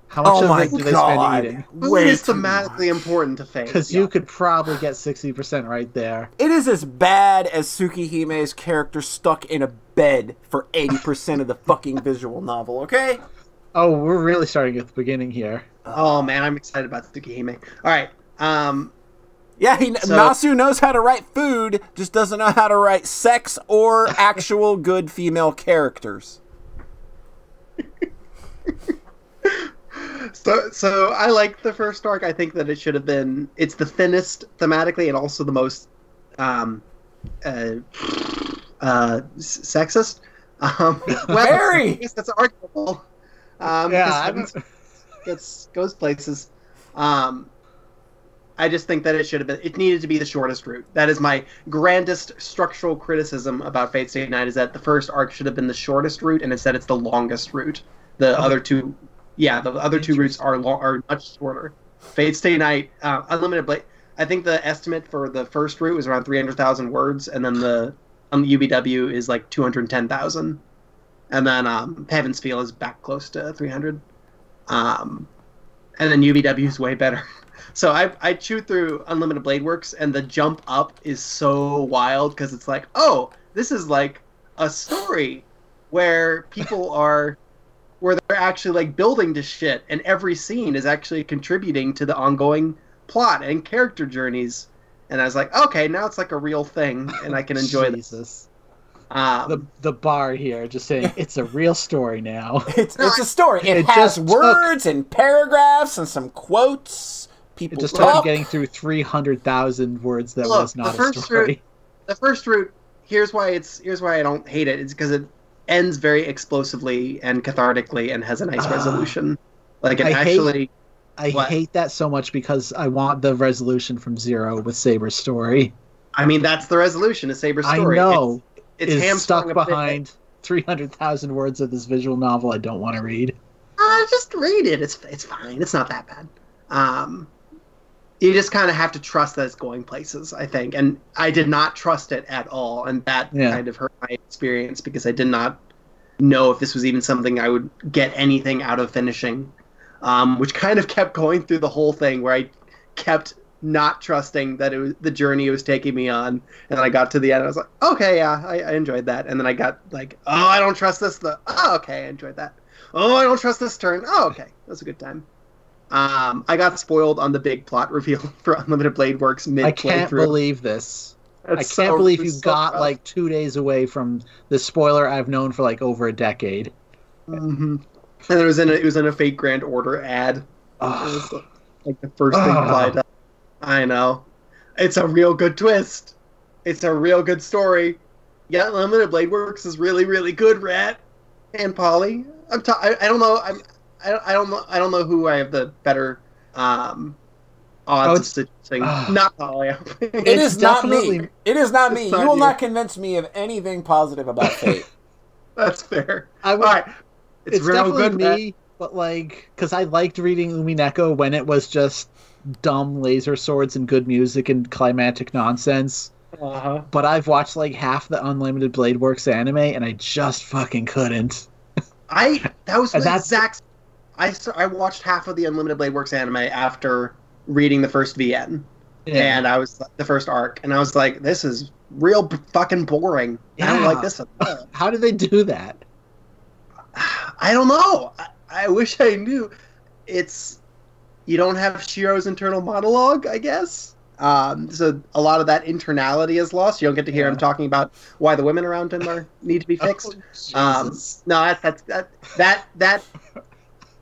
How much do they spend eating? Food is thematically important to Fate. Because you could probably get 60% right there. It is as bad as Tsukihime's character stuck in a bed for 80% of the fucking visual novel, okay? Oh, we're really starting at the beginning here. Oh, man, I'm excited about Tsukihime. All right. Yeah, Nasu knows how to write food, just doesn't know how to write sex or actual good female characters. So I like the first arc. I think that it should have been... It's the thinnest thematically and also the most sexist. Well, Very. I guess that's arguable. Goes places. I just think that it needed to be the shortest route. That is my grandest structural criticism about Fate Stay Night, is that the first arc should have been the shortest route, and instead it's the longest route. The other two routes are much shorter. Fate Stay Night, Unlimited Blade. I think the estimate for the first route was around 300,000 words, and then the UBW is like 210,000, and then Heaven's Feel is back close to 300, and then UBW is way better. So I chewed through Unlimited Blade Works, and the jump up is so wild because it's like, oh, this is like a story where where they're actually like building to shit, and every scene is actually contributing to the ongoing plot and character journeys. And I was like, okay, now it's like a real thing, and I can enjoy this. The bar here just saying it's a real story now. It's a story. It has words and paragraphs and some quotes. People just took getting through 300,000 words that was not a story. The first route. Here's why I don't hate it. It's because it ends very explosively and cathartically and has a nice resolution. Like it I hate that so much because I want the resolution from Zero with Saber's story. I mean, that's the resolution of Saber's story. I know. It's stuck behind 300,000 words of this visual novel I don't want to read. Just read it. It's fine. It's not that bad. You just kind of have to trust that it's going places, I think. And I did not trust it at all, and that kind of hurt my experience because I did not know if this was even something I would get anything out of finishing. Which kind of kept going through the whole thing, where I kept not trusting that it was the journey it was taking me on, and then I got to the end and I was like, okay, yeah, I enjoyed that. And then I got like, oh, I don't trust this. Oh, okay, I enjoyed that. Oh, I don't trust this turn. Oh, okay, that was a good time. I got spoiled on the big plot reveal for Unlimited Blade Works mid-playthrough. I can't believe this. I can't believe you got like 2 days away from the spoiler I've known for like over a decade. Mm-hmm. And it was in a Fate Grand Order ad. It was like the first thing applied. I know. It's a real good twist. It's a real good story. Yeah, Unlimited Blade Works is really, really good, Rat and Polly. I don't know. I don't know who I have the better odds of suggesting. Not Polly. It is not me. It is not me. You will not convince me of anything positive about Fate. That's fair. All right. It's real definitely good, me, but like, because I liked reading Umineko when it was just dumb laser swords and good music and climatic nonsense. But I've watched like half the Unlimited Blade Works anime, and I just fucking couldn't. I watched half of the Unlimited Blade Works anime after reading the first VN, and I was the first arc, and I was like, this is real fucking boring. I don't like this at all. How did they do that? I don't know. I wish I knew. You don't have Shiro's internal monologue, I guess. So a lot of that internality is lost. You don't get to hear him talking about why the women around him need to be fixed. No, that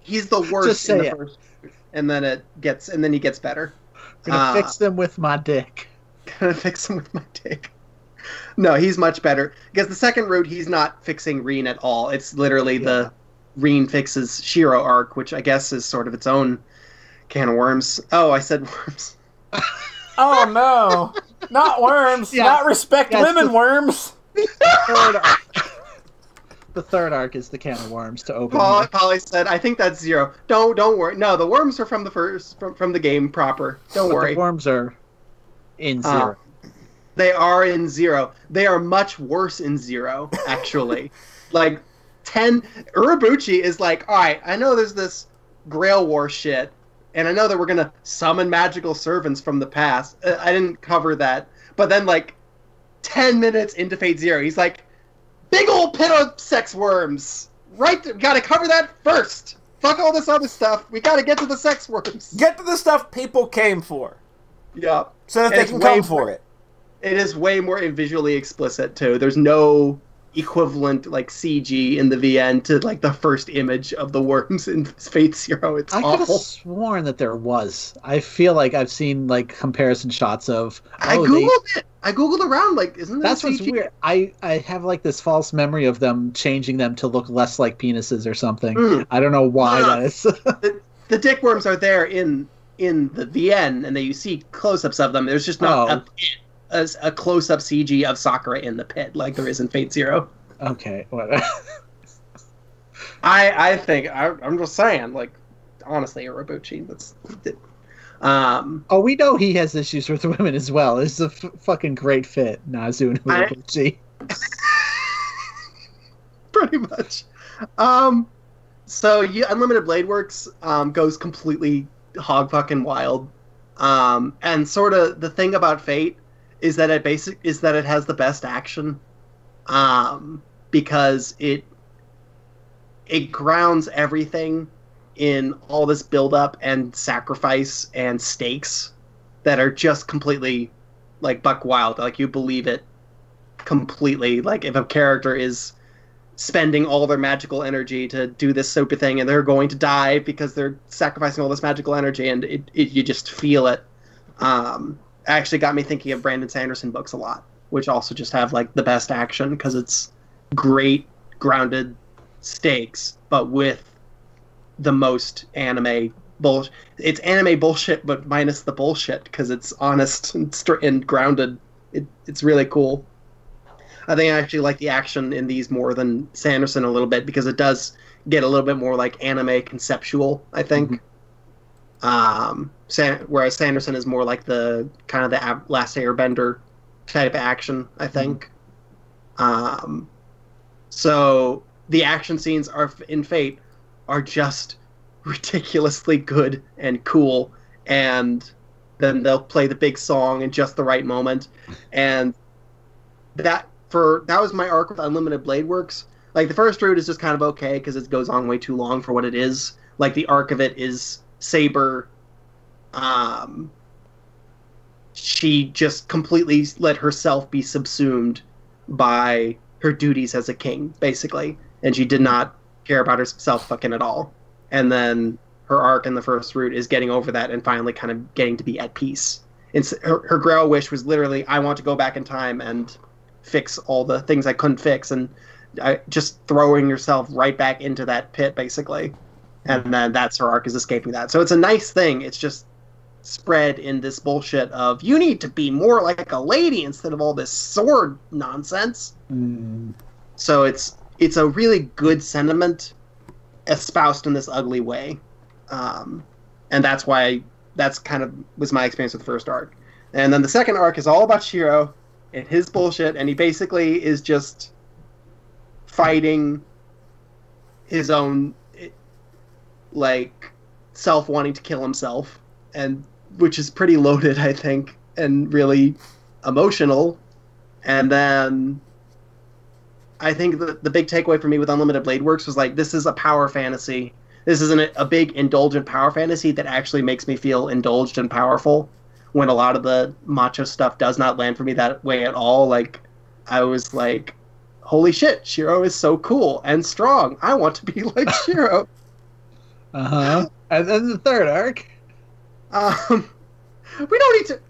he's the worst in the first, and then he gets better. Gonna fix them with my dick. Gonna fix them with my dick. No, he's much better. Because the second route, he's not fixing Reen at all. It's literally the Reen fixes Shiro arc, which I guess is sort of its own can of worms. Oh, I said worms. Oh, no. Not worms. Not respect women worms. The third arc is the can of worms to open. Polly said, I think that's Zero. Don't worry. No, the worms are from the from the game proper. Don't worry. The worms are in Zero. They are in Zero. They are much worse in Zero, actually. Like, Urabuchi is like, alright, I know there's this Grail War shit, and I know that we're gonna summon magical servants from the past. I didn't cover that. But then, like, 10 minutes into Fate Zero, he's like, big old pit of sex worms! Right, we gotta cover that first! Fuck all this other stuff, we gotta get to the sex worms! Get to the stuff people came for. Yeah. So that they can come for it. It is way more visually explicit, too. There's no equivalent like CG in the VN to like the first image of the worms in Fate Zero. It's awful. I could have sworn that there was. I feel like I've seen like comparison shots of. I googled it. I googled around. Like, isn't that that's CG? What's weird? I have like this false memory of them changing them to look less like penises or something. I don't know why that is. The dick worms are there in the VN, and you see close-ups of them. There's just not a close-up CG of Sakura in the pit like there is in Fate Zero. Okay, whatever. I think I'm just saying, like, honestly, Orobuchi. That's. Oh, we know he has issues with women as well. It's a fucking great fit, Nazu and Orobuchi. Pretty much. So Unlimited Blade Works goes completely hog fucking wild. And sort of the thing about Fate is that it has the best action. Because it grounds everything in all this build-up and sacrifice and stakes that are just completely like buck wild. Like, you believe it completely. Like, if a character is spending all their magical energy to do this super thing and they're going to die because they're sacrificing all this magical energy, and you just feel it. Actually got me thinking of Brandon Sanderson books a lot, which also just have like the best action because it's great grounded stakes, but with the most anime bullshit. It's anime bullshit, but minus the bullshit because it's honest and grounded. It's really cool. I think I actually like the action in these more than Sanderson a little bit because it does get a little bit more like anime conceptual, I think. Whereas Sanderson is more like the kind of the Last Airbender type of action, I think. So the action scenes in Fate are just ridiculously good and cool, and then they'll play the big song in just the right moment, and that was my arc with Unlimited Blade Works. Like, the first route is just kind of okay because it goes on way too long for what it is. Like, the arc of it is Saber. She just completely let herself be subsumed by her duties as a king, basically, and she did not care about herself fucking at all. And then her arc in the first route is getting over that and finally kind of getting to be at peace. And her Grail wish was literally, I want to go back in time and fix all the things I couldn't fix, and just throwing yourself right back into that pit, basically. And then that's her arc, is escaping that. So it's a nice thing. It's just spread in this bullshit of, you need to be more like a lady instead of all this sword nonsense. So it's a really good sentiment espoused in this ugly way. And that's why that's kind of was my experience with the first arc. And then the second arc is all about Shiro and his bullshit, and he basically is just fighting his own like self wanting to kill himself, and which is pretty loaded, I think, and really emotional. And then I think the big takeaway for me with Unlimited Blade Works was like, this is a power fantasy. This isn't a big indulgent power fantasy that actually makes me feel indulged and powerful, when a lot of the macho stuff does not land for me that way at all. Like, I was like, holy shit, Shiro is so cool and strong. I want to be like Shiro. And then the third arc. We don't need to.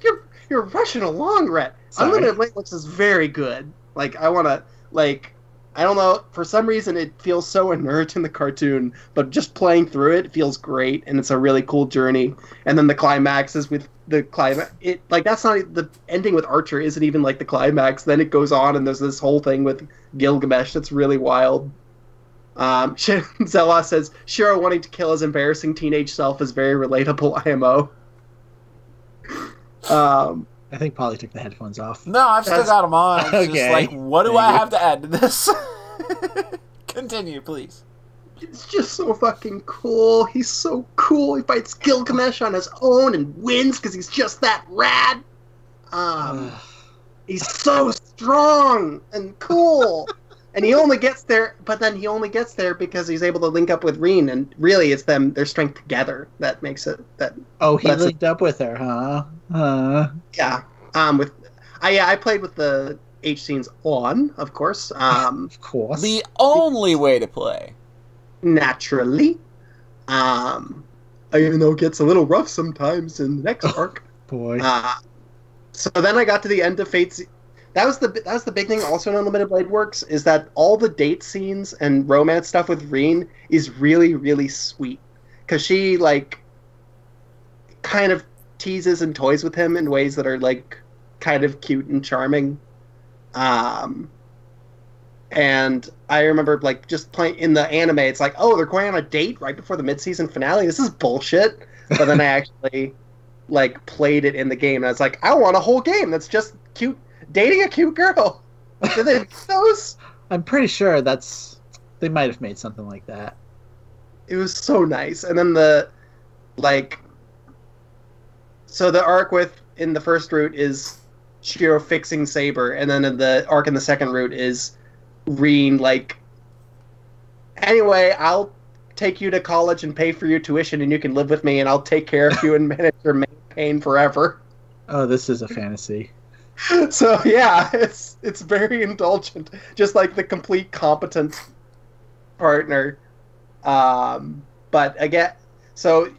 You're rushing along, Rhett. Unlimited Blade Works is very good. Like, I want to, like, I don't know, for some reason it feels so inert in the cartoon, but just playing through it feels great, and it's a really cool journey. And then the climax is with the climax. That's not the ending with Archer isn't even like the climax. Then it goes on, and there's this whole thing with Gilgamesh that's really wild. Zella says, Shiro wanting to kill his embarrassing teenage self is very relatable, IMO. I think Polly took the headphones off. No, I've still got them on. It's okay. Just like, what do I have to add to this? Continue, please. It's just so fucking cool. He's so cool. He fights Gilgamesh on his own and wins because he's just that rad. He's so strong and cool. And he only gets there, but then he only gets there because he's able to link up with Reen, and really it's their strength together that makes it. He linked up with her, huh? Yeah. I played with the H scenes on, of course. Of course. The only way to play. Naturally. Even though it gets a little rough sometimes in the next arc. Boy. So then I got to the end of Fate's. That was the big thing also in Unlimited Blade Works, is that all the date scenes and romance stuff with Reen is really, really sweet. Because she, like, kind of teases and toys with him in ways that are, like, kind of cute and charming. And I remember, like, just playing in the anime, it's like, oh, they're going on a date right before the mid-season finale? This is bullshit. But then I actually, like, played it in the game, and I was like, I want a whole game that's just cute, dating a cute girl. Did they make those? I'm pretty sure they might have made something like that. It was so nice. And then so the arc in the first route is Shiro fixing Saber, and then in the arc in the second route is Reen, like, anyway, I'll take you to college and pay for your tuition, and you can live with me, and I'll take care of you and manage your pain forever. Oh, this is a fantasy. So yeah, it's very indulgent, just like the complete competent partner. But again, so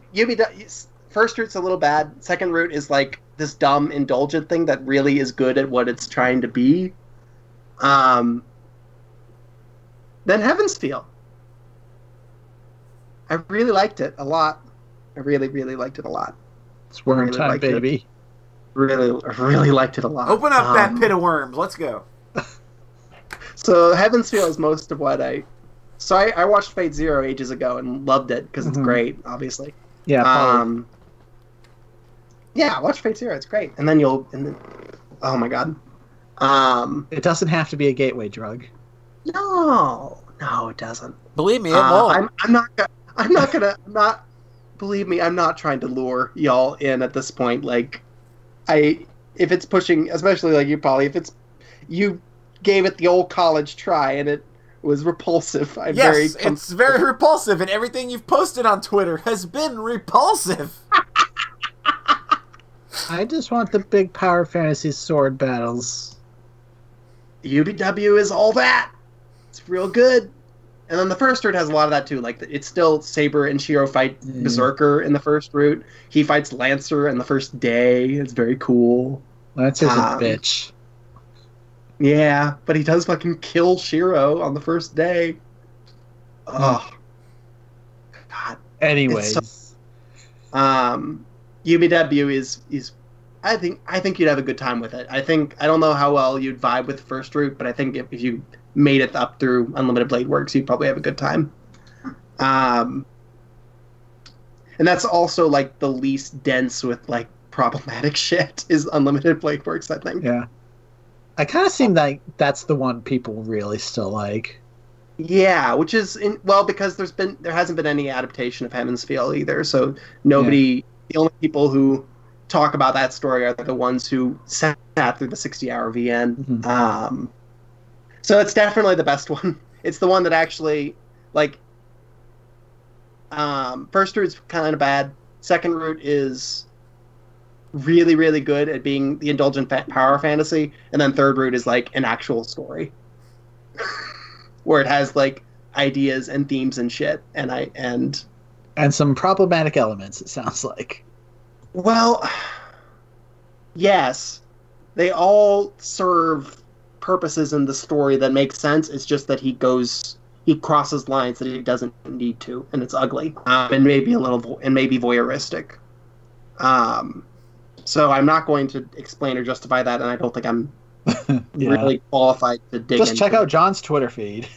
first route's a little bad. Second route is like this dumb indulgent thing that really is good at what it's trying to be. Then Heaven's Feel. I really liked it a lot. I really, really liked it a lot. It's worm time, baby. Really liked it a lot. Open up that pit of worms. Let's go. So Heaven's Feel is most of what I watched Fate Zero ages ago and loved it because it's great, obviously. Yeah. Yeah, watch Fate Zero. It's great. And then oh my god. It doesn't have to be a gateway drug. No, it doesn't. Believe me, it won't. Believe me, I'm not trying to lure y'all in at this point. Like, if it's pushing, especially like you gave it the old college try and it was repulsive. It's very repulsive, and everything you've posted on Twitter has been repulsive. I just want the big power fantasy sword battles. UBW is all that. It's real good. And then the first route has a lot of that too. Like, it's still Saber and Shiro fight Berserker in the first route. He fights Lancer in the first day. It's very cool. Lancer's a bitch. Yeah, but he does fucking kill Shiro on the first day. Oh. God. Anyways. UBW is I think you'd have a good time with it. I don't know how well you'd vibe with the first route, but I think if you made it up through Unlimited Blade Works, you'd probably have a good time. And that's also like the least dense with like problematic shit is Unlimited Blade Works, I think. Yeah. I kind of seem like that's the one people really still like. Yeah, which is because there hasn't been any adaptation of Heaven's Feel either, so nobody. The only people who talk about that story are the ones who sat through the 60-hour VN. Mm-hmm. So it's definitely the best one. It's the one that actually, like, first route's kind of bad. Second route is really, really good at being the indulgent power fantasy, and then third route is like an actual story where it has like ideas and themes and shit, and some problematic elements. It sounds like. Well, yes, they all serve purposes in the story that make sense. It's just that he crosses lines that he doesn't need to, and it's ugly, and maybe voyeuristic. So I'm not going to explain or justify that, and I don't think I'm really qualified to dig into. Just check out John's Twitter feed.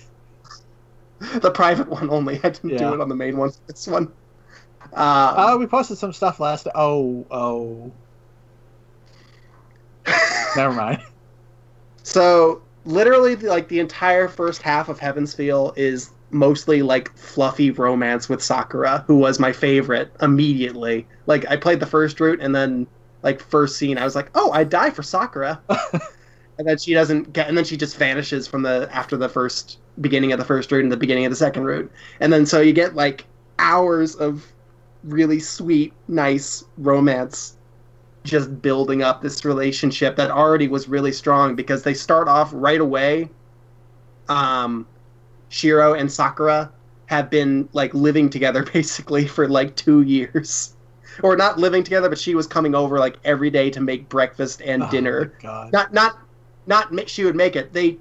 The private one only. I didn't do it on the main one. This one. We posted some stuff last. Oh. Never mind. So literally, like, the entire first half of Heaven's Feel is mostly like fluffy romance with Sakura, who was my favorite immediately. Like, I played the first route, and then like first scene, I was like, oh, I'd die for Sakura. And then she doesn't get, and then she just vanishes from after the beginning of the first route and the beginning of the second route. And then so you get like hours of really sweet, nice romance just building up this relationship that already was really strong because they start off right away. Shiro and Sakura have been like living together basically for like 2 years, or not living together, but she was coming over like every day to make breakfast and dinner. My God. Not she would make it. They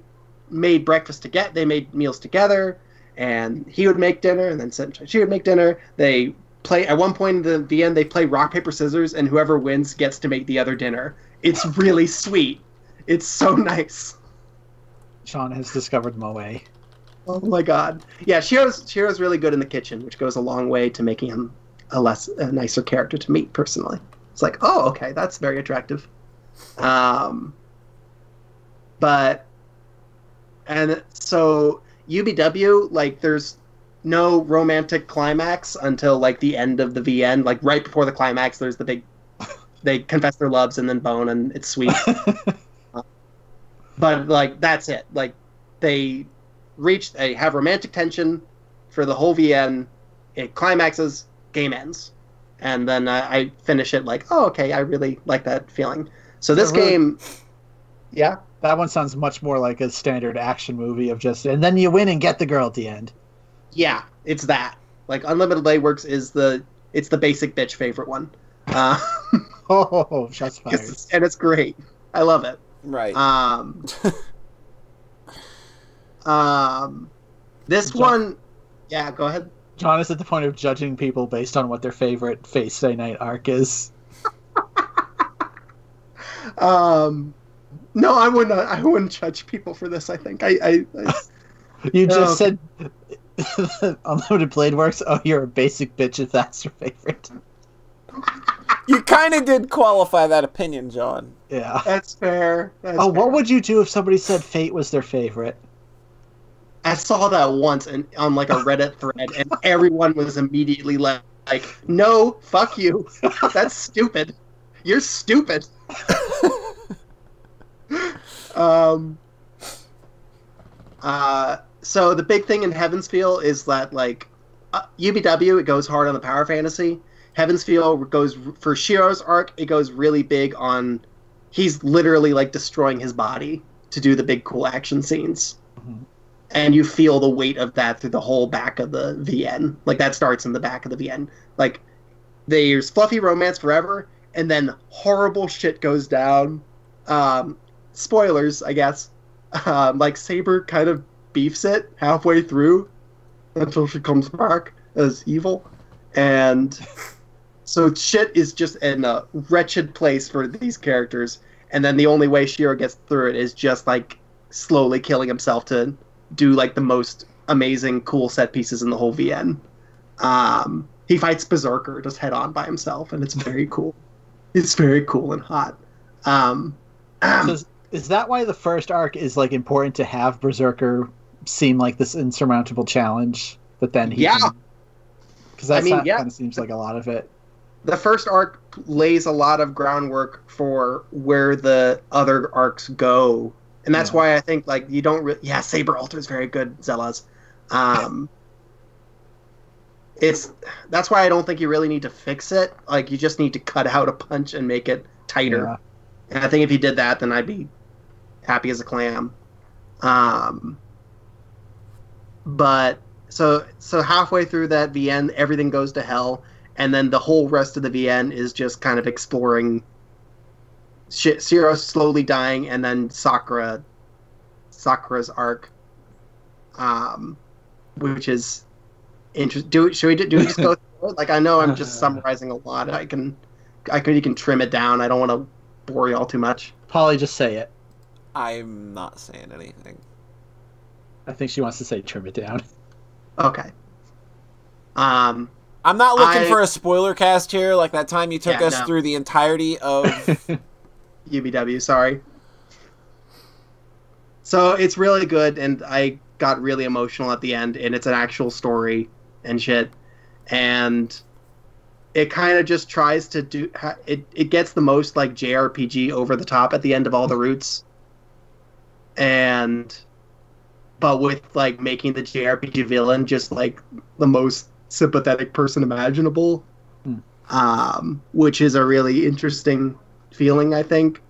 made breakfast together. They made meals together, and he would make dinner, and then she would make dinner. They play at one point in the end. They play rock paper scissors, and whoever wins gets to make the other dinner. It's really sweet. It's so nice. Sean has discovered Moe. Oh my God! Yeah, Shiro's really good in the kitchen, which goes a long way to making him a nicer character to meet personally. It's like, oh, okay, that's very attractive. But and so UBW, like, there's no romantic climax until like the end of the VN. Like right before the climax, there's the big, they confess their loves and then bone, and it's sweet. But like that's it. Like they have romantic tension for the whole VN. It climaxes, game ends, and then I finish it like, oh, okay, I really like that feeling. So this game, yeah. That one sounds much more like a standard action movie of just, and then you win and get the girl at the end. Yeah, it's that. Like Unlimited Blade Works it's the basic bitch favorite one. Oh, shots fired. And it's great. I love it. Right. This one, yeah, go ahead. John is at the point of judging people based on what their favorite Face Day Night arc is. No, I wouldn't judge people for this. I think You just said Unlimited Blade Works. Oh, you're a basic bitch if that's your favorite. You kind of did qualify that opinion, John. Yeah, that's fair. What would you do if somebody said Fate was their favorite? I saw that once on like a Reddit thread, and everyone was immediately like, "No, fuck you. That's stupid. You're stupid." So the big thing in Heavensfeel is that like UBW, it goes hard on the power fantasy. Heavensfeel goes for Shiro's arc. It goes really big on he's literally like destroying his body to do the big cool action scenes, and you feel the weight of that through the whole back of the VN. Like that starts in the back of the VN. Like there's fluffy romance forever, and then horrible shit goes down. Spoilers, I guess. Like Saber kind of beefs it halfway through until she comes back as evil, and so shit is just in a wretched place for these characters. And then the only way Shiro gets through it is just like slowly killing himself to do like the most amazing, cool set pieces in the whole VN. He fights Berserker just head on by himself, and it's very cool. It's very cool and hot. Is that why the first arc is like important to have Berserker seem like this insurmountable challenge? But then because that kind of seems like a lot of it. The first arc lays a lot of groundwork for where the other arcs go, and that's why I think like you don't. Saber Alter is very good, Zellas. That's why I don't think you really need to fix it. Like you just need to cut out a punch and make it tighter. Yeah. And I think if you did that, then I'd be happy as a clam. But so halfway through that VN, everything goes to hell, and then the whole rest of the VN is just kind of exploring Shiro slowly dying, and then Sakura's arc, which is interesting. Should we just go through it? Like I know I'm just summarizing a lot. You can trim it down. I don't want to bore y'all too much. Polly, just say it. I'm not saying anything. I think she wants to say trim it down. Okay. I'm not looking for a spoiler cast here, like that time you took us through the entirety of UBW, sorry. So it's really good, and I got really emotional at the end, and it's an actual story and shit. And it kind of just tries to do it gets the most like JRPG over the top at the end of all the routes, but with like making the JRPG villain just like the most sympathetic person imaginable, which is a really interesting feeling, I think.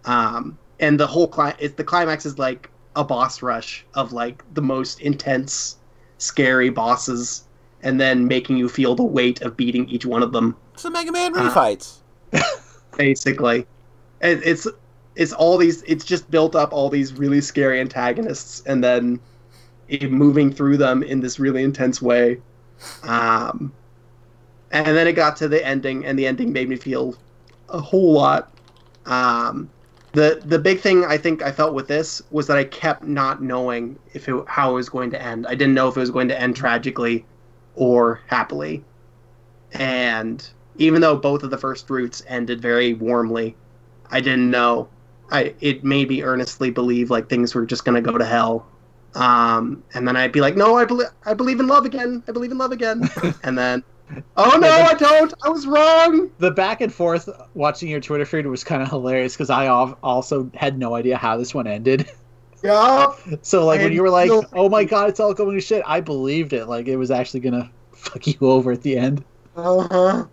And the whole the climax is like a boss rush of like the most intense, scary bosses, and then making you feel the weight of beating each one of them. It's the Mega Man refights. Basically. It's all these. It's just built up all these really scary antagonists, and then moving through them in this really intense way. And then it got to the ending, and the ending made me feel a whole lot. The big thing I think I felt with this was that I kept not knowing how it was going to end. I didn't know if it was going to end tragically or happily. And even though both of the first routes ended very warmly, I didn't know. It made me earnestly believe like things were just going to go to hell. And then I'd be like, no, I believe in love again. I believe in love again. And then, oh no, I don't. I was wrong. The back and forth watching your Twitter feed was kind of hilarious because I also had no idea how this one ended. Yeah. So like when you were like, oh my god, it's all going to shit, I believed it. Like it was actually going to fuck you over at the end. Uh-huh.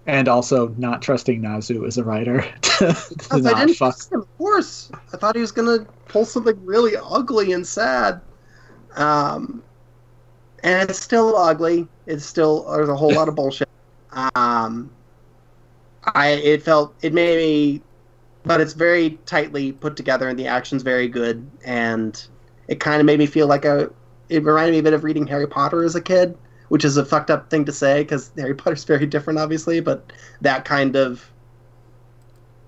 And also not trusting Nazu as a writer. I didn't trust him, of course. I thought he was going to pull something really ugly and sad. And it's still ugly. There's a whole lot of bullshit. It made me, but it's very tightly put together and the action's very good. And it kind of made me feel like it reminded me a bit of reading Harry Potter as a kid, which is a fucked up thing to say because Harry Potter's very different, obviously, but that kind of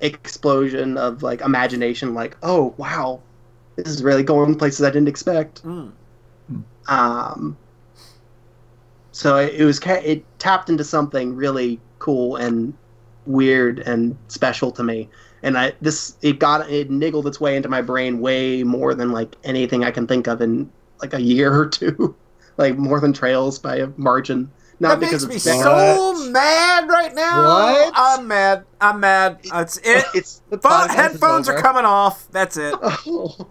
explosion of like imagination, like, oh wow, this is really going places I didn't expect. So it tapped into something really cool and weird and special to me, and it niggled its way into my brain way more than like anything I can think of in like a year or two. Like more than Trails by a margin. Not that because makes me so mad right now. What? I'm mad. That's it. Headphones are coming off. That's it. Oh.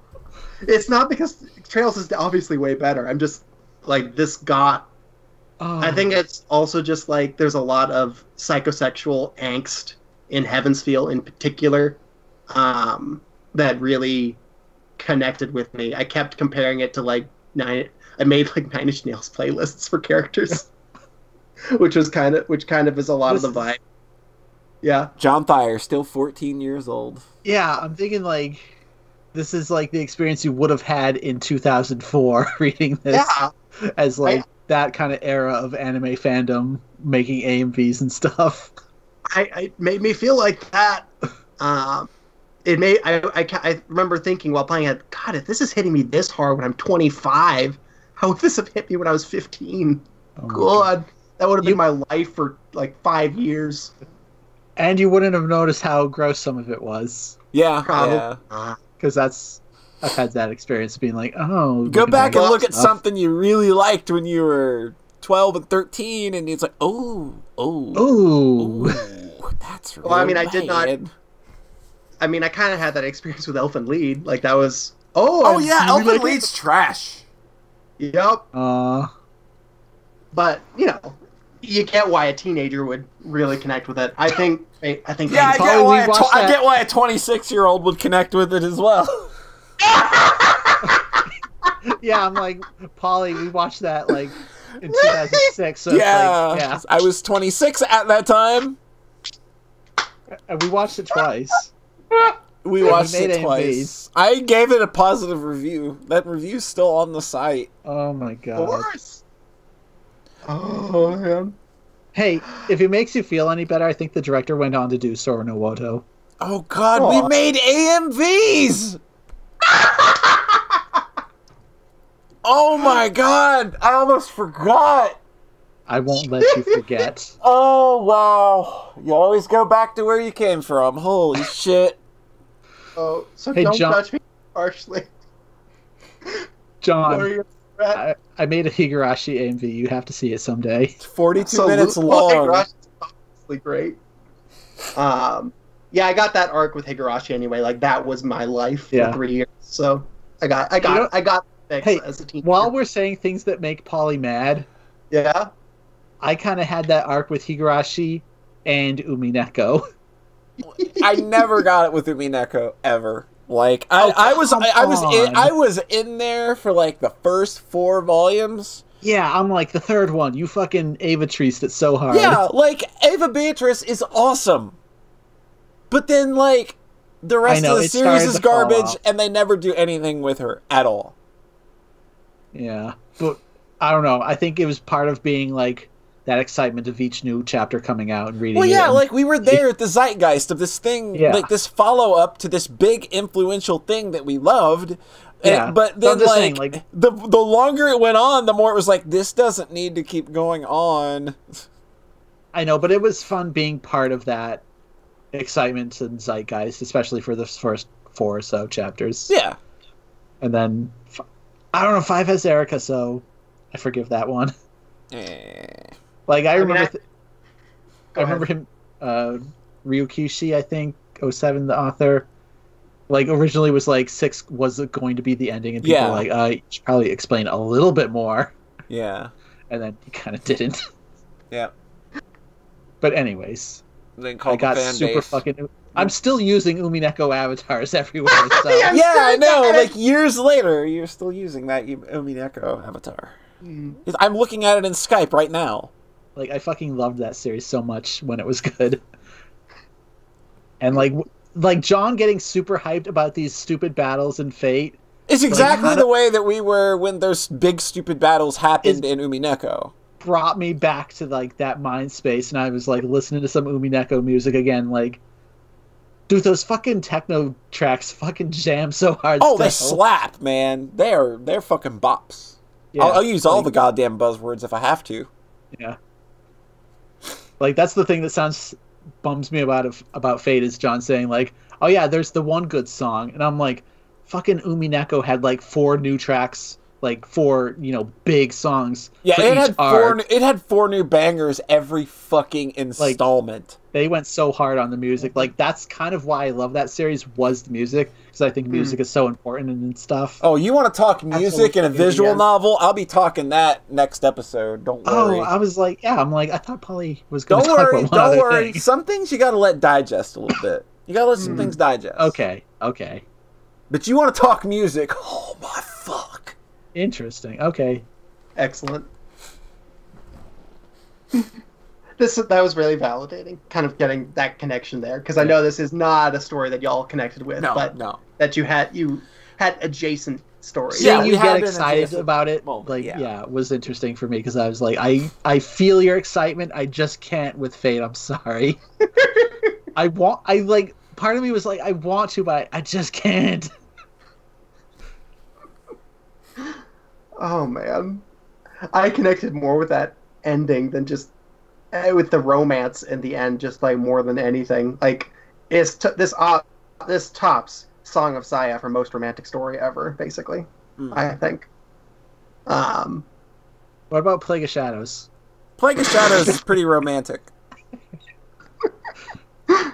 It's not because Trails is obviously way better. I'm just like this got. Oh. I think it's also just like there's a lot of psychosexual angst in Heaven's Feel in particular that really connected with me. I kept comparing it to like I made like 9 Inch Nails playlists for characters, which kind of is a lot of the vibe. Yeah. John Thayer, still 14 years old. Yeah, I'm thinking like this is like the experience you would have had in 2004 reading this as like that kind of era of anime fandom making AMVs and stuff. It made me feel like that. I remember thinking while playing it, God, if this is hitting me this hard when I'm 25, how would this have hit me when I was 15? Oh God, that would have been my life for like 5 years. And you wouldn't have noticed how gross some of it was. Yeah, probably. Because I've had that experience being like, oh. Go back and look at something you really liked when you were 12 and 13, and it's like, oh, that's really I mean, bad. I did not. I mean, I kind of had that experience with Elfen Lied. Like, that was... Elfen Lied's trash. Yep. But, you know, you get why a teenager would really connect with it. I think... Yeah, I get why a 26-year-old would connect with it as well. Yeah, I'm like, Polly, we watched that, like, in 2006. So yeah, I was 26 at that time. And we watched it twice. We watched it twice. I gave it a positive review. That review's still on the site. Oh my god. Of course. Oh man. Hey, if it makes you feel any better, I think the director went on to do Sora no Woto. Oh god, we made AMVs! Oh my god, I almost forgot. I won't let you forget. Oh wow. You always go back to where you came from. Holy shit. Oh, so hey, don't touch me harshly. John, I made a Higurashi AMV. You have to see it someday. It's 42 minutes long. Higurashi's obviously great. Yeah, I got that arc with Higurashi anyway. Like that was my life for 3 years. So I got fixed as a teenager. While we're saying things that make Polly mad, yeah, I kind of had that arc with Higurashi and Umineko. I never got it with Umineko ever. Like I was in there for like the first 4 volumes. Yeah, I'm like the 3rd one. You fucking Ava treaced it so hard. Yeah, like Ava Beatrice is awesome, but then like the rest of the series is garbage, and they never do anything with her at all. Yeah, but I don't know. I think it was part of being like that excitement of each new chapter coming out and reading. Well, yeah, it. like we were there at the zeitgeist of this thing, like this follow up to this big influential thing that we loved. Yeah, but then like the longer it went on, the more it was like, this doesn't need to keep going on. I know, but it was fun being part of that excitement and zeitgeist, especially for the first 4 or so chapters. Yeah. And then, I don't know, 5 has Erica, so I forgive that one. Like, I remember him, Ryukishi, I think, 07, the author, like, originally was like, 6 was going to be the ending, and people were like, you should probably explain a little bit more. Yeah. And then he kind of didn't. Yeah. But anyways, then I got super base. Fucking... I'm still using Umineko avatars everywhere. So. Yeah, I know. Like, years later, you're still using that Umineko avatar. I'm looking at it in Skype right now. Like, I fucking loved that series so much when it was good. And like John getting super hyped about these stupid battles in Fate. It's exactly the way that we were when those big stupid battles happened in Umineko. Brought me back to like that mind space, and I was like listening to some Umineko music again. Like, dude, those fucking techno tracks fucking jam so hard. Oh, they slap, man. They're fucking bops. Yeah, I'll use all the goddamn buzzwords if I have to. Yeah. Like, that's the thing that bums me about Fate, is John saying like, oh yeah, there's the one good song, and I'm like, fucking Umineko had like 4 new tracks, like 4, big songs. Yeah, it had 4 new bangers every fucking installment. Like, they went so hard on the music. Like, that's kind of why I love that series, was the music, because I think music is so important and stuff. Oh, you want to talk music in a visual novel? I'll be talking that next episode. Don't worry. Oh, I was like, I thought Polly was going to talk about one other thing. Don't worry. Some things you got to let digest a little bit. You got to let some things digest. Okay. But you want to talk music? Oh my fuck. Interesting. Okay. Excellent. That was really validating, kind of getting that connection there, because I know this is not a story that y'all connected with, but that you had adjacent stories. Seeing you get excited about it, was interesting for me, because I was like, I feel your excitement, I just can't with Fate. I'm sorry. Part of me was like, I want to, but I just can't. Oh man, I connected more with that ending than just with the romance in the end, just like more than anything. Like, this tops Song of Saya for most romantic story ever, basically. I think. What about Plague of Shadows? Plague of Shadows is pretty romantic. Did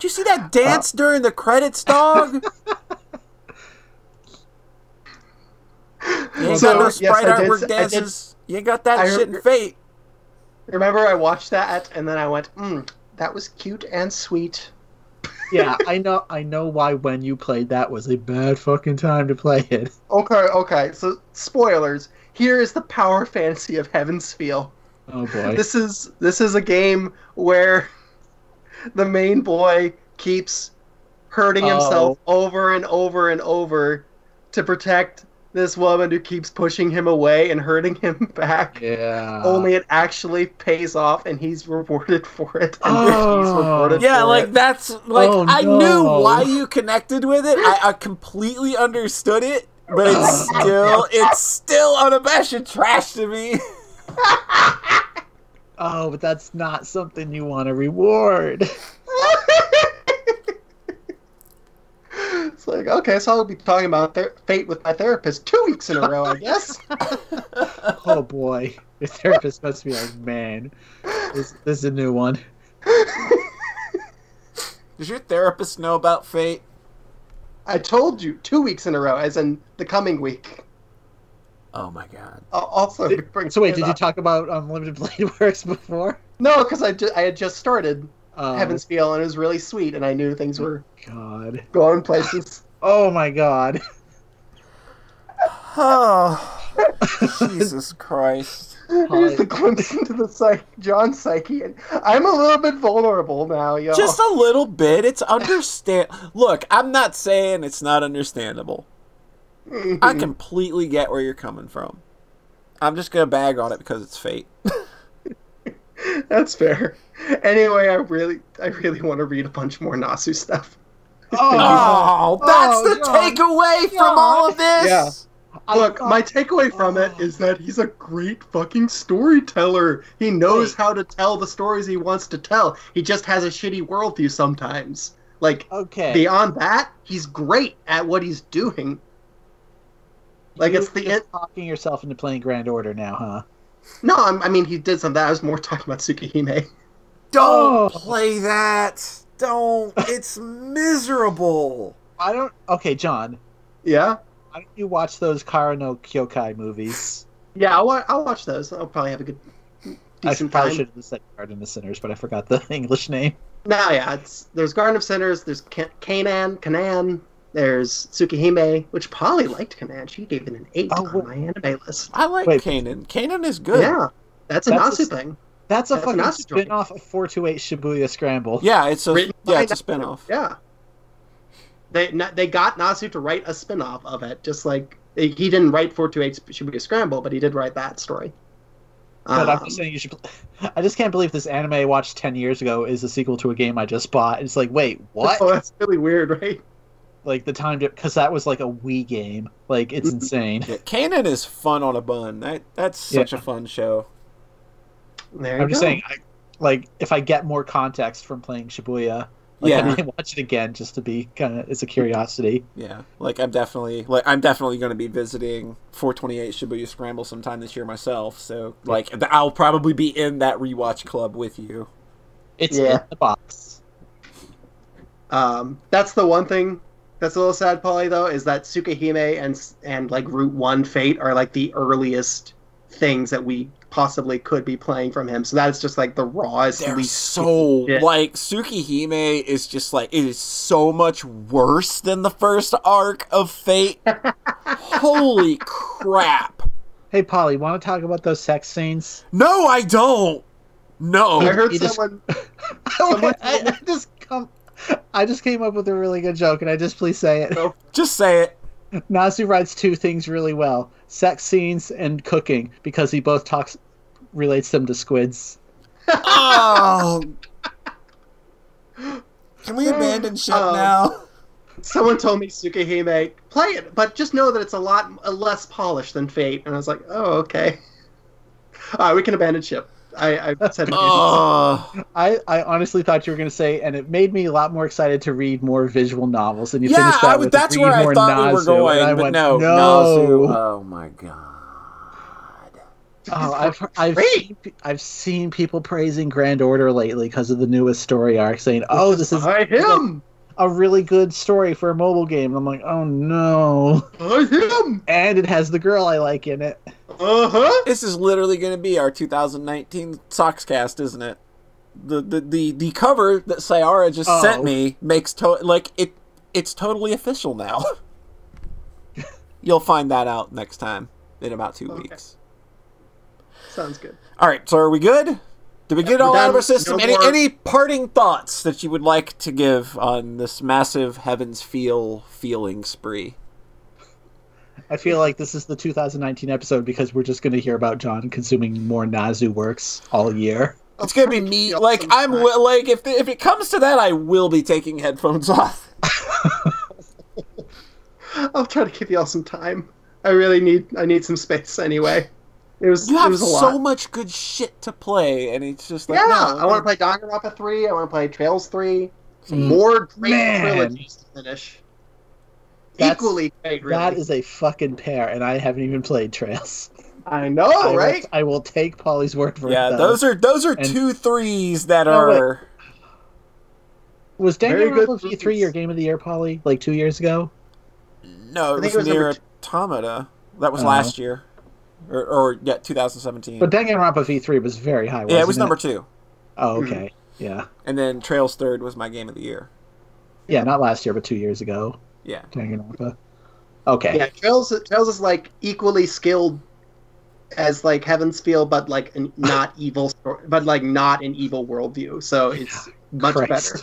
you see that dance during the credits, dog? You ain't got no sprite artwork dances. You ain't got that shit in Fate. Remember, I watched that, and then I went, that was cute and sweet. Yeah, I know why when you played that was a bad fucking time to play it. Okay, so spoilers. Here is the power fantasy of Heaven's Feel. Oh boy. This is a game where the main boy keeps hurting himself over and over and over to protect this woman who keeps pushing him away and hurting him back. Yeah. Only it actually pays off, and he's rewarded for it. And that's like, I knew why you connected with it. I completely understood it, but it's still unabashed trash to me. Oh, but that's not something you want to reward. It's like, okay, so I'll be talking about Fate with my therapist 2 weeks in a row, I guess. Oh boy, your therapist must be like, man, this is a new one. Does your therapist know about Fate? I told you 2 weeks in a row, as in the coming week. Oh my god. Also, did you talk about Unlimited Blade Works before? No, because I had just started. Heaven's Feel, and it was really sweet, and I knew things were going places. Oh my god. Oh, Jesus Christ. Here's a glimpse into the John's psyche, and I'm a little bit vulnerable now, yo. Just a little bit. It's Look, I'm not saying it's not understandable. I completely get where you're coming from. I'm just gonna bag on it because it's fate. That's fair. Anyway, I really want to read a bunch more Nasu stuff. Oh, that's the takeaway from all of this? Yeah. Look, my takeaway from it is that he's a great fucking storyteller. He knows how to tell the stories he wants to tell. He just has a shitty worldview sometimes. Like, beyond that, he's great at what he's doing. Like, it's the talking yourself into playing Grand Order now, huh? No, I mean, he did some of that. I was more talking about Tsukihime. Don't play that. Don't. It's miserable. Okay, John. Yeah? Why don't you watch those Kara no Kyokai movies? Yeah, I'll watch those. I'll probably have a decent time. I probably should have said Garden of Sinners, but I forgot the English name. No, yeah, there's Garden of Sinners, there's Kanan, there's Tsukihime, which Polly liked Kanan. She gave it an 8 on my anime list. I like Kanan. Kanan is good. Yeah, that's a Nasu thing. That's a fucking spin-off of 428 Shibuya Scramble. Yeah, it's a spin-off. Yeah. They got Nasu to write a spin-off of it, just like he didn't write 428 Shibuya Scramble, but he did write that story. But I'm just saying you should. I just can't believe this anime I watched 10 years ago is a sequel to a game I just bought. It's like, wait, what? Oh, that's really weird, right? Like the time because that was like a Wii game. Like it's insane. Yeah, Kanan is fun on a bun. That's such a fun show. I'm just saying, if I get more context from playing Shibuya, I may watch it again just to be kind of, it's a curiosity. Yeah, I'm definitely going to be visiting 428 Shibuya Scramble sometime this year myself. So I'll probably be in that rewatch club with you. It's in the box. That's the one thing that's a little sad, Polly, though, is that Tsukihime and like Route 1 Fate are like the earliest things that we possibly could be playing from him. So that's just like the rawest. They're so Tsukihime is just like, it is so much worse than the first arc of Fate. Holy crap. Hey, Polly, want to talk about those sex scenes? No, I don't. No. I heard someone I just came up with a really good joke, and I just please say it. Just say it. Nasu writes two things really well: sex scenes and cooking, because he both relates them to squids. Oh, can we abandon ship now? Someone told me Tsukihime, play it, but just know that it's a lot less polished than Fate, and I was like, oh, okay. All right, we can abandon ship. I said. I honestly thought you were going to say, and it made me a lot more excited to read more visual novels. And you finished that with that's where I thought Nasu, we were going, but went, no. Nasu. Oh my god. I've seen people praising Grand Order lately because of the newest story arc, saying, "Oh, this is a really good story for a mobile game." I'm like, "Oh no!" And it has the girl I like in it. This is literally going to be our 2019 Sockscast, isn't it? The cover that Sayara just sent me makes it's totally official now. You'll find that out next time in about 2 weeks. Sounds good. All right, so are we good? Did we get all out of our system? Any parting thoughts that you would like to give on this massive Heaven's feeling spree? I feel like this is the 2019 episode because we're just going to hear about John consuming more Nasu works all year. It's going to be me. If it comes to that, I will be taking headphones off. I'll try to give y'all some time. I need some space anyway. It was a lot. So much good shit to play, and it's just like, I want to play Danganronpa 3. I want to play Trails 3. More great trilogies to finish. Equally great, really. That is a fucking pair, and I haven't even played Trails. I know, right? I will take Polly's word for it. Yeah, those are 2 3s that are. Was Danganronpa V3 your game of the year, Polly? Like 2 years ago? No, it was Nier Automata. That was last year, or 2017. But Danganronpa V3 was very high. Yeah, it was number 2. Oh, okay. Yeah. And then Trails third was my game of the year. Yeah, not last year, but 2 years ago. Yeah. Danganronpa. Okay. Yeah, Trails is like equally skilled as like Heaven's Feel, but like not evil, but like not an evil worldview. So it's much better.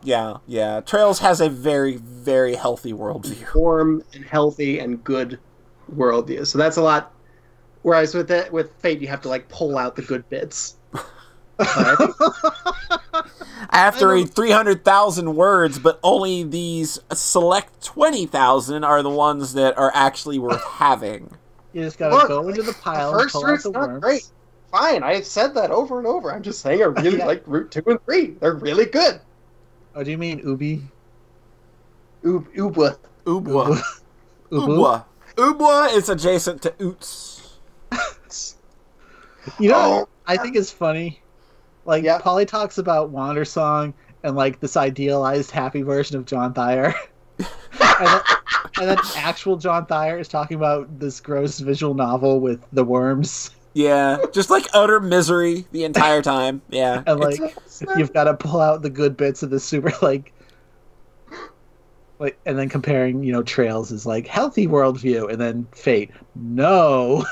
Yeah. Trails has a very, very healthy worldview. Warm and healthy and good worldview. So that's a lot. Whereas with Fate, you have to like pull out the good bits. I have to read 300,000 words, but only these select 20,000 are the ones that are actually worth having. You just gotta go into the pile and pull out the worms. Great. Fine, I said that over and over. I'm just saying I really like Route 2 and 3. They're really good. Oh, do you mean Ubi? Ubwa. Ubwa is adjacent to Oots. You know, I think it's funny. Like, Polly talks about Wander Song and, like, this idealized happy version of John Thayer. and then actual John Thayer is talking about this gross visual novel with the worms. Yeah, just, like, utter misery the entire time. Yeah. And, like, you've got to pull out the good bits of the super, like, and then comparing, you know, Trails is, like, healthy worldview, and then Fate. No.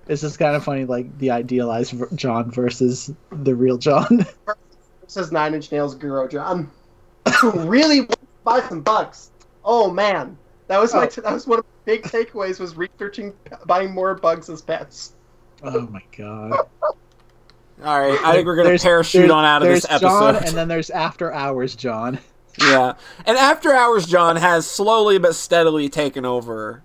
It's just kind of funny, like, the idealized John versus the real John. Versus 9 Inch Nails Guru John. Really buy some bugs. Oh, man. That was that was one of the big takeaways, was researching buying more bugs as pets. Oh, my God. All right, I think we're going to parachute on out of this episode. John, and then there's After Hours John. Yeah. And After Hours John has slowly but steadily taken over.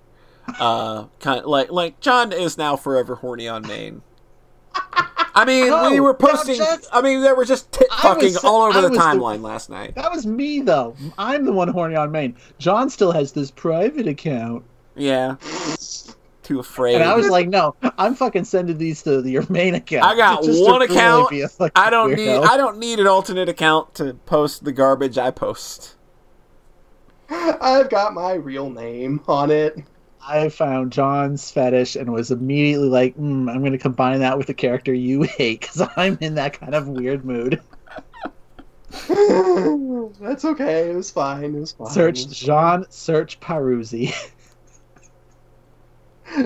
Kind of like John is now forever horny on Maine. I mean, we were posting. I mean, there were just tit fucking all over the timeline last night. That was me, though. I'm the one horny on Maine. John still has this private account. Yeah. Too afraid. And I was like, no, I'm fucking sending these to your main account. I got one account. I don't need an alternate account to post the garbage I post. I've got my real name on it. I found John's fetish and was immediately like, I'm going to combine that with the character you hate, because I'm in that kind of weird mood. That's okay. It was fine. Search Jean, search Paruzzi.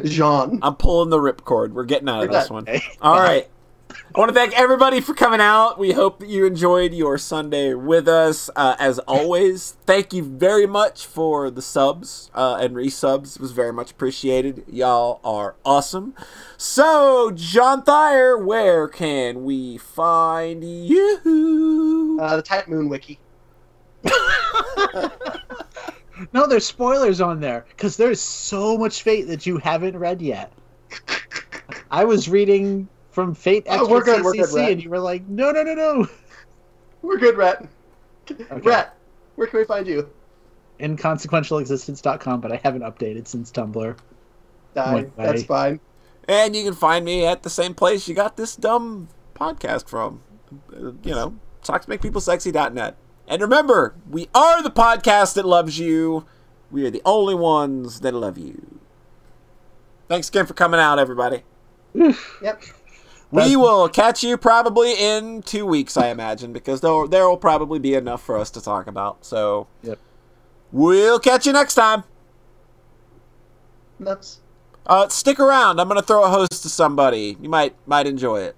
Jean. I'm pulling the ripcord. We're getting out of this one. All right. I want to thank everybody for coming out. We hope that you enjoyed your Sunday with us. As always, thank you very much for the subs and resubs. It was very much appreciated. Y'all are awesome. So, John Thayer, where can we find you? The Type Moon Wiki. No, there's spoilers on there, because there's so much Fate that you haven't read yet. I was reading from Fate Extra CCC, and you were like, no. We're good, Rat. Okay. Rat, where can we find you? Inconsequentialexistence.com, but I haven't updated since Tumblr. That's fine. And you can find me at the same place you got this dumb podcast from. SocksMakePeopleSexy.net. And remember, we are the podcast that loves you. We are the only ones that love you. Thanks again for coming out, everybody. Yep. We will catch you probably in 2 weeks, I imagine, because there will probably be enough for us to talk about. So, We'll catch you next time. Nuts. Stick around. I'm going to throw a host to somebody. You might enjoy it.